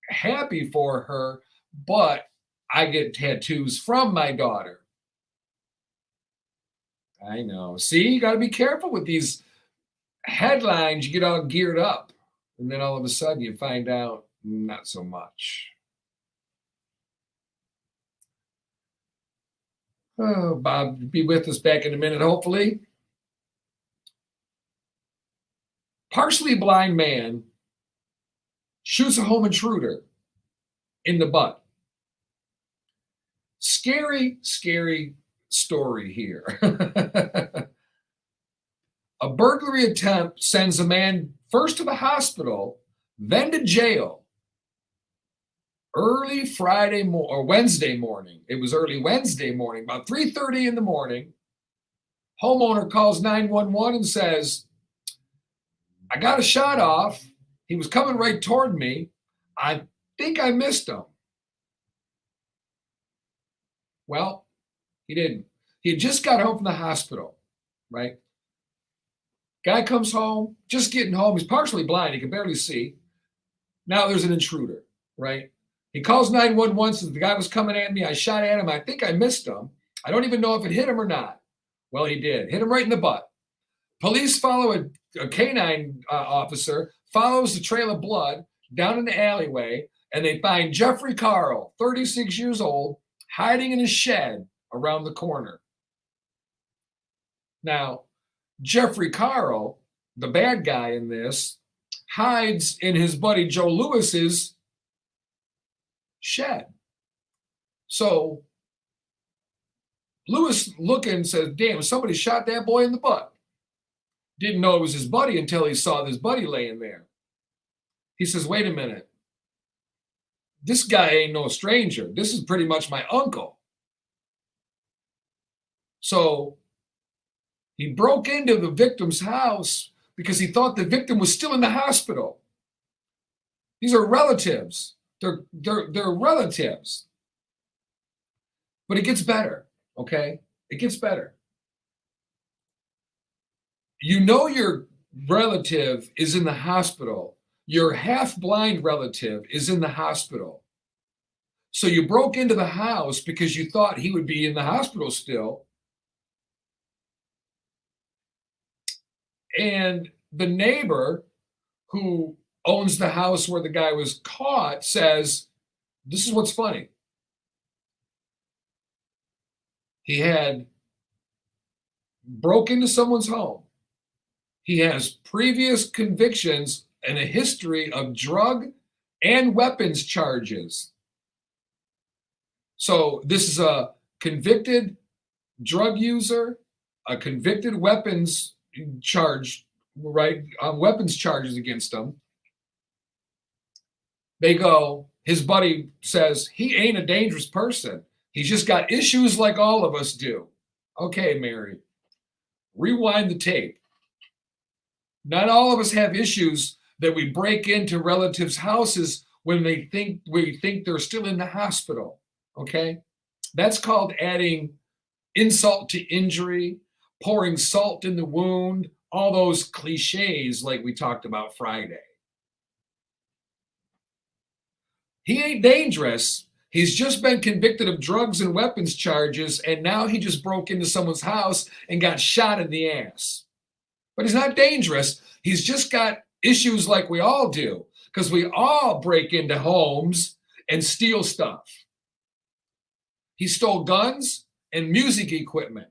happy for her, but I get tattoos from my daughter. I know. See, you got to be careful with these headlines. You get all geared up, and then all of a sudden you find out not so much. Oh, Bob, be with us back in a minute, hopefully. Partially blind man shoots a home intruder in the butt. Scary story here. A burglary attempt sends a man first to the hospital, then to jail. Early Friday or Wednesday morning. It was early Wednesday morning, about 3:30 in the morning. Homeowner calls 911 and says, I got a shot off. He was coming right toward me. I think I missed him. Well, he didn't. He had just got home from the hospital, right? Guy comes home, just getting home. He's partially blind. He can barely see. Now there's an intruder, right? He calls 911, says the guy was coming at me. I shot at him. I think I missed him. I don't even know if it hit him or not. Well, he did. Hit him right in the butt. Police follow a canine officer, follows the trail of blood down in the alleyway, and they find Jeffrey Carl, 36 years old, hiding in a shed around the corner. Now, Jeffrey Carl, the bad guy in this, hides in his buddy Joe Lewis's shed. So Lewis looking says, damn, somebody shot that boy in the butt. Didn't know it was his buddy until he saw this buddy laying there. He says, wait a minute. This guy ain't no stranger. This is pretty much my uncle. So he broke into the victim's house because he thought the victim was still in the hospital. These are relatives. They're relatives. But it gets better, okay? It gets better. You know your relative is in the hospital. Your half-blind relative is in the hospital. So you broke into the house because you thought he would be in the hospital still. And the neighbor who owns the house where the guy was caught says, this is what's funny. He had broke into someone's home. He has previous convictions and a history of drug and weapons charges. So this is a convicted drug user a convicted weapons charge, right? Weapons charges against him. They go, his buddy says, he ain't a dangerous person. He's just got issues like all of us do. Okay, Mary, rewind the tape. Not all of us have issues that we break into relatives' houses when we think they're still in the hospital. Okay? That's called adding insult to injury, pouring salt in the wound, all those cliches like we talked about Friday. He ain't dangerous. He's just been convicted of drugs and weapons charges, and now he just broke into someone's house and got shot in the ass. But he's not dangerous. He's just got issues like we all do, because we all break into homes and steal stuff. He stole guns and music equipment.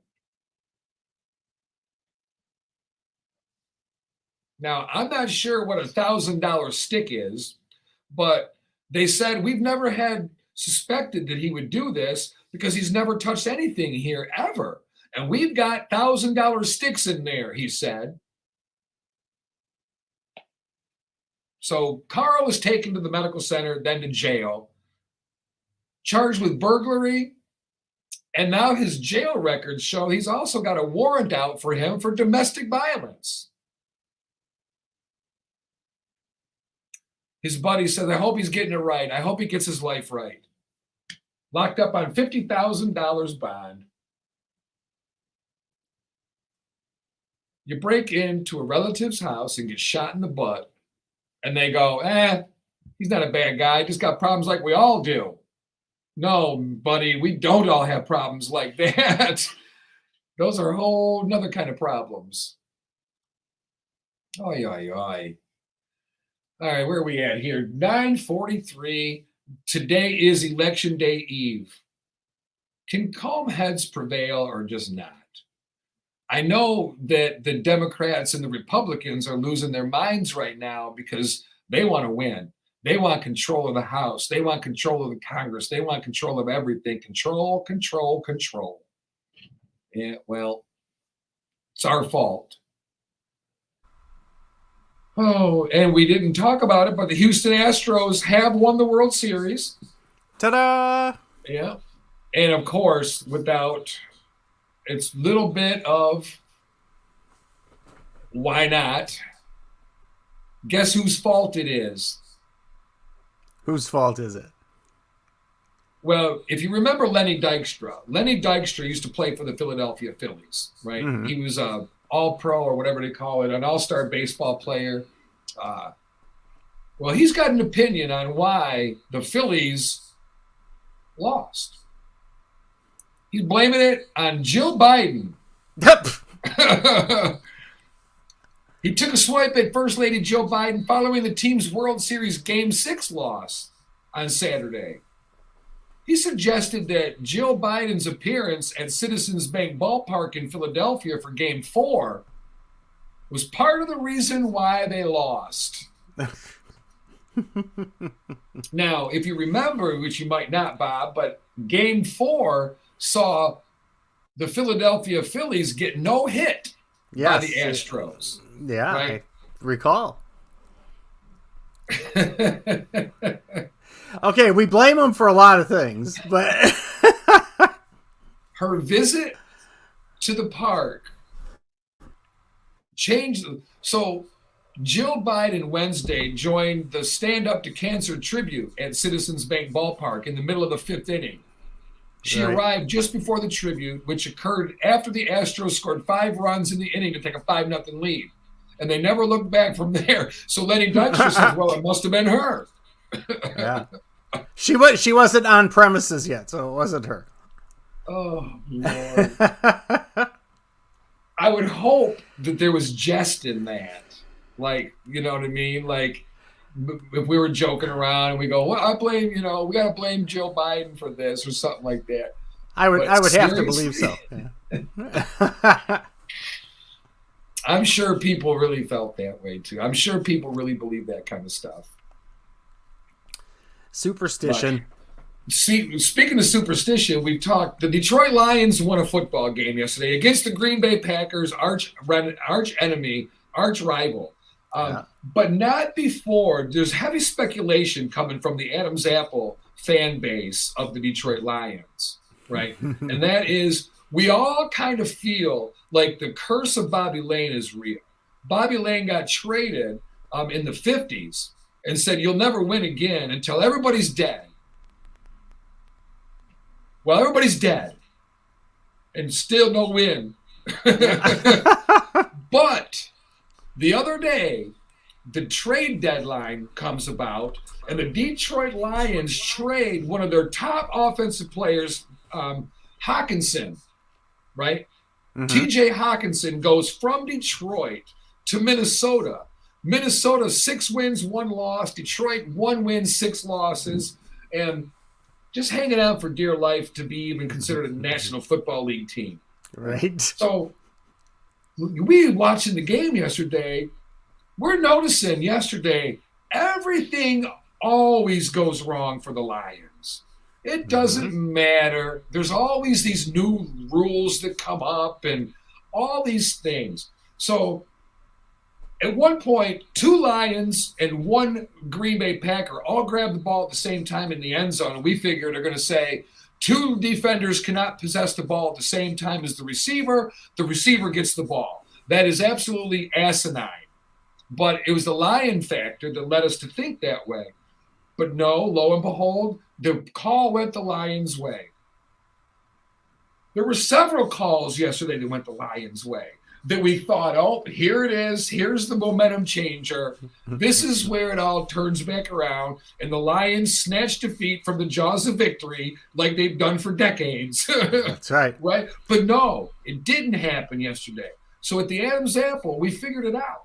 Now, I'm not sure what $1,000 stick is, but they said we've never had suspected that he would do this because he's never touched anything here ever. And we've got $1,000 sticks in there, he said. So Carl was taken to the medical center, then to jail, charged with burglary. And now his jail records show he's also got a warrant out for him for domestic violence. His buddy says, I hope he's getting it right. I hope he gets his life right. Locked up on $50,000 bond. You break into a relative's house and get shot in the butt, and they go, he's not a bad guy, just got problems like we all do. No, buddy, we don't all have problems like that. Those are a whole nother kind of problems. Oy, oy, oy. All right, where are we at here? 9:43. Today is Election Day Eve. Can calm heads prevail or just not? I know that the Democrats and the Republicans are losing their minds right now because they want to win. They want control of the House. They want control of the Congress. They want control of everything. Control, control, control. Yeah, well, it's our fault. Oh, and we didn't talk about it, but the Houston Astros have won the World Series. Ta-da! Yeah. And of course, without its little bit of why not, guess whose fault it is? Whose fault is it? Well, if you remember Lenny Dykstra used to play for the Philadelphia Phillies, right? Mm-hmm. He was a all-pro or whatever they call it, an all-star baseball player. Well, he's got an opinion on why the Phillies lost. He's blaming it on Jill Biden. Yep. He took a swipe at First Lady Joe Biden following the team's World Series Game 6 loss on Saturday. He suggested that Jill Biden's appearance at Citizens Bank Ballpark in Philadelphia for Game 4 was part of the reason why they lost. Now, if you remember, which you might not, Bob, but Game 4 saw the Philadelphia Phillies get no hit by the Astros. Yeah, right? I recall. Okay, we blame them for a lot of things, but her visit to the park changed. So Jill Biden Wednesday joined the Stand Up to Cancer tribute at Citizens Bank Ballpark in the middle of the 5th inning. She arrived just before the tribute, which occurred after the Astros scored 5 runs in the inning to take a 5-0 lead. And they never looked back from there. So Lenny Dykstra says, well, it must have been her. Yeah. She wasn't on premises yet, so it wasn't her. Oh, Lord. I would hope that there was jest in that. Like, you know what I mean? Like, if we were joking around and we go, well, I blame, we got to blame Joe Biden for this or something like that. I would have to seriously? believe so. Yeah. I'm sure people really felt that way too. I'm sure people really believe that kind of stuff. Superstition. See, speaking of superstition, we've talked. The Detroit Lions won a football game yesterday against the Green Bay Packers, arch enemy, arch rival. But not before. There's heavy speculation coming from the Adam's Apple fan base of the Detroit Lions, right? And that is, we all kind of feel like the curse of Bobby Lane is real. Bobby Lane got traded in the 50s and said, you'll never win again until everybody's dead. Well, everybody's dead and still no win. But the other day, the trade deadline comes about, and the Detroit Lions trade one of their top offensive players, Hawkinson, right? TJ Hawkinson goes from Detroit to Minnesota. Minnesota, 6 wins, 1 loss. Detroit, 1 win, 6 losses. And just hanging out for dear life to be even considered a National Football League team. Right. So we watching the game yesterday, we're noticing yesterday everything always goes wrong for the Lions. It doesn't matter. There's always these new rules that come up and all these things. So at one point, 2 Lions and 1 Green Bay Packer all grabbed the ball at the same time in the end zone. And we figured they're going to say 2 defenders cannot possess the ball at the same time as the receiver. The receiver gets the ball. That is absolutely asinine. But it was the Lion factor that led us to think that way. But no, lo and behold, the call went the Lions' way. There were several calls yesterday that went the Lions' way. That we thought, oh, here it is. Here's the momentum changer. This is where it all turns back around. And the Lions snatch defeat from the jaws of victory like they've done for decades. That's right. Right? But no, it didn't happen yesterday. So at the Adam's Apple, we figured it out.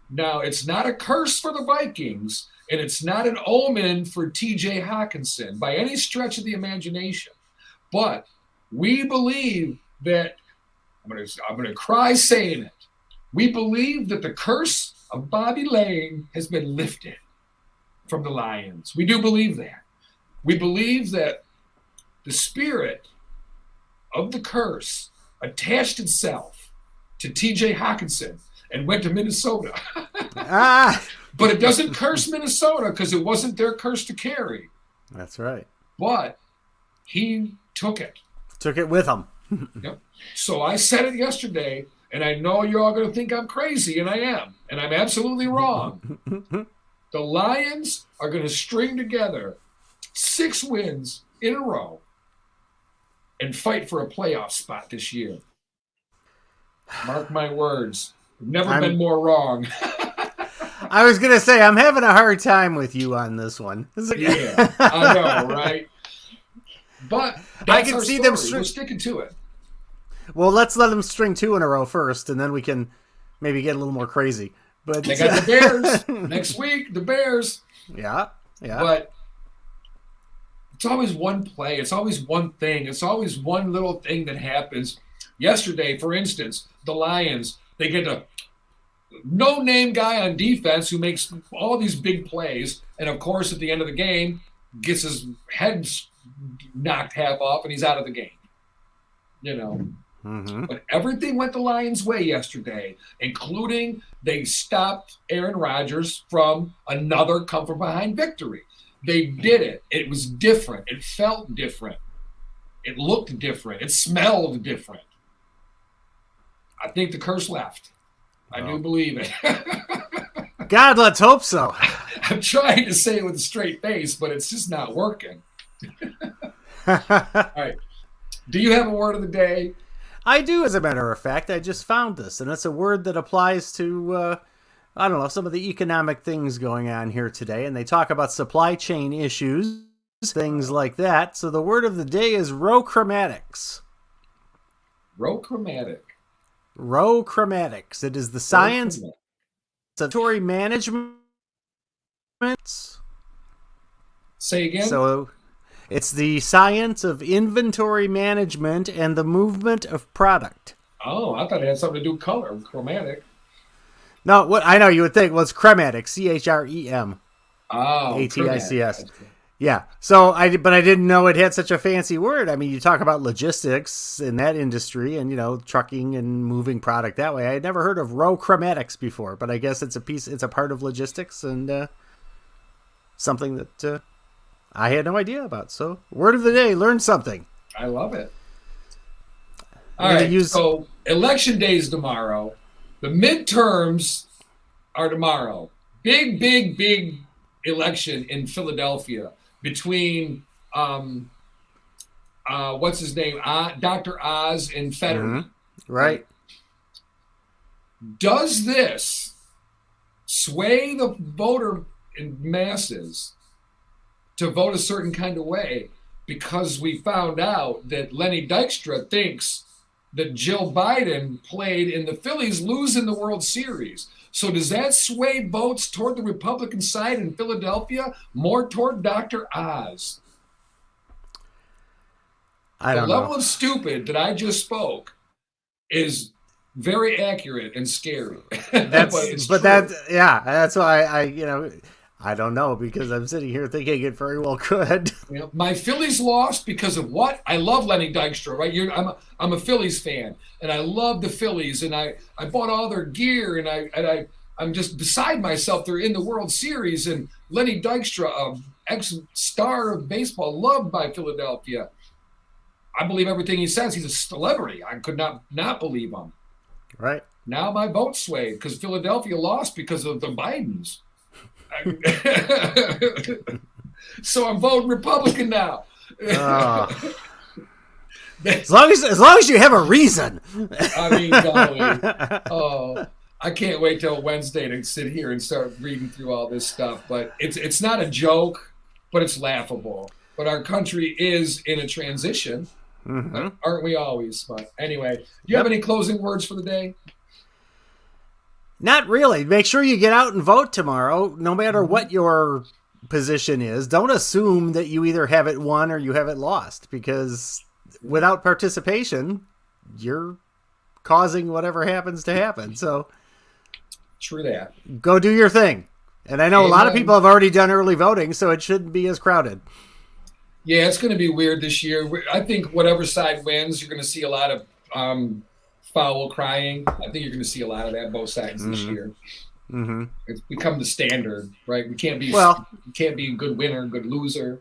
Now, it's not a curse for the Vikings, and it's not an omen for TJ Hawkinson by any stretch of the imagination. But we believe that I'm going to cry saying it. We believe that the curse of Bobby Lane has been lifted from the Lions. We do believe that. We believe that the spirit of the curse attached itself to TJ Hawkinson and went to Minnesota. But it doesn't curse Minnesota because it wasn't their curse to carry. That's right. But he took it. Took it with him. Yep. So I said it yesterday, and I know you're all going to think I'm crazy, and I am. And I'm absolutely wrong. The Lions are going to string together 6 wins in a row and fight for a playoff spot this year. Mark my words. Never been more wrong. I was going to say, I'm having a hard time with you on this one. Yeah, I know, right? But I can see them. We're sticking to it. Well, let's let them string 2 in a row first, and then we can maybe get a little more crazy. But they got the Bears next week. The Bears. Yeah. But it's always one play. It's always one thing. It's always one little thing that happens. Yesterday, for instance, the Lions, they get a no-name guy on defense who makes all these big plays, and of course, at the end of the game, gets his head knocked half off, and he's out of the game. You know. But everything went the Lions' way yesterday, including they stopped Aaron Rodgers from another come-from-behind victory. They did it. It was different. It felt different. It looked different. It smelled different. I think the curse left. I do believe it. God, let's hope so. I'm trying to say it with a straight face, but it's just not working. All right. Do you have a word of the day? I do, as a matter of fact. I just found this, and it's a word that applies to, I don't know, some of the economic things going on here today, and they talk about supply chain issues, things like that. So the word of the day is rochromatics. Rochromatics. It is the science of inventory management. Say again? So it's the science of inventory management and the movement of product. Oh, I thought it had something to do with color. Chromatic. No, what I know you would think, well, it's chromatic, CHREM. Oh, ATICS. Yeah. So but I didn't know it had such a fancy word. I mean, you talk about logistics in that industry and, trucking and moving product that way. I had never heard of row chromatics before, but I guess it's a part of logistics and something that I had no idea about. So word of the day, learn something. I love it. All right. So election day is tomorrow. The midterms are tomorrow. Big, big, big election in Philadelphia between what's his name, Dr. Oz and Fetterman. Mm-hmm. Right. Does this sway the voter in masses to vote a certain kind of way? Because we found out that Lenny Dykstra thinks that Jill Biden played in the Phillies losing the World Series. So does that sway votes toward the Republican side in Philadelphia, more toward Dr. Oz? I don't know. The level of stupid that I just spoke is very accurate and scary. That's why I don't know, because I'm sitting here thinking it very well could. My Phillies lost because of what? I love Lenny Dykstra, right? I'm a Phillies fan, and I love the Phillies, and I bought all their gear, and I'm just beside myself. They're in the World Series, and Lenny Dykstra, ex-star of baseball, loved by Philadelphia. I believe everything he says. He's a celebrity. I could not believe him. Right. Now my vote swayed because Philadelphia lost because of the Bidens. So I'm voting Republican now. As long as you have a reason. I mean, golly. I can't wait till Wednesday to sit here and start reading through all this stuff. But it's not a joke, but it's laughable. But our country is in a transition, aren't we always? But anyway, do you have any closing words for the day? Not really. Make sure you get out and vote tomorrow, no matter what your position is. Don't assume that you either have it won or you have it lost, because without participation, you're causing whatever happens to happen. So true that. Go do your thing. And I know a lot of people have already done early voting, so it shouldn't be as crowded. Yeah, it's going to be weird this year. I think whatever side wins, you're going to see a lot of foul crying. I think you're going to see a lot of that both sides this year. Mm-hmm. It's become the standard, right? We can't be a good winner, good loser.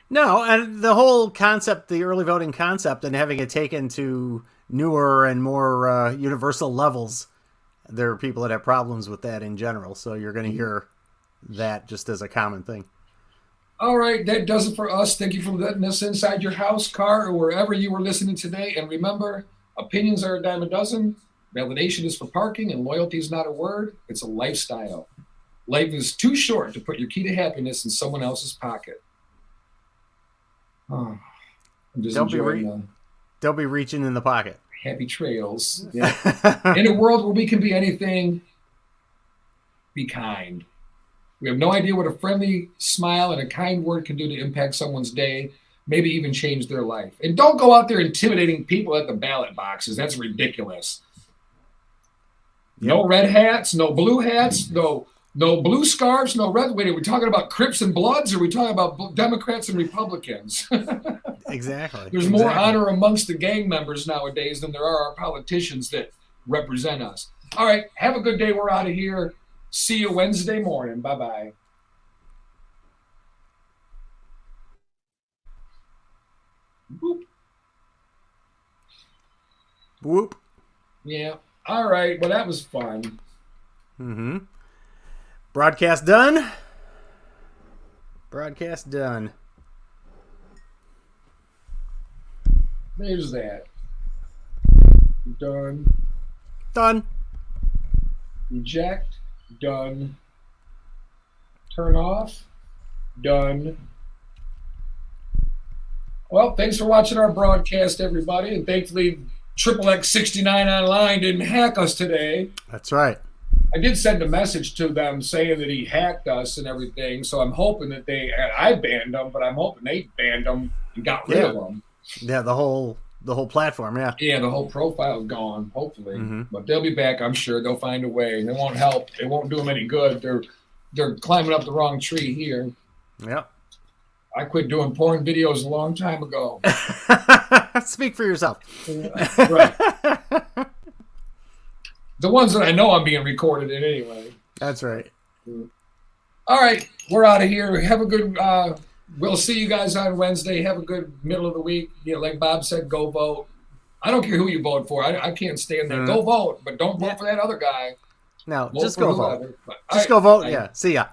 No, and the whole concept, the early voting concept, and having it taken to newer and more universal levels, there are people that have problems with that in general. So you're going to hear that just as a common thing. All right, that does it for us. Thank you for letting us inside your house, car, or wherever you were listening today. And remember, opinions are a dime a dozen. Validation is for parking, and loyalty is not a word. It's a lifestyle. Life is too short to put your key to happiness in someone else's pocket. Oh, I'm just don't be reaching in the pocket. Happy trails. Yeah. In a world where we can be anything, be kind. We have no idea what a friendly smile and a kind word can do to impact someone's day, maybe even change their life. And don't go out there intimidating people at the ballot boxes. That's ridiculous. Yep. No red hats, no blue hats, no blue scarves, no red. Wait, are we talking about Crips and Bloods, or are we talking about Democrats and Republicans? Exactly. There's more honor amongst the gang members nowadays than there are our politicians that represent us. All right, have a good day. We're out of here. See you Wednesday morning. Bye-bye. Boop. Whoop. Yeah. All right. Well, that was fun. Mm-hmm. Broadcast done. Broadcast done. There's that. Done. Done. Eject. Done. Turn off. Done. Well, thanks for watching our broadcast, everybody. And thankfully, XXX69 Online didn't hack us today. That's right. I did send a message to them saying that he hacked us and everything. So I'm hoping that I banned them, but I'm hoping they banned them and got rid of them. Yeah, the whole platform, yeah. Yeah, the whole profile is gone, hopefully. Mm-hmm. But they'll be back, I'm sure. They'll find a way. It won't help. It won't do them any good. They're climbing up the wrong tree here. Yep. I quit doing porn videos a long time ago. Speak for yourself. Right. The ones that I know I'm being recorded in anyway. That's right. All right, we're out of here. Have a good. We'll see you guys on Wednesday. Have a good middle of the week. You know, like Bob said, go vote. I don't care who you vote for. I can't stand there. Go vote, but don't vote for that other guy. No, Vote just for go whoever. vote. But, Just all go vote. right. Yeah. See ya.